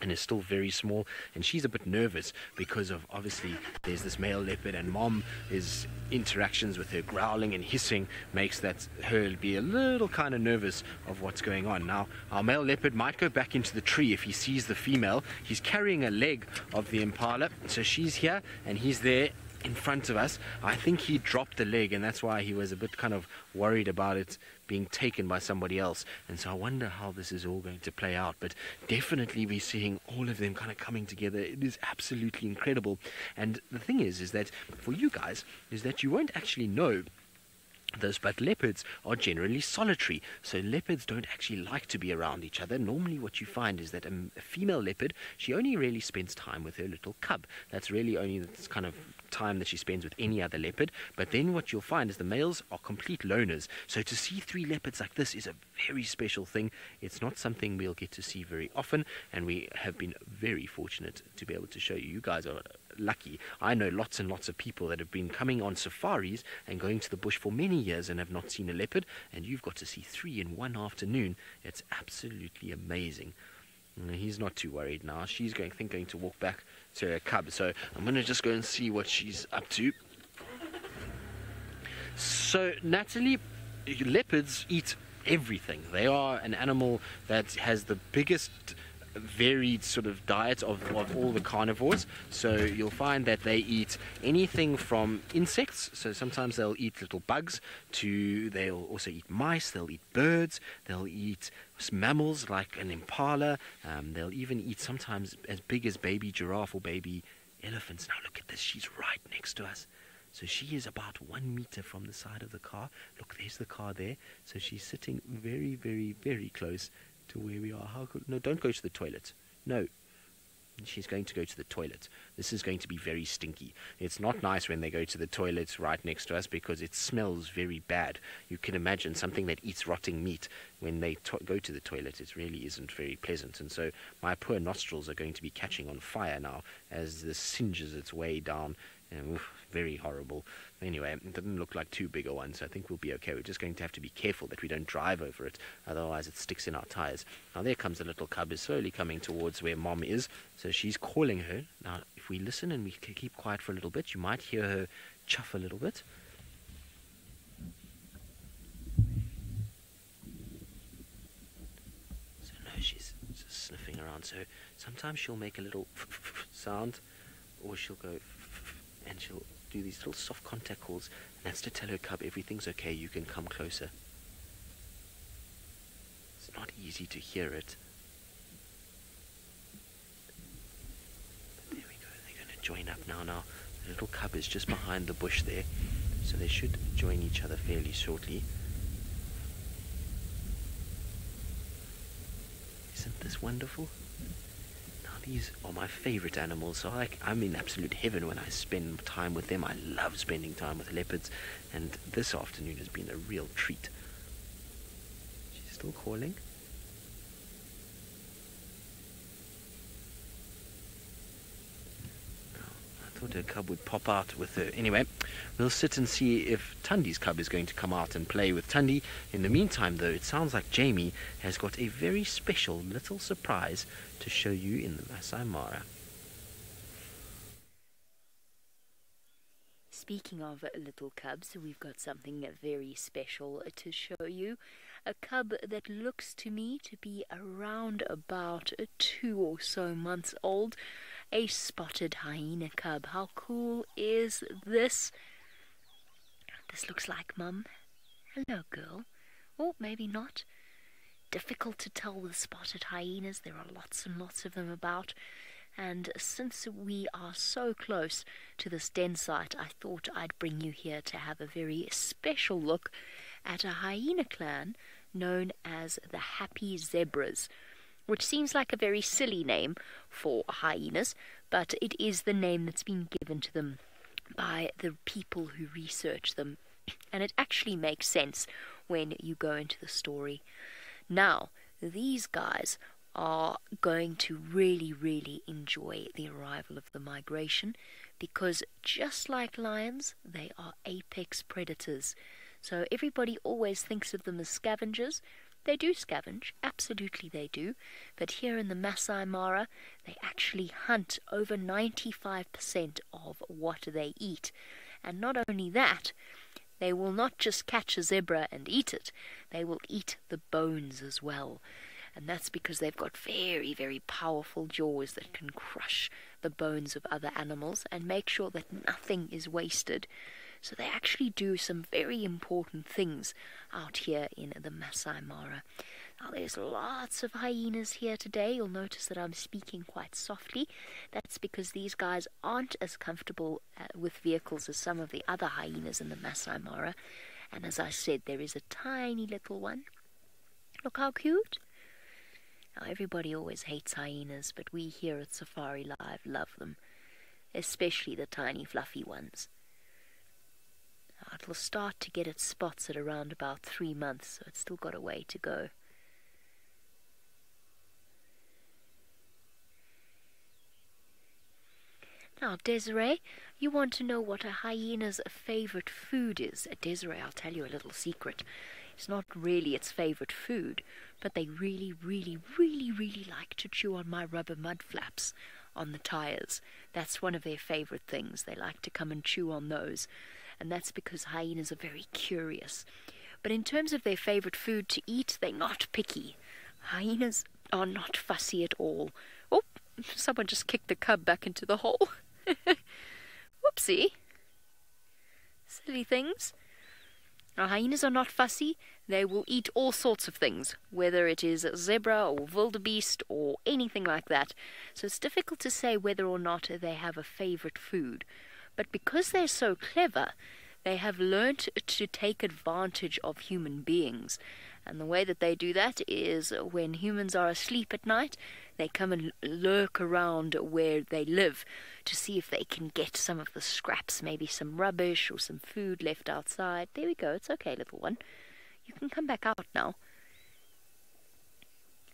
and is still very small, and she's a bit nervous because of, obviously, there's this male leopard, and Mom's interactions with her growling and hissing makes that her be a little kind of nervous of what's going on. Now, our male leopard might go back into the tree if he sees the female. He's carrying a leg of the impala, so she's here and he's there in front of us. I think he dropped the leg, and that's why he was a bit kind of worried about it being taken by somebody else. And so I wonder how this is all going to play out. But definitely we're seeing all of them kind of coming together. It is absolutely incredible. And the thing is that for you guys, is that you won't actually know But leopards are generally solitary, so leopards don't actually like to be around each other. Normally what you find is that a female leopard, she only really spends time with her little cub. That's really only the kind of time that she spends with any other leopard. But then what you'll find is the males are complete loners. So to see 3 leopards like this is a very special thing. It's not something we'll get to see very often, and we have been very fortunate to be able to show you. You guys are lucky. I know lots and lots of people that have been coming on safaris and going to the bush for many years and have not seen a leopard, and you've got to see 3 in one afternoon. It's absolutely amazing. He's not too worried now. She's going to walk back to her cub, so I'm going to just go and see what she's up to. So Natalie, leopards eat everything. They are an animal that has the biggest varied sort of diet of all the carnivores. So you'll find that they eat anything from insects, so sometimes they'll eat little bugs, to they'll also eat mice, they'll eat birds, they'll eat mammals like an impala, they'll even eat sometimes as big as baby giraffe or baby elephants. Now look at this, she's right next to us. So she is about 1 meter from the side of the car. Look, there's the car there. So she's sitting very, very, very close to where we are. No, don't go to the toilet. No. She's going to go to the toilet. This is going to be very stinky. It's not nice when they go to the toilet right next to us because it smells very bad. You can imagine something that eats rotting meat when they go to the toilet. It really isn't very pleasant. And so my poor nostrils are going to be catching on fire now as this singes its way down. And, very horrible. Anyway, it didn't look like too big a one, so I think we'll be okay. We're just going to have to be careful that we don't drive over it, otherwise it sticks in our tires. Now there comes the little cub, is slowly coming towards where Mom is, so she's calling her. Now if we listen and we keep quiet for a little bit, you might hear her chuff a little bit. So no, she's just sniffing around, so sometimes she'll make a little sound, or she'll go and she'll do these little soft contact calls, and that's to tell her cub everything's okay, you can come closer. It's not easy to hear it. But there we go, they're going to join up now. The little cub is just behind the bush there, so they should join each other fairly shortly. Isn't this wonderful? These are my favorite animals, so I'm in absolute heaven when I spend time with them. I love spending time with leopards, and this afternoon has been a real treat. She's still calling. I thought her cub would pop out with her. Anyway, we'll sit and see if Tundi's cub is going to come out and play with Tundi. In the meantime, though, it sounds like Jamie has got a very special little surprise to show you in the Masai Mara. Speaking of little cubs, we've got something very special to show you. A cub that looks to me to be around about 2 or so months old. A spotted hyena cub. How cool is this? This looks like Mum. Hello, girl. Or maybe not. Difficult to tell with spotted hyenas. There are lots and lots of them about. And since we are so close to this den site, I thought I'd bring you here to have a very special look at a hyena clan known as the Happy Zebras, which seems like a very silly name for hyenas, but it is the name that's been given to them by the people who research them. And it actually makes sense when you go into the story. Now, these guys are going to really, really enjoy the arrival of the migration, because just like lions, they are apex predators. So everybody always thinks of them as scavengers. They do scavenge, absolutely they do, but here in the Masai Mara, they actually hunt over 95% of what they eat. And not only that, they will not just catch a zebra and eat it, they will eat the bones as well. And that's because they've got very, very powerful jaws that can crush the bones of other animals and make sure that nothing is wasted. So they actually do some very important things out here in the Masai Mara. Now there's lots of hyenas here today. You'll notice that I'm speaking quite softly. That's because these guys aren't as comfortable with vehicles as some of the other hyenas in the Masai Mara. And as I said, there is a tiny little one. Look how cute. Now, everybody always hates hyenas, but we here at Safari Live love them, especially the tiny fluffy ones. Now, it will start to get its spots at around about 3 months, so it's still got a way to go. Now, Desiree, you want to know what a hyena's favorite food is. Desiree, I'll tell you a little secret. It's not really its favorite food, but they really, really, really, really like to chew on my rubber mud flaps on the tires. That's one of their favorite things. They like to come and chew on those, and that's because hyenas are very curious. But in terms of their favorite food to eat, they're not picky. Hyenas are not fussy at all. Oh, someone just kicked the cub back into the hole. Whoopsie. Silly things. Now, hyenas are not fussy. They will eat all sorts of things, whether it is zebra or wildebeest or anything like that. So it's difficult to say whether or not they have a favorite food. But because they're so clever, they have learnt to take advantage of human beings. And the way that they do that is when humans are asleep at night, they come and lurk around where they live to see if they can get some of the scraps, maybe some rubbish or some food left outside. There we go. It's okay, little one. You can come back out now.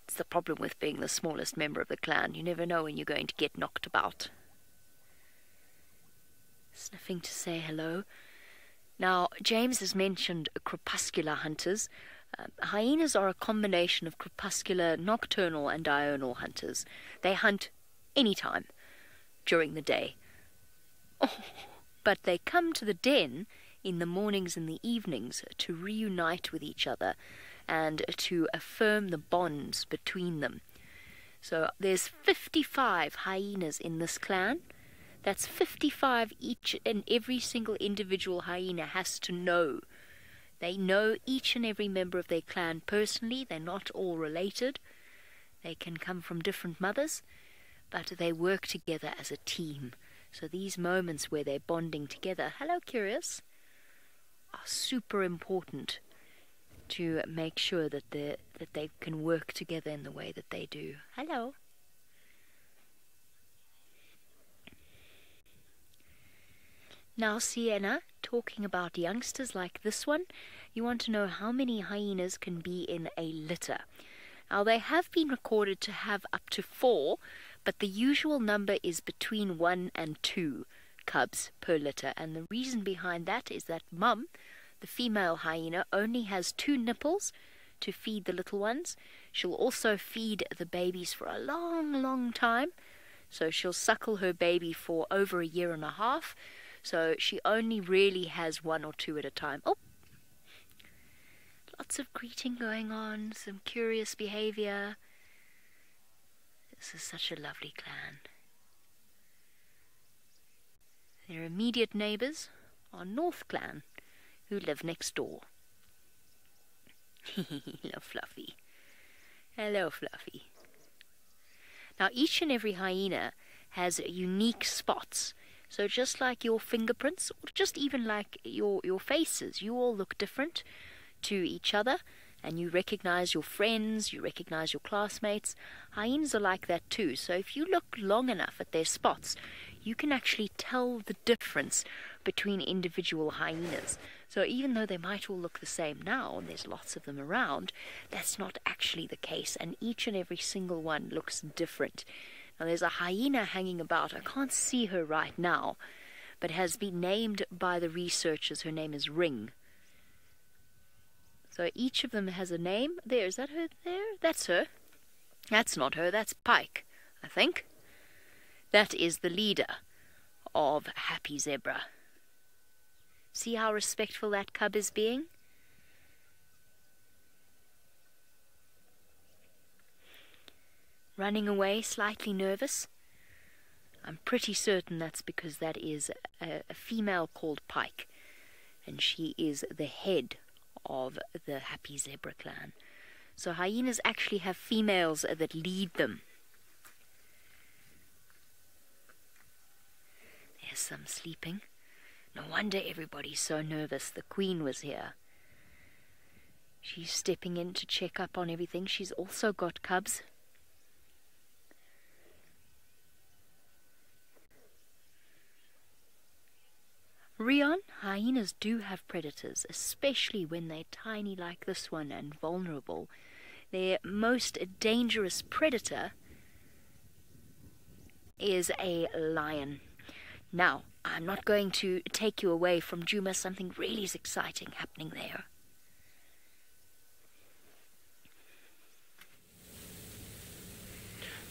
It's the problem with being the smallest member of the clan. You never know when you're going to get knocked about. Sniffing to say hello. Now, James has mentioned crepuscular hunters. Hyenas are a combination of crepuscular, nocturnal and diurnal hunters. They hunt any time during the day. But they come to the den in the mornings and the evenings to reunite with each other and to affirm the bonds between them. So there's 55 hyenas in this clan. That's 55 each, and every single individual hyena has to know. They know each and every member of their clan personally. They're not all related. They can come from different mothers, but they work together as a team. So these moments where they're bonding together, hello Curious, are super important to make sure that they can work together in the way that they do. Hello. Now, Sienna, talking about youngsters like this one, you want to know how many hyenas can be in a litter. Now, they have been recorded to have up to 4, but the usual number is between 1 and 2 cubs per litter. And the reason behind that is that Mum, the female hyena, only has 2 nipples to feed the little ones. She'll also feed the babies for a long, long time. So she'll suckle her baby for over 1.5 years. So she only really has 1 or 2 at a time. Oh, lots of greeting going on, some curious behavior. This is such a lovely clan. Their immediate neighbors are North Clan, who live next door. Hello, Fluffy. Hello, Fluffy. Now, each and every hyena has unique spots. So just like your fingerprints, or just even like your faces, you all look different to each other, and you recognize your friends, you recognize your classmates. Hyenas are like that too. So if you look long enough at their spots, you can actually tell the difference between individual hyenas. So even though they might all look the same now, and there's lots of them around, that's not actually the case, and each and every single one looks different. Now, there's a hyena hanging about. I can't see her right now, but has been named by the researchers. Her name is Ring. So each of them has a name. There, is that her there? That's her. That's not her. That's Pike, I think. That is the leader of Happy Zebra. See how respectful that cub is being? Running away, slightly nervous. I'm pretty certain that's because that is a female called Pike, and she is the head of the Happy Zebra clan. So hyenas actually have females that lead them. There's some sleeping. No wonder everybody's so nervous. The Queen was here. She's stepping in to check up on everything. She's also got cubs. Rion, hyenas do have predators, especially when they're tiny like this one and vulnerable. Their most dangerous predator is a lion. Now, I'm not going to take you away from Djuma. Something really exciting happening there.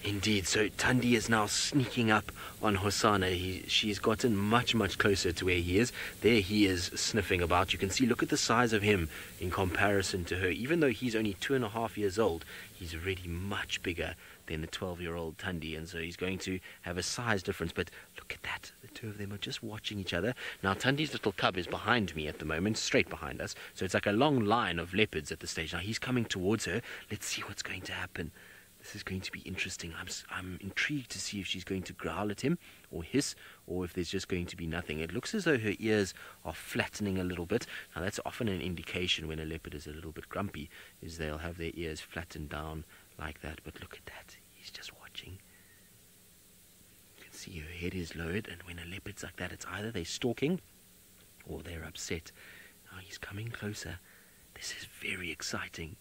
Indeed, so Tundi is now sneaking up on Hosana. She's gotten much, much closer to where he is. There he is sniffing about. You can see, look at the size of him in comparison to her. Even though he's only 2.5 years old, he's already much bigger than the 12-year-old Tundi, and so he's going to have a size difference. But look at that. The two of them are just watching each other. Now, Tundi's little cub is behind me at the moment, straight behind us. So it's like a long line of leopards at the stage. Now, he's coming towards her. Let's see what's going to happen. This is going to be interesting. I'm intrigued to see if she's going to growl at him or hiss, or if there's just going to be nothing. It looks as though her ears are flattening a little bit. Now, that's often an indication when a leopard is a little bit grumpy, is they'll have their ears flattened down like that. But look at that. He's just watching. You can see her head is lowered, and when a leopard's like that, it's either they're stalking or they're upset. Now, he's coming closer. This is very exciting.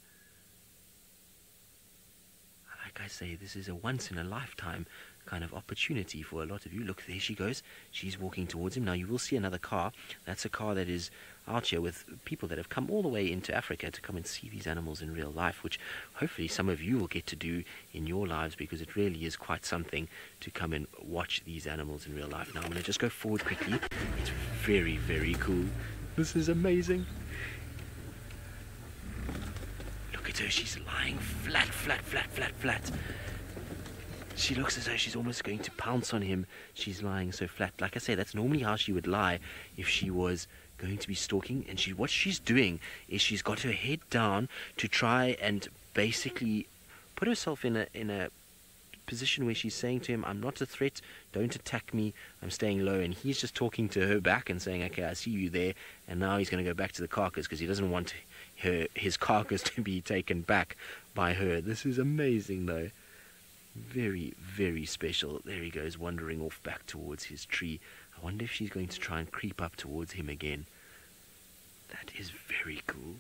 Like I say, this is a once-in-a-lifetime kind of opportunity for a lot of you. Look, there she goes. She's walking towards him. Now, you will see another car. That's a car that is out here with people that have come all the way into Africa to come and see these animals in real life, which hopefully some of you will get to do in your lives, because it really is quite something to come and watch these animals in real life. Now, I'm going to just go forward quickly. It's very, very cool. This is amazing. Look at her, she's lying flat. She looks as though she's almost going to pounce on him. She's lying so flat. Like I say, that's normally how she would lie if she was going to be stalking. And what she's doing is she's got her head down to try and basically put herself in a position where she's saying to him, I'm not a threat, don't attack me, I'm staying low. And he's just talking to her back and saying, okay, I see you there. And now he's going to go back to the carcass because he doesn't want his carcass to be taken back by her. This is amazing, though. Very, very special. There he goes, wandering off back towards his tree. I wonder if she's going to try and creep up towards him again. That is very cool.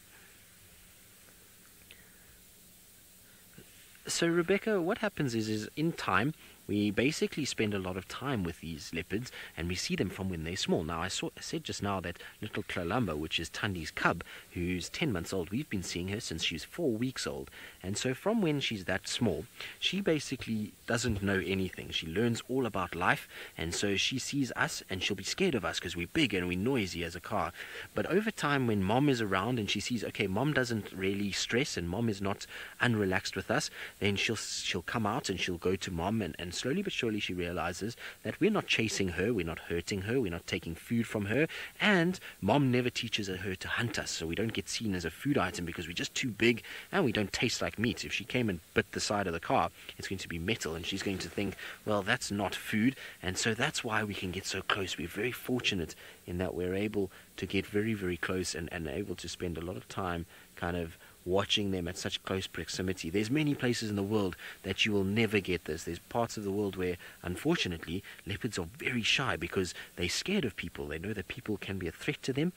So, Rebecca, what happens is in time, we basically spend a lot of time with these leopards, and we see them from when they're small. Now, I said just now that little Klalamba, which is Tundi's cub, who's 10 months old, we've been seeing her since she's 4 weeks old. And so from when she's that small, she basically doesn't know anything. She learns all about life, and so she sees us, and she'll be scared of us because we're big and we're noisy as a car. But over time, when Mom is around and she sees, okay, Mom doesn't really stress and Mom is not unrelaxed with us, then she'll come out and she'll go to Mom, and slowly but surely she realizes that we're not chasing her, we're not hurting her, we're not taking food from her, and Mom never teaches her to hunt us, so we don't get seen as a food item because we're just too big and we don't taste like meat. If she came and bit the side of the car, it's going to be metal, and she's going to think, well, that's not food. And so that's why we can get so close. We're very fortunate in that we're able to get very, very close and able to spend a lot of time kind of watching them at such close proximity. There's many places in the world that you will never get this. There's parts of the world where, unfortunately, leopards are very shy because they're scared of people. They know that people can be a threat to them.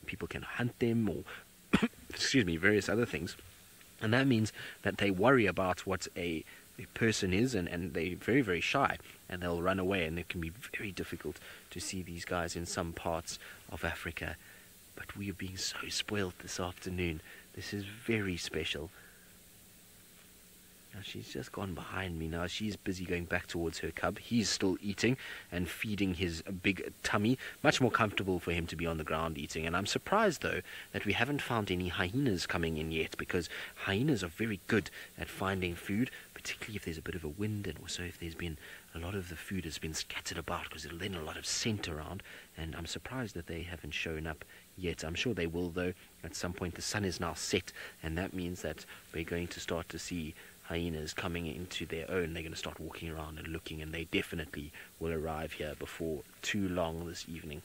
People can hunt them or, various other things. And that means that they worry about what a person is, and they're very, very shy, and they'll run away, and it can be very difficult to see these guys in some parts of Africa. But we are being so spoiled this afternoon. This is very special. Now, she's just gone behind me now. She's busy going back towards her cub. He's still eating and feeding his big tummy. Much more comfortable for him to be on the ground eating. And I'm surprised, though, that we haven't found any hyenas coming in yet, because hyenas are very good at finding food, particularly if there's a bit of a wind, and also if there's been a lot of the food has been scattered about, because it'll lend a lot of scent around. And I'm surprised that they haven't shown up yet. I'm sure they will, though. At some point, the sun is now set, and that means that we're going to start to see hyenas coming into their own. They're going to start walking around and looking, and they definitely will arrive here before too long this evening.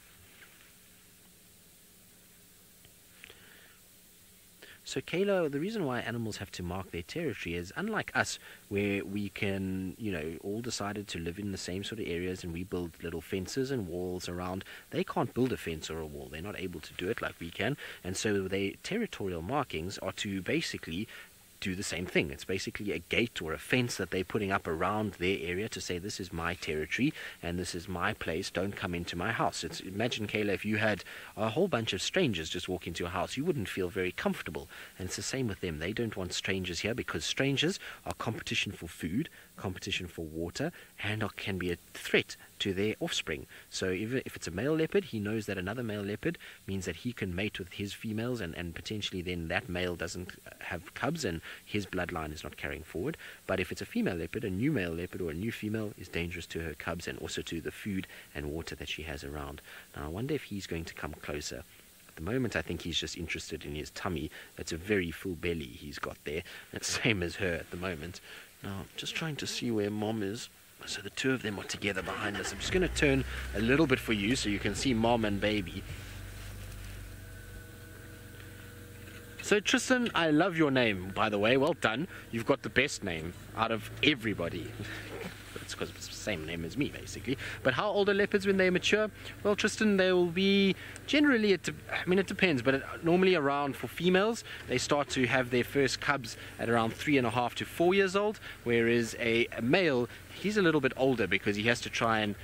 So Kayla, the reason why animals have to mark their territory is, unlike us, where we can, all decided to live in the same sort of areas and we build little fences and walls around, they can't build a fence or a wall. They're not able to do it like we can. And so their territorial markings are to basically do the same thing. It's basically a gate or a fence that they're putting up around their area to say, this is my territory and this is my place, don't come into my house. Imagine, Kayla, if you had a whole bunch of strangers just walk into your house, you wouldn't feel very comfortable. And it's the same with them. They don't want strangers here because strangers are competition for food, competition for water, and can be a threat to their offspring. So even if it's a male leopard, he knows that another male leopard means that he can mate with his females, and potentially then that male doesn't have cubs and his bloodline is not carrying forward. But if it's a female leopard, a new male leopard or a new female is dangerous to her cubs and also to the food and water that she has around. Now I wonder if he's going to come closer. At the moment I think he's just interested in his tummy. It's a very full belly he's got there. It's same as her at the moment. Now just trying to see where Mom is. So the two of them are together behind us. I'm just going to turn a little bit for you so you can see Mom and baby. So Tristan, I love your name, by the way. Well done. You've got the best name out of everybody. It's because it's the same name as me, basically. But how old are leopards when they mature? Well, Tristan, they will be generally, it depends, but normally around, for females, they start to have their first cubs at around 3.5 to 4 years old, whereas a male, he's a little bit older because he has to try and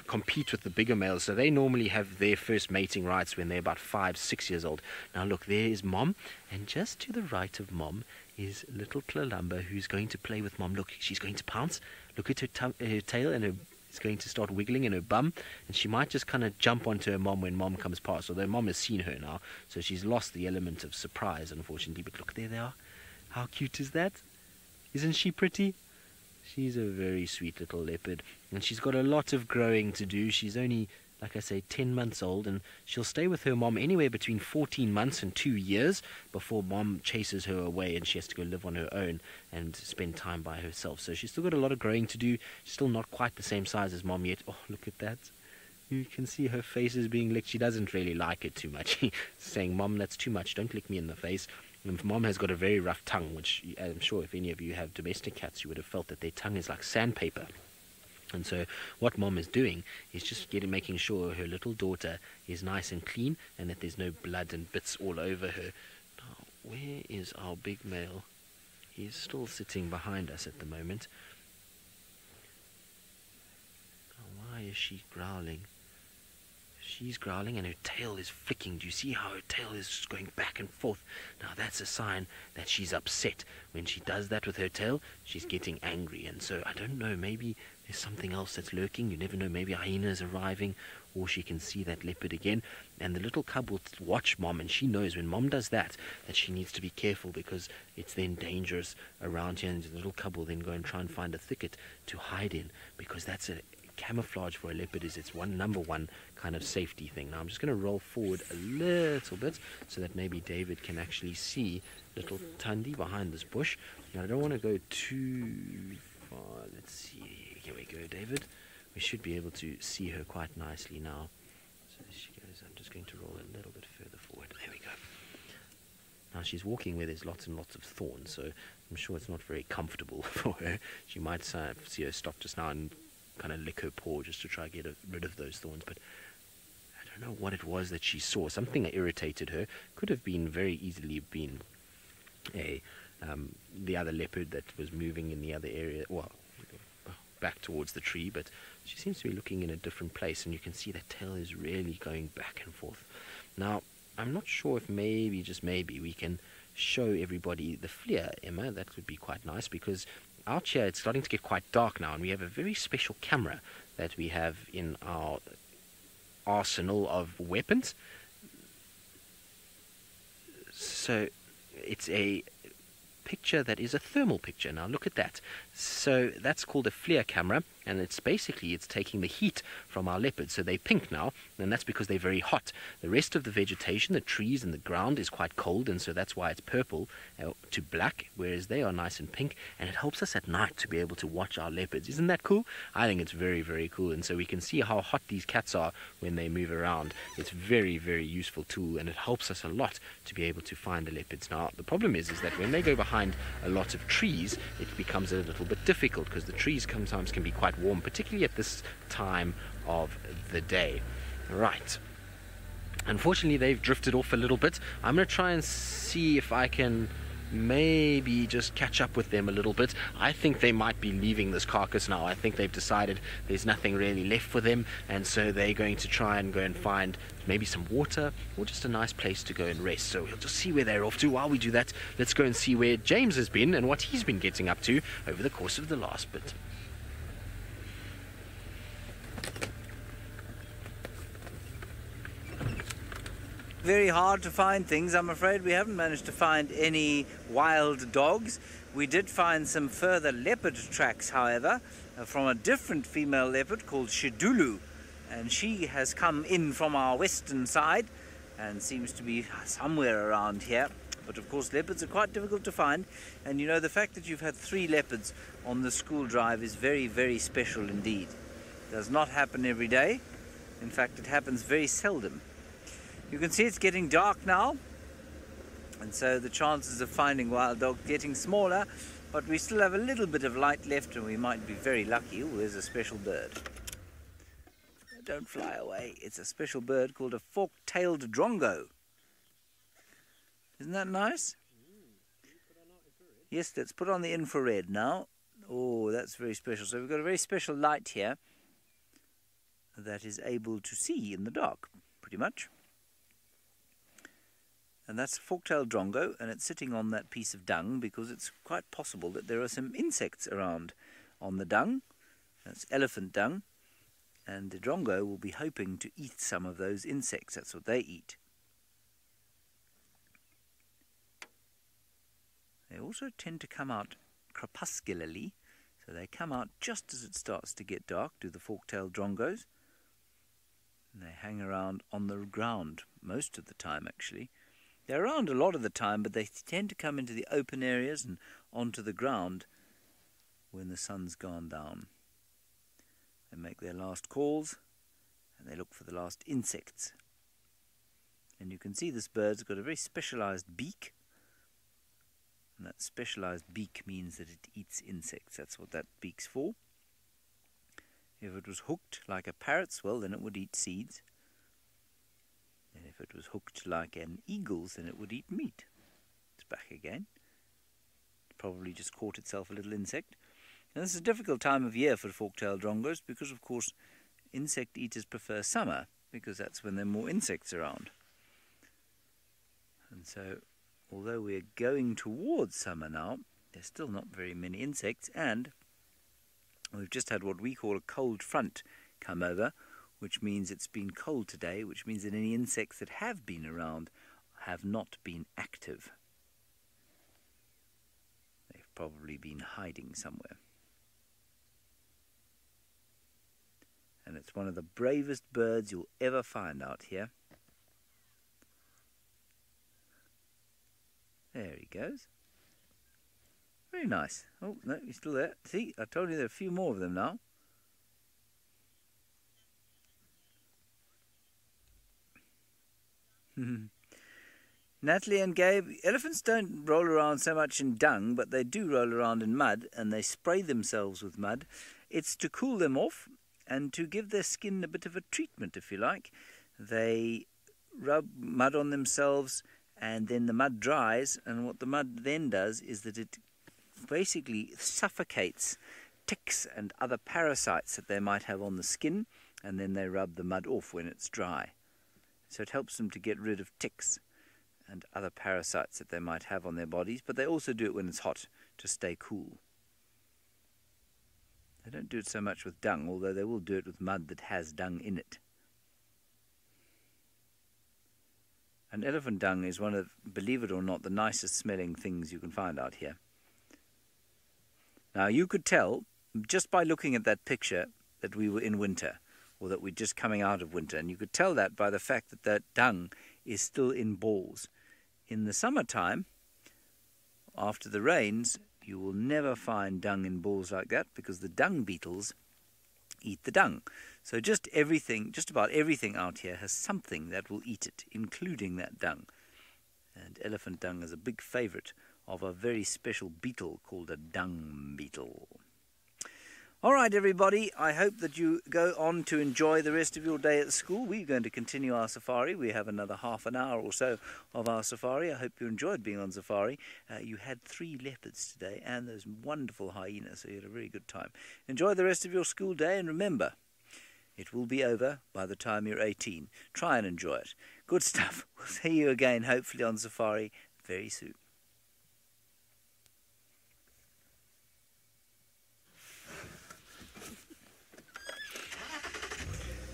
compete with the bigger males. So they normally have their first mating rights when they're about 5, 6 years old. Now look, there is Mom, and just to the right of Mom is little Tlalamba, who's going to play with Mom. Look, she's going to pounce. Look at her tail, and it's going to start wiggling in her bum, and she might just kind of jump onto her Mom when Mom comes past, although Mom has seen her now, so she's lost the element of surprise, unfortunately. But look, there they are. How cute is that? Isn't she pretty? She's a very sweet little leopard, and she's got a lot of growing to do. She's only, like I say, 10 months old, and she'll stay with her Mom anywhere between 14 months and 2 years before Mom chases her away and she has to go live on her own and spend time by herself. So she's still got a lot of growing to do. She's still not quite the same size as Mom yet. Oh, look at that. You can see her face is being licked. She doesn't really like it too much. She's saying, Mom, that's too much. Don't lick me in the face. And Mom has got a very rough tongue, which I'm sure if any of you have domestic cats, you would have felt that their tongue is like sandpaper. And so what Mom is doing is just making sure her little daughter is nice and clean and that there's no blood and bits all over her. Now, where is our big male? He's still sitting behind us at the moment. Now, why is she growling? She's growling and her tail is flicking. Do you see how her tail is just going back and forth? Now that's a sign that she's upset. When she does that with her tail, she's getting angry. And so, I don't know, maybe there's something else that's lurking. You never know, maybe a hyena is arriving, or she can see that leopard again. And the little cub will watch Mom, and she knows when Mom does that she needs to be careful because it's then dangerous around here. And the little cub will then go and try and find a thicket to hide in, because that's a camouflage for a leopard. Is its number one kind of safety thing. Now I'm just going to roll forward a little bit so that maybe David can actually see little Tundi behind this bush. Now I don't want to go too far. Let's see. Here we go, David. We should be able to see her quite nicely now. So there she goes. I'm just going to roll a little bit further forward. There we go. Now she's walking where there's lots and lots of thorns, so I'm sure it's not very comfortable for her. She might see her stop just now and kind of lick her paw just to try to get rid of those thorns, but I don't know what it was that she saw. Something that irritated her. Could have been very easily been the other leopard that was moving in the other area, well, back towards the tree, but she seems to be looking in a different place, and you can see that tail is really going back and forth. Now I'm not sure if maybe, just maybe, we can show everybody the flare, Emma. That would be quite nice, because out here it's starting to get quite dark now, and we have a very special camera that we have in our arsenal of weapons. So it's a picture that is a thermal picture. Now look at that. So that's called a flare camera, and it's taking the heat from our leopards. So they're pink now, and that's because they're very hot. The rest of the vegetation, the trees and the ground, is quite cold, and so that's why it's purple to black, whereas they are nice and pink, and it helps us at night to be able to watch our leopards. Isn't that cool? I think it's very, very cool, and so we can see how hot these cats are when they move around. It's very, very useful tool, and it helps us a lot to be able to find the leopards. Now, the problem is that when they go behind a lot of trees, it becomes a little bit difficult because the trees sometimes can be quite warm, particularly at this time of the day. Right. Unfortunately, they've drifted off a little bit. I'm going to try and see if I can maybe just catch up with them a little bit. I think they might be leaving this carcass now. I think they've decided there's nothing really left for them, and so they're going to try and go and find maybe some water or just a nice place to go and rest. So we'll just see where they're off to. While we do that, let's go and see where James has been and what he's been getting up to over the course of the last bit. Very hard to find things. I'm afraid we haven't managed to find any wild dogs. We did find some further leopard tracks, however, from a different female leopard called Shidulu, and she has come in from our western side and seems to be somewhere around here. But of course leopards are quite difficult to find, and you know, the fact that you've had 3 leopards on the school drive is very, very special indeed. It does not happen every day. In fact, it happens very seldom. You can see it's getting dark now, and so the chances of finding wild dogs getting smaller, but we still have a little bit of light left and we might be very lucky. Oh, there's a special bird. Don't fly away. It's a special bird called a fork-tailed drongo. Isn't that nice? Yes, let's put on the infrared now. Oh, that's very special. So we've got a very special light here that is able to see in the dark, pretty much. And that's a fork-tailed drongo, and it's sitting on that piece of dung because it's quite possible that there are some insects around on the dung. That's elephant dung, and the drongo will be hoping to eat some of those insects. That's what they eat. They also tend to come out crepuscularly, so they come out just as it starts to get dark, do the fork-tailed drongos. And they hang around on the ground most of the time, actually. They're around a lot of the time, but they tend to come into the open areas and onto the ground when the sun's gone down. They make their last calls, and they look for the last insects. And you can see this bird's got a very specialized beak, and that specialized beak means that it eats insects. That's what that beak's for. If it was hooked like a parrot's, well, then it would eat seeds. And if it was hooked like an eagle's, then it would eat meat. It's back again. It probably just caught itself a little insect. And this is a difficult time of year for fork-tailed drongos because, of course, insect eaters prefer summer because that's when there are more insects around. And so, although we're going towards summer now, there's still not very many insects, and we've just had what we call a cold front come over, which means it's been cold today, which means that any insects that have been around have not been active. They've probably been hiding somewhere. And it's one of the bravest birds you'll ever find out here. There he goes. Very nice. Oh, no, he's still there. See, I told you there are a few more of them now. Natalie and Gabe, elephants don't roll around so much in dung, but they do roll around in mud, and they spray themselves with mud. It's to cool them off and to give their skin a bit of a treatment, if you like. They rub mud on themselves, and then the mud dries, and what the mud then does is that it basically suffocates ticks and other parasites that they might have on the skin, and then they rub the mud off when it's dry. So it helps them to get rid of ticks and other parasites that they might have on their bodies, but they also do it when it's hot to stay cool. They don't do it so much with dung, although they will do it with mud that has dung in it. And elephant dung is one of, believe it or not, the nicest smelling things you can find out here. Now you could tell just by looking at that picture that we were in winter, or that we're just coming out of winter. And you could tell that by the fact that that dung is still in balls. In the summertime, after the rains, you will never find dung in balls like that, because the dung beetles eat the dung. So just about everything out here has something that will eat it, including that dung. And elephant dung is a big favorite of a very special beetle called a dung beetle. All right, everybody, I hope that you go on to enjoy the rest of your day at school. We're going to continue our safari. We have another half an hour or so of our safari. I hope you enjoyed being on safari. You had 3 leopards today and those wonderful hyenas, so you had a very good time. Enjoy the rest of your school day, and remember, it will be over by the time you're 18. Try and enjoy it. Good stuff. We'll see you again, hopefully, on safari very soon.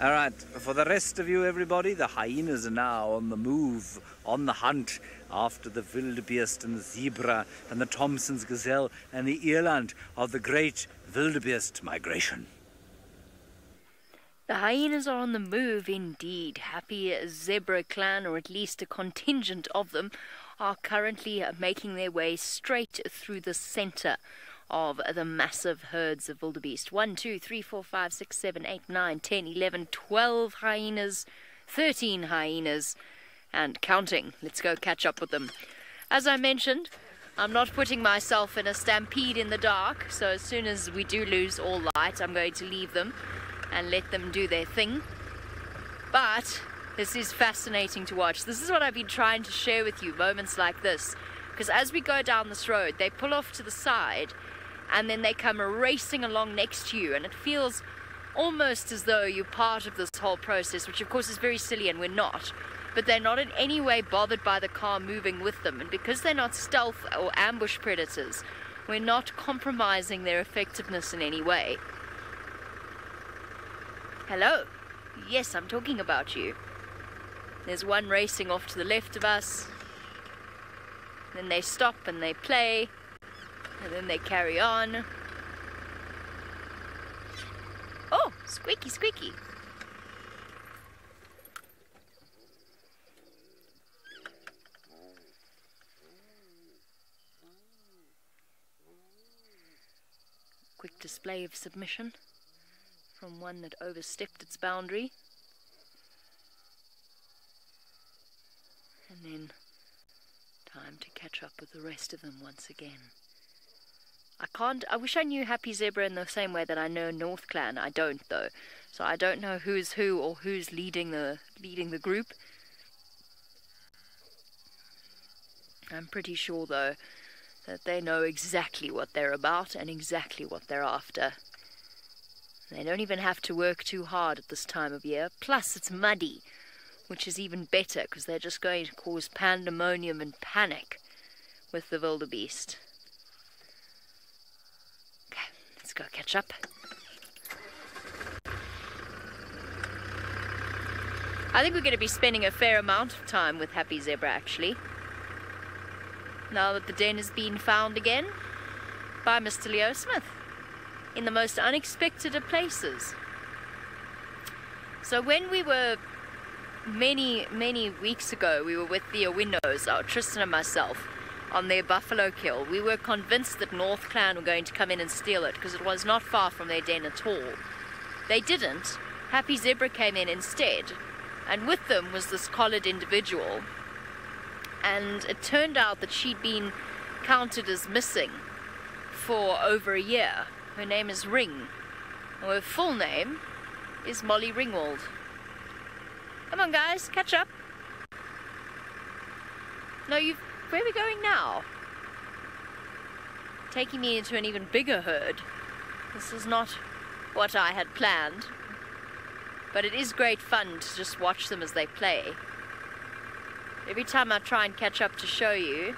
All right, for the rest of you, everybody, the hyenas are now on the move, on the hunt after the wildebeest and the zebra and the Thompson's gazelle and the eland of the great wildebeest migration. The hyenas are on the move indeed. Happy Zebra Clan, or at least a contingent of them, are currently making their way straight through the centre of the massive herds of wildebeest. 1, 2, 3, 4, 5, 6, 7, 8, 9, 10, 11, 12 hyenas, 13 hyenas, and counting. Let's go catch up with them. As I mentioned, I'm not putting myself in a stampede in the dark, so as soon as we do lose all light, I'm going to leave them and let them do their thing. But this is fascinating to watch. This is what I've been trying to share with you, moments like this. Because as we go down this road, they pull off to the side, and then they come racing along next to you, and it feels almost as though you're part of this whole process, which of course is very silly, and we're not. But they're not in any way bothered by the car moving with them, and because they're not stealth or ambush predators, we're not compromising their effectiveness in any way. Hello? Yes, I'm talking about you. There's one racing off to the left of us. Then they stop and they play. And then they carry on. Oh, squeaky, squeaky. Quick display of submission from one that overstepped its boundary. And then time to catch up with the rest of them once again. I wish I knew Happy Zebra in the same way that I know North Clan. I don't, though. So I don't know who's who or who's leading the group. I'm pretty sure, though, that they know exactly what they're about and exactly what they're after. They don't even have to work too hard at this time of year. Plus, it's muddy, which is even better, because they're just going to cause pandemonium and panic with the wildebeest. Okay, let's go catch up. I think we're going to be spending a fair amount of time with Happy Zebra, actually. Now that the den has been found again by Mr. Leo Smith in the most unexpected of places. So when we were many weeks ago, we were with Thea Windows, Tristan and myself, on their buffalo kill. We were convinced that North Clan were going to come in and steal it, because it was not far from their den at all. They didn't. Happy Zebra came in instead, and with them was this collared individual. And it turned out that she'd been counted as missing for over a year. Her name is Ring. And her full name is Molly Ringwald. Come on, guys, catch up. No, where are we going now? Taking me into an even bigger herd. This is not what I had planned. But it is great fun to just watch them as they play. Every time I try and catch up to show you,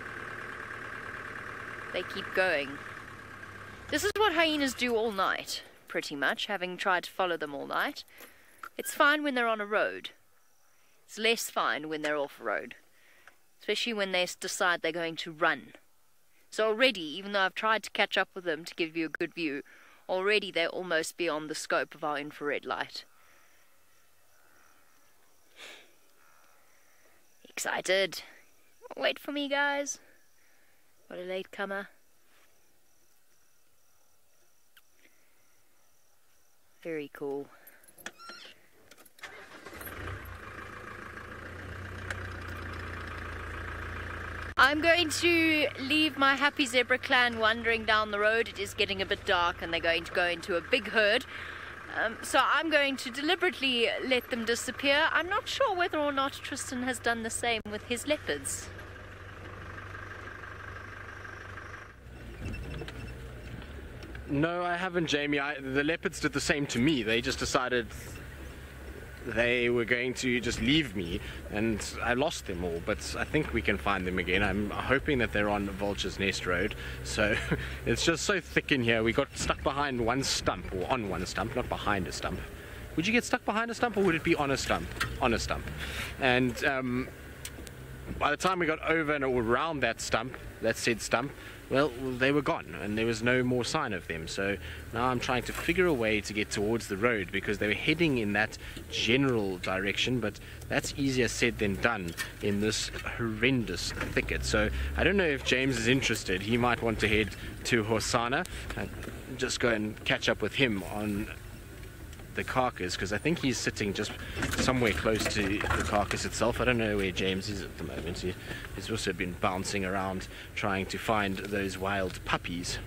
they keep going. This is what hyenas do all night, pretty much, having tried to follow them all night. It's fine when they're on a road. It's less fine when they're off road, especially when they decide they're going to run. So already, even though I've tried to catch up with them to give you a good view, Already they're almost beyond the scope of our infrared light. Excited. Wait for me, guys. What a latecomer. Very cool. I'm going to leave my happy zebra clan wandering down the road. It is getting a bit dark and they're going to go into a big herd. So I'm going to deliberately let them disappear. I'm not sure whether or not Tristan has done the same with his leopards. No, I haven't, Jamie. The leopards did the same to me. They just decided they were going to just leave me, and I lost them all, but I think we can find them again. I'm hoping that they're on Vulture's Nest Road. So it's just so thick in here. We got stuck behind one stump, or on one stump, not behind a stump. Would you get stuck behind a stump, or would it be on a stump? On a stump. And by the time we got over and around that stump, that said stump, well, they were gone and there was no more sign of them. So now I'm trying to figure a way to get towards the road, because they were heading in that general direction, but that's easier said than done in this horrendous thicket. So I don't know if James is interested. He might want to head to Hosanna and just go and catch up with him on the carcass, because I think he's sitting just somewhere close to the carcass itself. I don't know where James is at the moment. He's also been bouncing around trying to find those wild puppies.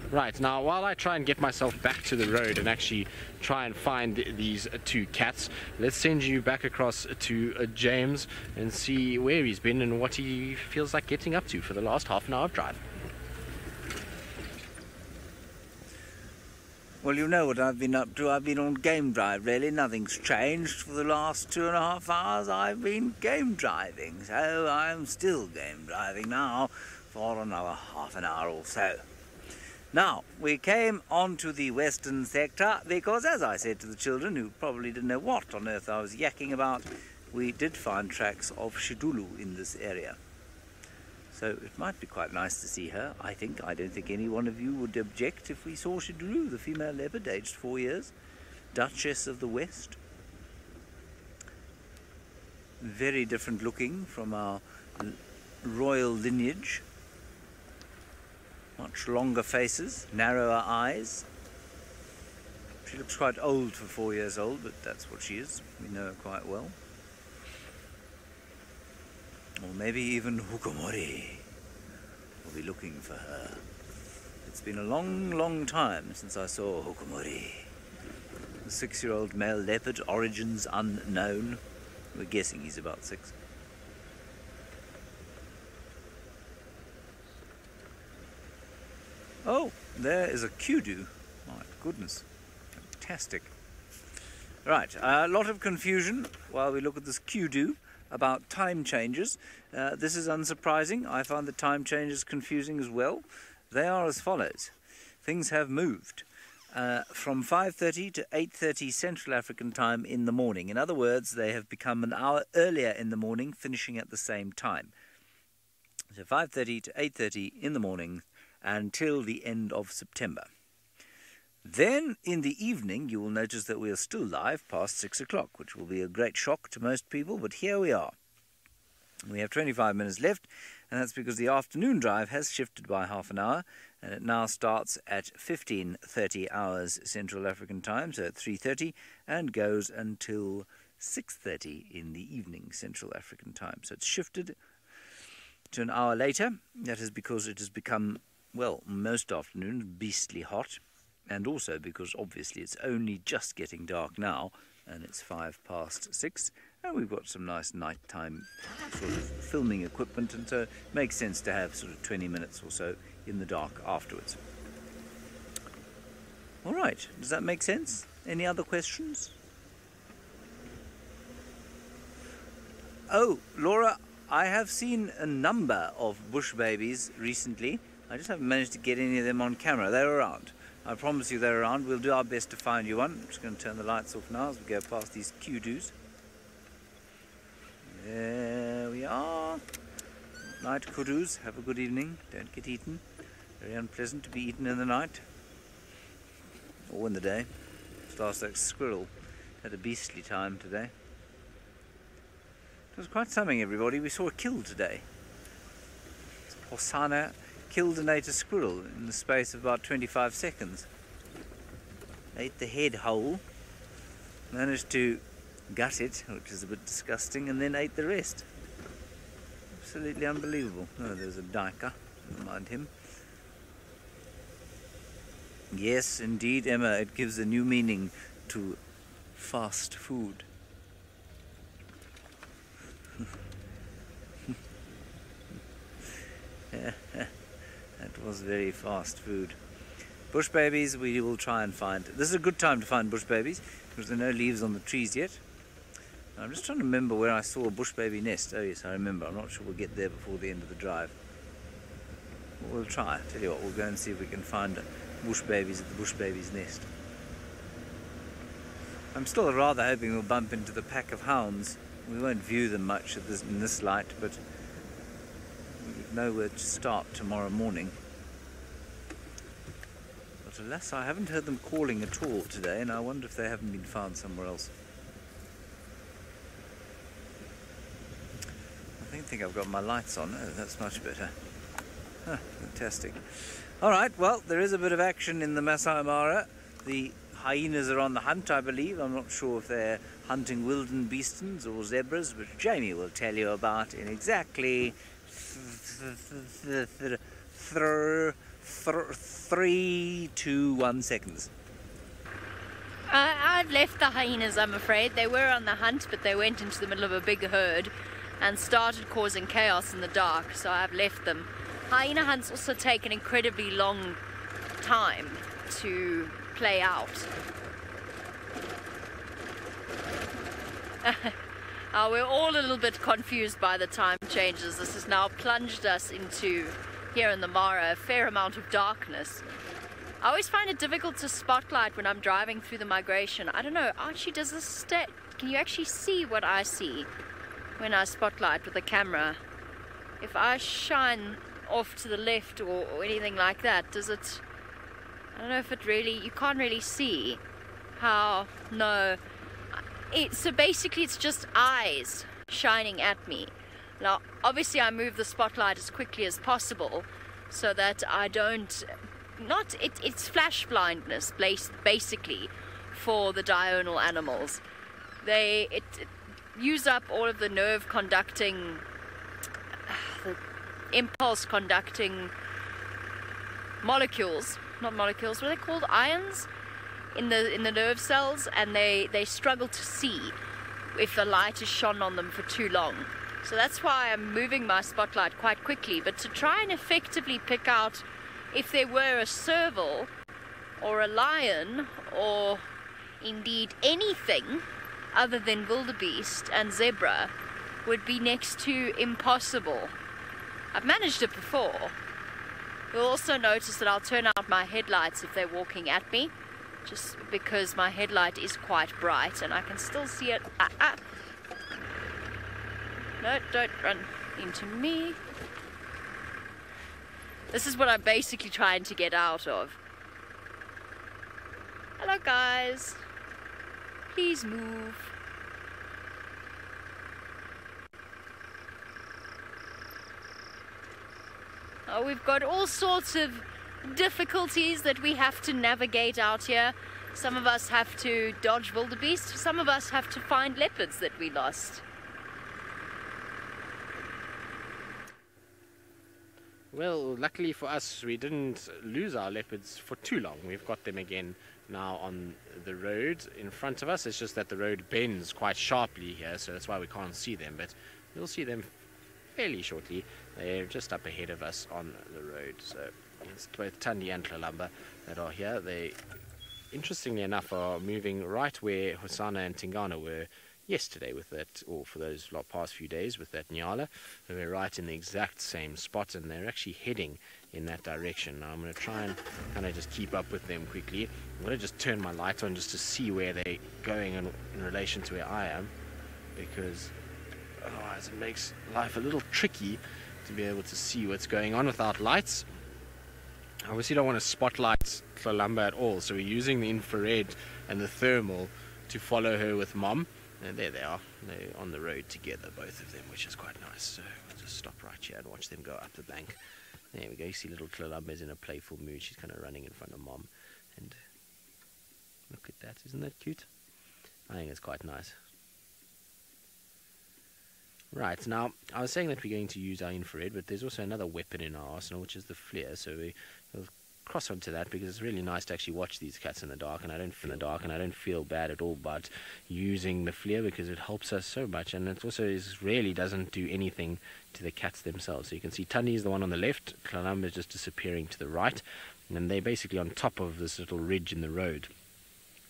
Right, now while I try and get myself back to the road and actually try and find these two cats, let's send you back across to James and see where he's been and what he feels like getting up to for the last half an hour of drive. Well, you know what I've been up to. I've been on game drive, really. Nothing's changed for the last 2.5 hours. I've been game driving, so I'm still game driving now for another half an hour or so. Now, we came onto the western sector because, as I said to the children, who probably didn't know what on earth I was yakking about, we did find tracks of Shidulu in this area. So it might be quite nice to see her, I think. I don't think any one of you would object if we saw Shidulu, the female leopard, aged 4 years, Duchess of the West. Very different looking from our royal lineage. Much longer faces, narrower eyes. She looks quite old for 4 years old, but that's what she is. We know her quite well. Or maybe even Hukomori will be looking for her. It's been a long, long time since I saw Hukomori. The 6-year-old male leopard, origins unknown. We're guessing he's about 6. Oh, there is a kudu. My goodness, fantastic. Right, a lot of confusion while we look at this kudu about time changes. This is unsurprising. I found the time changes confusing as well. They are as follows. Things have moved from 5:30 to 8:30 Central African time in the morning. In other words, they have become an hour earlier in the morning, finishing at the same time. So 5:30 to 8:30 in the morning until the end of September. Then, in the evening, you will notice that we are still live past 6 o'clock, which will be a great shock to most people, but here we are. We have 25 minutes left, and that's because the afternoon drive has shifted by half an hour, and it now starts at 15:30 hours Central African time, so at 3:30, and goes until 6:30 in the evening Central African time. So it's shifted to an hour later. That is because it has become, well, most afternoons beastly hot. And also because obviously it's only just getting dark now, and it's 6:05, and we've got some nice nighttime sort of filming equipment, and so it makes sense to have sort of 20 minutes or so in the dark afterwards. All right, does that make sense? Any other questions? Oh, Laura, I have seen a number of bush babies recently. I just haven't managed to get any of them on camera. They're around. I promise you they're around. We'll do our best to find you one. I'm just going to turn the lights off now as we go past these kudus. There we are. Night kudus. Have a good evening. Don't get eaten. Very unpleasant to be eaten in the night. Or in the day. Last that squirrel had a beastly time today. It was quite something, everybody. We saw a kill today. Hosanna killed and ate a squirrel in the space of about 25 seconds. Ate the head whole, managed to gut it, which is a bit disgusting, and then ate the rest. Absolutely unbelievable. Oh, there's a duiker. Never mind him. Yes, indeed, Emma, it gives a new meaning to fast food. That was very fast food. Bush babies we will try and find. This is a good time to find bush babies because there are no leaves on the trees yet. I'm just trying to remember where I saw a bush baby nest. Oh yes, I remember. I'm not sure we'll get there before the end of the drive. But we'll try. Tell you what, we'll go and see if we can find bush babies at the bush babies nest. I'm still rather hoping we'll bump into the pack of hounds. We won't view them much in this light, but we know where to start tomorrow morning. But alas, I haven't heard them calling at all today, and I wonder if they haven't been found somewhere else. I don't think I've got my lights on. Oh, that's much better. Ah, fantastic. Alright, well, there is a bit of action in the Masai Mara. The hyenas are on the hunt, I believe. I'm not sure if they're hunting wildebeests or zebras, but Jamie will tell you about in exactly 3, 2, 1 seconds. I've left the hyenas, I'm afraid. They were on the hunt, but they went into the middle of a big herd and started causing chaos in the dark, so I've left them. Hyena hunts also take an incredibly long time to play out. We're all a little bit confused by the time changes. This has now plunged us into, here in the Mara, a fair amount of darkness. I always find it difficult to spotlight when I'm driving through the migration. I don't know, Archie, does this stay? Can you actually see what I see when I spotlight with the camera? If I shine off to the left or anything like that, does it, I don't know if it really, you can't really see how, no. So basically it's just eyes shining at me. Now obviously I move the spotlight as quickly as possible so that I don't, it's flash blindness basically for the diurnal animals. It use up all of the nerve conducting, the impulse conducting molecules, not molecules, what are they called, ions in the nerve cells, and they struggle to see if the light is shone on them for too long. So that's why I'm moving my spotlight quite quickly, but to try and effectively pick out if there were a serval or a lion or indeed anything other than wildebeest and zebra would be next to impossible. I've managed it before. You'll also notice that I'll turn out my headlights if they're walking at me, just because my headlight is quite bright and I can still see it. No, don't run into me. This is what I'm basically trying to get out of. Hello guys, please move. Oh, we've got all sorts of difficulties that we have to navigate out here. Some of us have to dodge wildebeest, some of us have to find leopards that we lost. Well, luckily for us, we didn't lose our leopards for too long. We've got them again now on the road in front of us. It's just that the road bends quite sharply here, so that's why we can't see them, but we'll see them fairly shortly. They're just up ahead of us on the road. So it's both Tundi and Tlalamba that are here. They, interestingly enough, are moving right where Hosanna and Tingana were yesterday with that, or for those past few days with that Nyala. So we're right in the exact same spot, and they're actually heading in that direction. Now I'm going to try and kind of just keep up with them quickly. I'm going to just turn my light on just to see where they're going in relation to where I am, because otherwise it makes life a little tricky to be able to see what's going on without lights. obviously don't want to spotlight Tlalamba at all, so we're using the infrared and the thermal to follow her with Mom. And there they are. They're on the road together, both of them, which is quite nice. So we'll just stop right here and watch them go up the bank. There we go. You see little Tlalamba's in a playful mood. She's kind of running in front of Mom. And look at that. Isn't that cute? I think it's quite nice. Right, now, I was saying that we're going to use our infrared, but there's also another weapon in our arsenal, which is the flare. So we'll cross onto that, because it's really nice to actually watch these cats in the dark, and I don't feel bad at all about using the flare, because it helps us so much, and it also really doesn't do anything to the cats themselves. So you can see Tundi is the one on the left, Tlalamba is just disappearing to the right, and they're basically on top of this little ridge in the road.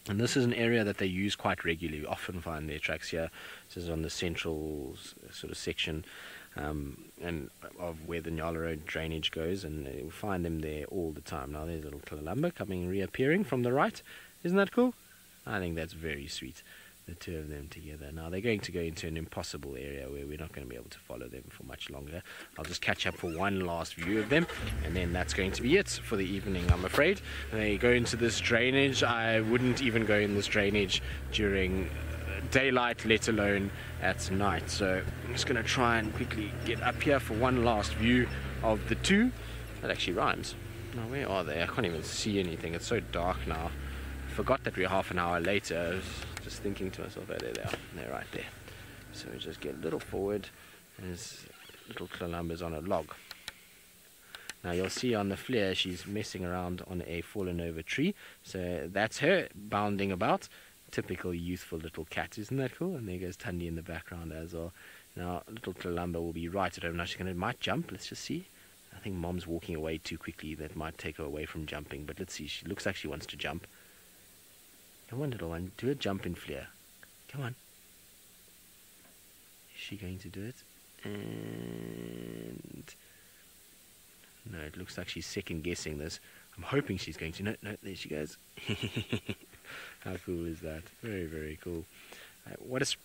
And this is an area that they use quite regularly. You often find their tracks here. This is on the central sort of section and of where the Nyala Road drainage goes, and you'll find them there all the time. Now there's a little Tlalamba reappearing from the right. Isn't that cool? I think that's very sweet, the two of them together. Now they're going to go into an impossible area where we're not going to be able to follow them for much longer. I'll just catch up for one last view of them, and then that's going to be it for the evening, I'm afraid. They go into this drainage. I wouldn't even go in this drainage during daylight, let alone at night. So I'm just going to try and quickly get up here for one last view of the two. That actually rhymes. Now where are they? I can't even see anything. It's so dark now. I forgot that we're half an hour later. I was just thinking to myself, oh, there they are. They're right there. So we just get a little forward. There's little Tlalambas on a log. Now you'll see on the flare she's messing around on a fallen over tree. So that's her bounding about. Typical youthful little cat, isn't that cool? And there goes Tundi in the background as well. Now little Tlalamba will be right at home. Now she might jump. Let's just see. I think Mom's walking away too quickly. That might take her away from jumping. But let's see. She looks like she wants to jump. Come on, little one. Do a jump in flare. Come on. Is she going to do it? And no, it looks like she's second guessing this. I'm hoping she's going to. No, there she goes. How cool is that? Very, very cool. What a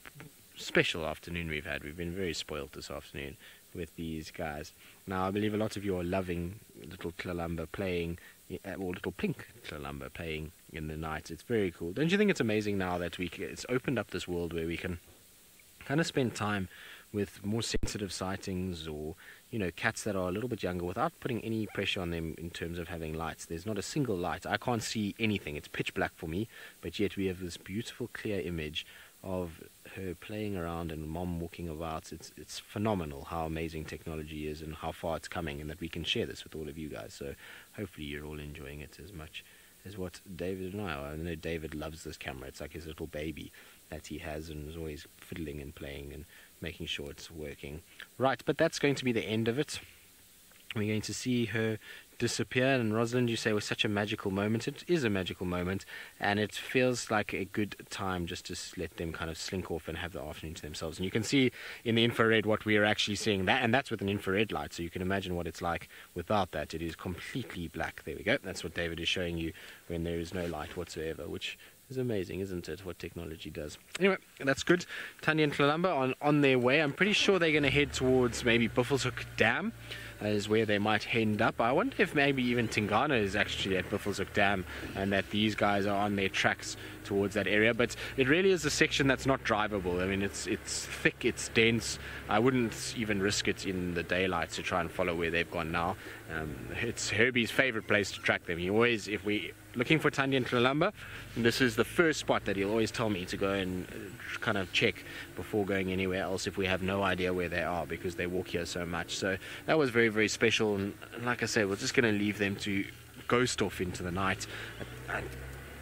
special afternoon we've had. We've been very spoiled this afternoon with these guys. Now, I believe a lot of you are loving little Tlalamba playing, or little pink Tlalamba playing in the night. It's very cool. Don't you think it's amazing now that it's opened up this world where we can kind of spend time with more sensitive sightings, or cats that are a little bit younger, without putting any pressure on them in terms of having lights. There's not a single light. I can't see anything. It's pitch black for me, but yet we have this beautiful clear image of her playing around and Mom walking about. It's phenomenal how amazing technology is and how far it's coming, and that we can share this with all of you guys. So hopefully you're all enjoying it as much as what David and I are. I know David loves this camera. It's like his little baby that he has, and is always fiddling and playing and making sure it's working. Right, but that's going to be the end of it. We're going to see her disappear, and Rosalind, you say, was such a magical moment. It is a magical moment, and it feels like a good time just to let them kind of slink off and have the afternoon to themselves. And you can see in the infrared what we are actually seeing, and that's with an infrared light, so you can imagine what it's like without that. It is completely black. There we go. That's what David is showing you when there is no light whatsoever, which is amazing, isn't it, what technology does. Anyway, that's good. Tundi and Tlalamba are on their way. I'm pretty sure they're going to head towards maybe Buffelshoek Dam is where they might end up. I wonder if maybe even Tingana is actually at Buffelshoek Dam, and that these guys are on their tracks towards that area. But it really is a section that's not drivable. I mean, it's thick, it's dense. I wouldn't even risk it in the daylight to try and follow where they've gone now. It's Herbie's favorite place to track them. He always, if we looking for Tundi and Tlalamba, this is the first spot that he'll always tell me to go and kind of check before going anywhere else if we have no idea where they are, because they walk here so much. So that was very, very special, and like I said, we're just going to leave them to ghost off into the night. I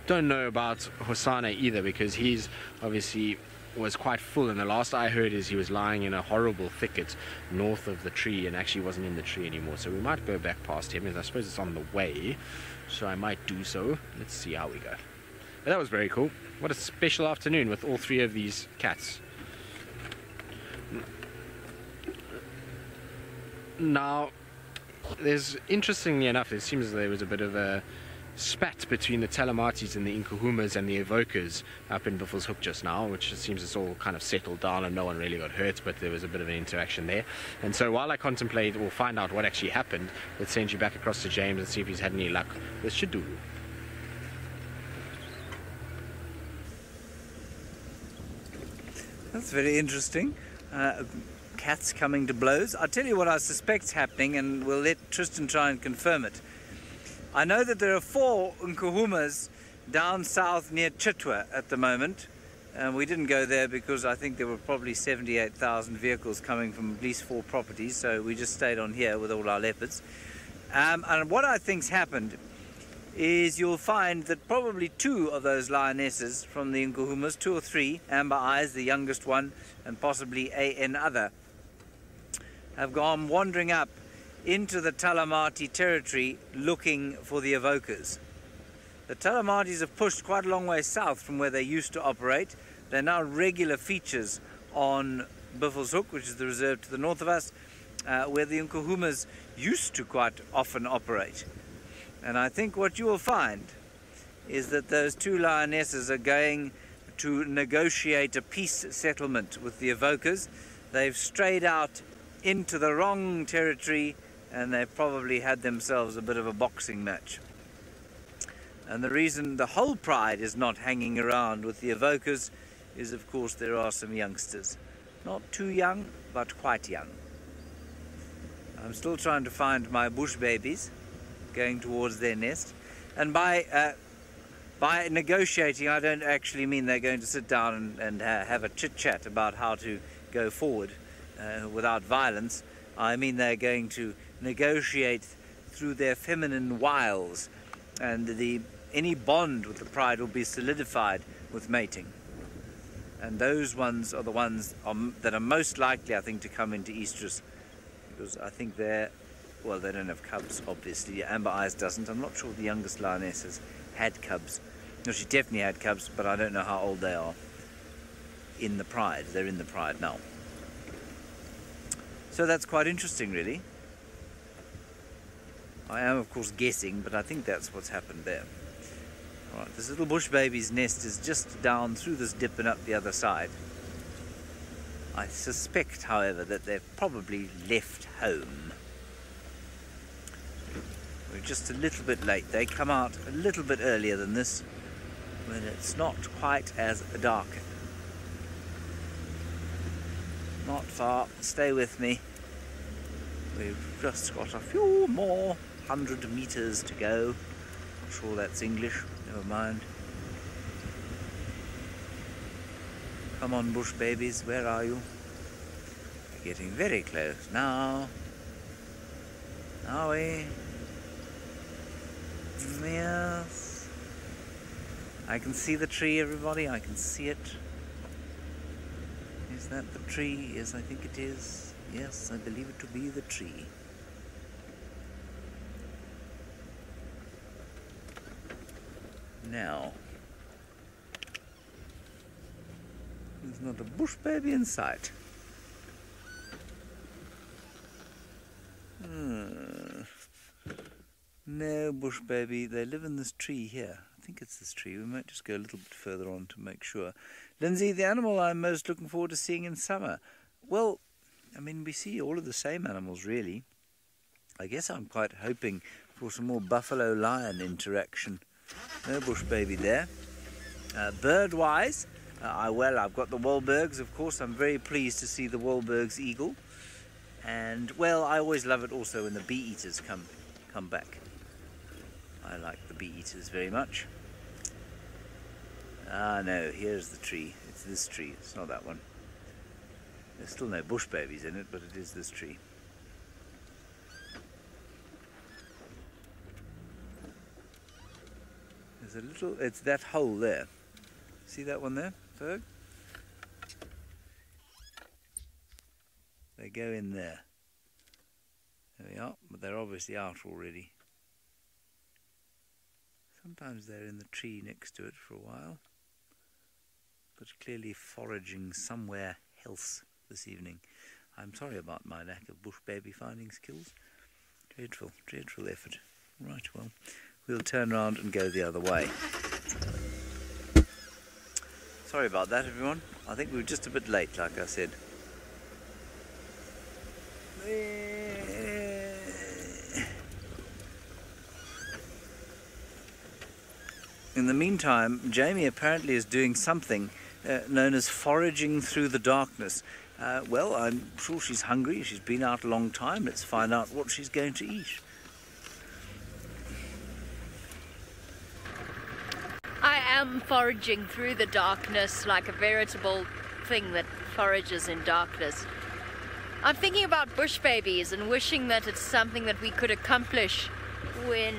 don't know about Hosana either, because he's obviously was quite full, and the last I heard is he was lying in a horrible thicket north of the tree and actually wasn't in the tree anymore. So we might go back past him, as I suppose it's on the way, so I might do so. Let's see how we go. But that was very cool. What a special afternoon with all three of these cats. Now, interestingly enough, it seems there was a bit of a spat between the Talamatis and the Nkuhumas and the Evokers up in Buffelshoek just now, which it seems it's all kind of settled down and no one really got hurt, but there was a bit of an interaction there. And so while I contemplate or find out what actually happened, let's send you back across to James and see if he's had any luck with Shiduru. That's very interesting. Cats coming to blows. I'll tell you what I suspect's happening, and we'll let Tristan try and confirm it. I know that there are 4 Nkuhumas down south near Chitwa at the moment. We didn't go there because I think there were probably 78,000 vehicles coming from at least 4 properties, so we just stayed on here with all our leopards. And what I think's happened is you'll find that probably 2 of those lionesses from the Nkuhumas, 2 or 3, Amber Eyes, the youngest one, and possibly another, have gone wandering up into the Talamati territory looking for the evokers. The Talamatis have pushed quite a long way south from where they used to operate. They're now regular features on Buffelshoek, which is the reserve to the north of us, where the Nkuhumas used to quite often operate. And I think what you will find is that those 2 lionesses are going to negotiate a peace settlement with the evokers. They've strayed out into the wrong territory, and they've probably had themselves a bit of a boxing match. And the reason the whole pride is not hanging around with the evokers is, of course, there are some youngsters. Not too young, but quite young. I'm still trying to find my bush babies going towards their nest. And by negotiating, I don't actually mean they're going to sit down and have a chit-chat about how to go forward without violence. I mean they're going to negotiate through their feminine wiles, and any bond with the pride will be solidified with mating. And those ones are the ones that are most likely, I think, to come into estrus, because I think they don't have cubs, obviously. Amber Eyes doesn't. I'm not sure the youngest lioness has had cubs. No, she definitely had cubs, but I don't know how old they are in the pride. They're in the pride now. So that's quite interesting, really. I am, of course, guessing, but I think that's what's happened there. All right, this little bush baby's nest is just down through this dip and up the other side. I suspect, however, that they've probably left home. We're just a little bit late. They come out a little bit earlier than this, when it's not quite as dark. Not far. Stay with me. We've just got a few more 100 meters to go. Not sure that's English. Never mind. Come on, bush babies. Where are you? We're getting very close now. Are we? Yes. I can see the tree, everybody. I can see it. Is that the tree? Yes, I think it is. Yes, I believe it to be the tree. Now, there's not a bush baby in sight. No bush baby. They live in this tree here. I think it's this tree. We might just go a little bit further on to make sure. Lindsay, the animal I'm most looking forward to seeing in summer. Well, I mean, we see all of the same animals, really. I guess I'm quite hoping for some more buffalo-lion interaction. No bush baby there. Bird-wise, I've got the Wahlbergs, of course. I'm very pleased to see the Wahlberg's eagle. And, well, I always love it also when the bee-eaters come back. I like the bee-eaters very much. Ah, no, here's the tree. It's this tree. It's not that one. There's still no bush babies in it, but it is this tree. There's a little... It's that hole there. See that one there, Ferg? They go in there. There we are, but they're obviously out already. Sometimes they're in the tree next to it for a while, but clearly foraging somewhere else this evening. I'm sorry about my lack of bush baby finding skills. Dreadful, dreadful effort. Right, well, we'll turn around and go the other way. Sorry about that, everyone. I think we were just a bit late, like I said. In the meantime, Jamie apparently is doing something known as foraging through the darkness. Well, I'm sure she's hungry. She's been out a long time. Let's find out what she's going to eat. I am foraging through the darkness like a veritable thing that forages in darkness. I'm thinking about bush babies and wishing that it's something that we could accomplish when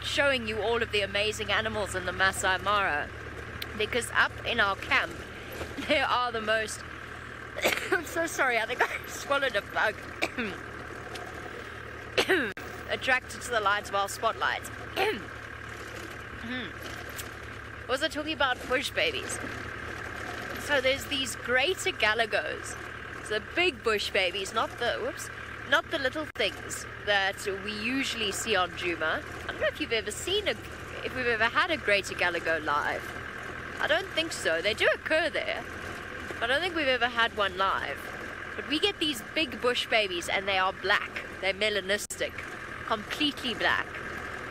showing you all of the amazing animals in the Masai Mara. Because up in our camp, there are the most... I'm so sorry, I think I swallowed a bug. Attracted to the lights of our spotlights. Was I talking about bush babies? So there's these greater galagos, the big bush babies, not the little things that we usually see on Djuma. I don't know if you've ever seen if we've ever had a greater galago live. I don't think so. They do occur there. I don't think we've ever had one live. But we get these big bush babies and they are black. They're melanistic, completely black.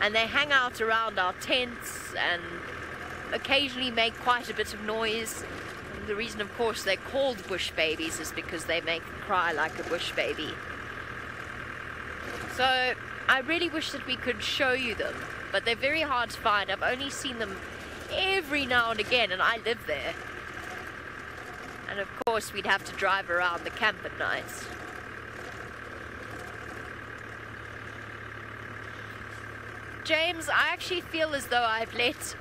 And they hang out around our tents and occasionally make quite a bit of noise. And the reason, of course, they're called bush babies is because they make cry like a bush baby. So I really wish that we could show you them, but they're very hard to find. I've only seen them every now and again, and I live there. And of course, we'd have to drive around the camp at nights. James, I actually feel as though I've let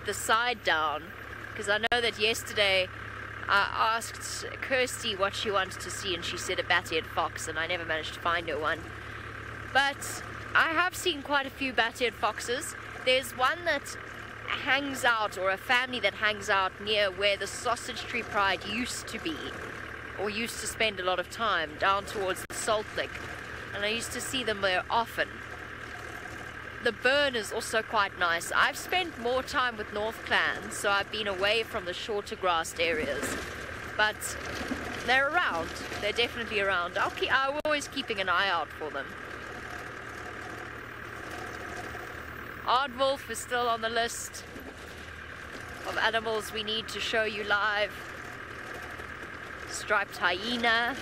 the side down, because I know that yesterday I asked Kirsty what she wanted to see, and she said a bat-eared fox, and I never managed to find her one. But I have seen quite a few bat-eared foxes. There's one that hangs out, or a family that hangs out near where the Sausage Tree Pride used to be, or used to spend a lot of time, down towards the Salt Lick, and I used to see them there often. The burn is also quite nice. I've spent more time with North Clans, so I've been away from the shorter grassed areas, but they're around. They're definitely around. I'm always keeping an eye out for them. Aardwolf is still on the list of animals we need to show you live. Striped hyena.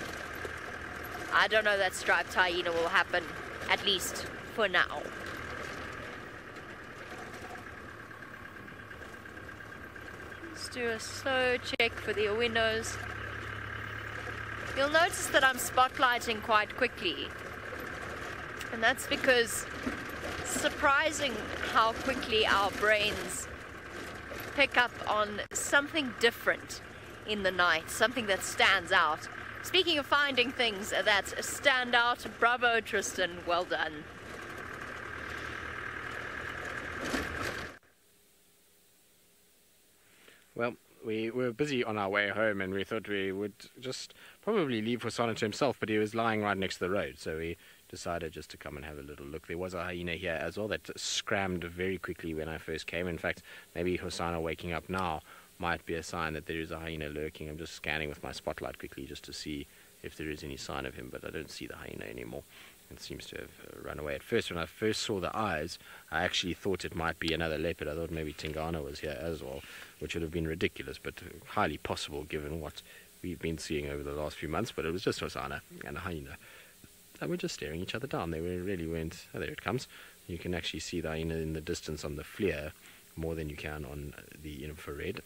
I don't know that striped hyena will happen, at least for now. Let's do a slow check for the windows. You'll notice that I'm spotlighting quite quickly, and that's because it's surprising how quickly our brains pick up on something different in the night, something that stands out. Speaking of finding things that stand out, bravo Tristan, well done. Well, we were busy on our way home, and we thought we would just probably leave Hosana to himself, but he was lying right next to the road, so we decided just to come and have a little look. There was a hyena here as well that scrammed very quickly when I first came. In fact, maybe Hosana waking up now might be a sign that there is a hyena lurking. I'm just scanning with my spotlight quickly just to see if there is any sign of him, but I don't see the hyena anymore. It seems to have run away. At first, when I first saw the eyes, I actually thought it might be another leopard. I thought maybe Tingana was here as well, which would have been ridiculous, but highly possible given what we've been seeing over the last few months. But it was just Hosana and a hyena. They were just staring each other down. They really weren't... Oh, there it comes. You can actually see the hyena in the distance on the FLIR more than you can on the infrared.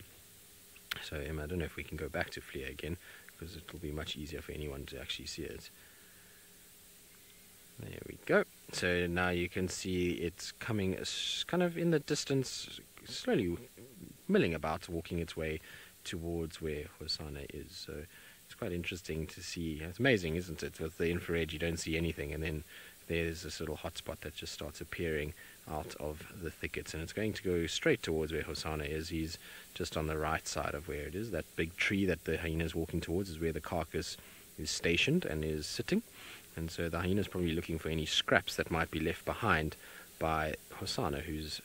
So, Emma, I don't know if we can go back to FLIR again, because it will be much easier for anyone to actually see it. There we go. So now you can see it's coming kind of in the distance, slowly milling about, walking its way towards where Hosana is. So it's quite interesting to see. It's amazing, isn't it? With the infrared, you don't see anything, and then there's this little hotspot that just starts appearing out of the thickets, and it's going to go straight towards where Hosana is. He's just on the right side of where it is. That big tree that the hyena is walking towards is where the carcass is stationed and is sitting. And so the hyena is probably looking for any scraps that might be left behind by Hosanna, who's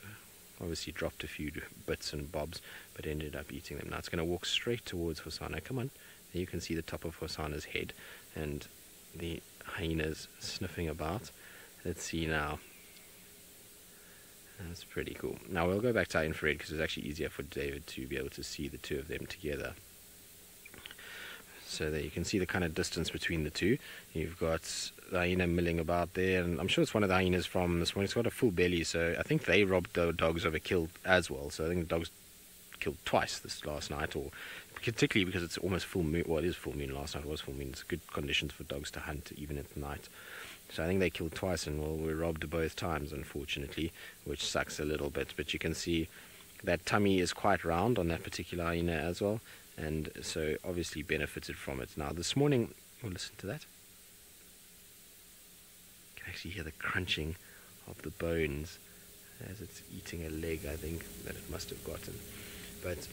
obviously dropped a few bits and bobs, but ended up eating them. Now it's going to walk straight towards Hosanna. Come on. There you can see the top of Hosanna's head and the hyenas sniffing about. Let's see now. That's pretty cool. Now we'll go back to our infrared because it's actually easier for David to be able to see the two of them together. So there you can see the kind of distance between the two. You've got the hyena milling about there, and I'm sure it's one of the hyenas from this one. It's got a full belly, so I think they robbed the dogs of a kill as well. So I think the dogs killed twice this last night, or particularly because it's almost full moon. Well, it is full moon. Last night was full moon. It's good conditions for dogs to hunt even at night. So I think they killed twice, and well, we robbed both times, unfortunately, which sucks a little bit. But you can see that tummy is quite round on that particular hyena as well, and so obviously benefited from it. Now this morning, we'll listen to that. You can actually hear the crunching of the bones as it's eating a leg, I think, that it must have gotten. But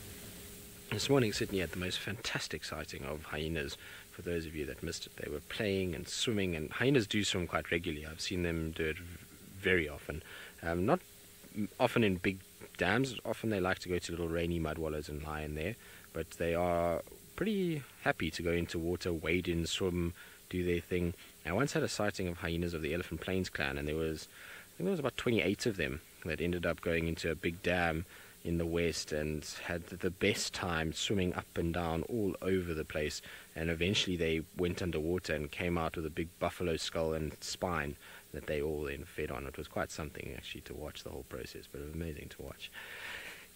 this morning certainly had the most fantastic sighting of hyenas. For those of you that missed it, they were playing and swimming, and hyenas do swim quite regularly. I've seen them do it very often. Not often in big dams. Often they like to go to little rainy mud wallows and lie in there, but they are pretty happy to go into water, wade in, swim, do their thing. I once had a sighting of hyenas of the Elephant Plains clan, and I think there was about 28 of them that ended up going into a big dam in the west and had the best time swimming up and down all over the place, and eventually they went underwater and came out with a big buffalo skull and spine that they all then fed on. It was quite something actually to watch the whole process, but it was amazing to watch.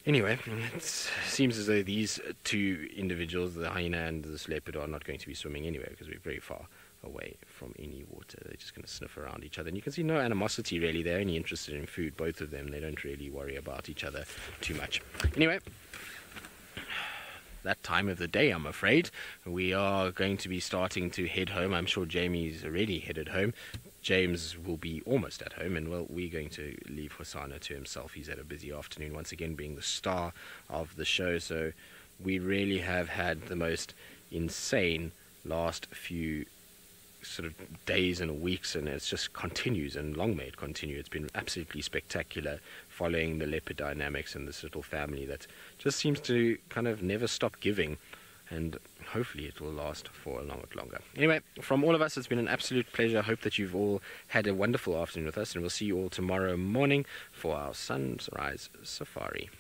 Anyway, it seems as though these two individuals, the hyena and this leopard, are not going to be swimming anywhere because we're very far away from any water. They're just going to sniff around each other, and you can see no animosity really. They're only interested in food, both of them. They don't really worry about each other too much. Anyway, that time of the day, I'm afraid. We are going to be starting to head home. I'm sure Jamie's already headed home. James will be almost at home, and well, we're going to leave Hosanna to himself. He's had a busy afternoon, once again being the star of the show, so we really have had the most insane last few sort of days and weeks, and it just continues, and long may it continue. It's been absolutely spectacular following the leopard dynamics and this little family that just seems to kind of never stop giving, and hopefully it will last for a lot longer. Anyway, from all of us, it's been an absolute pleasure. I hope that you've all had a wonderful afternoon with us, and we'll see you all tomorrow morning for our sunrise safari.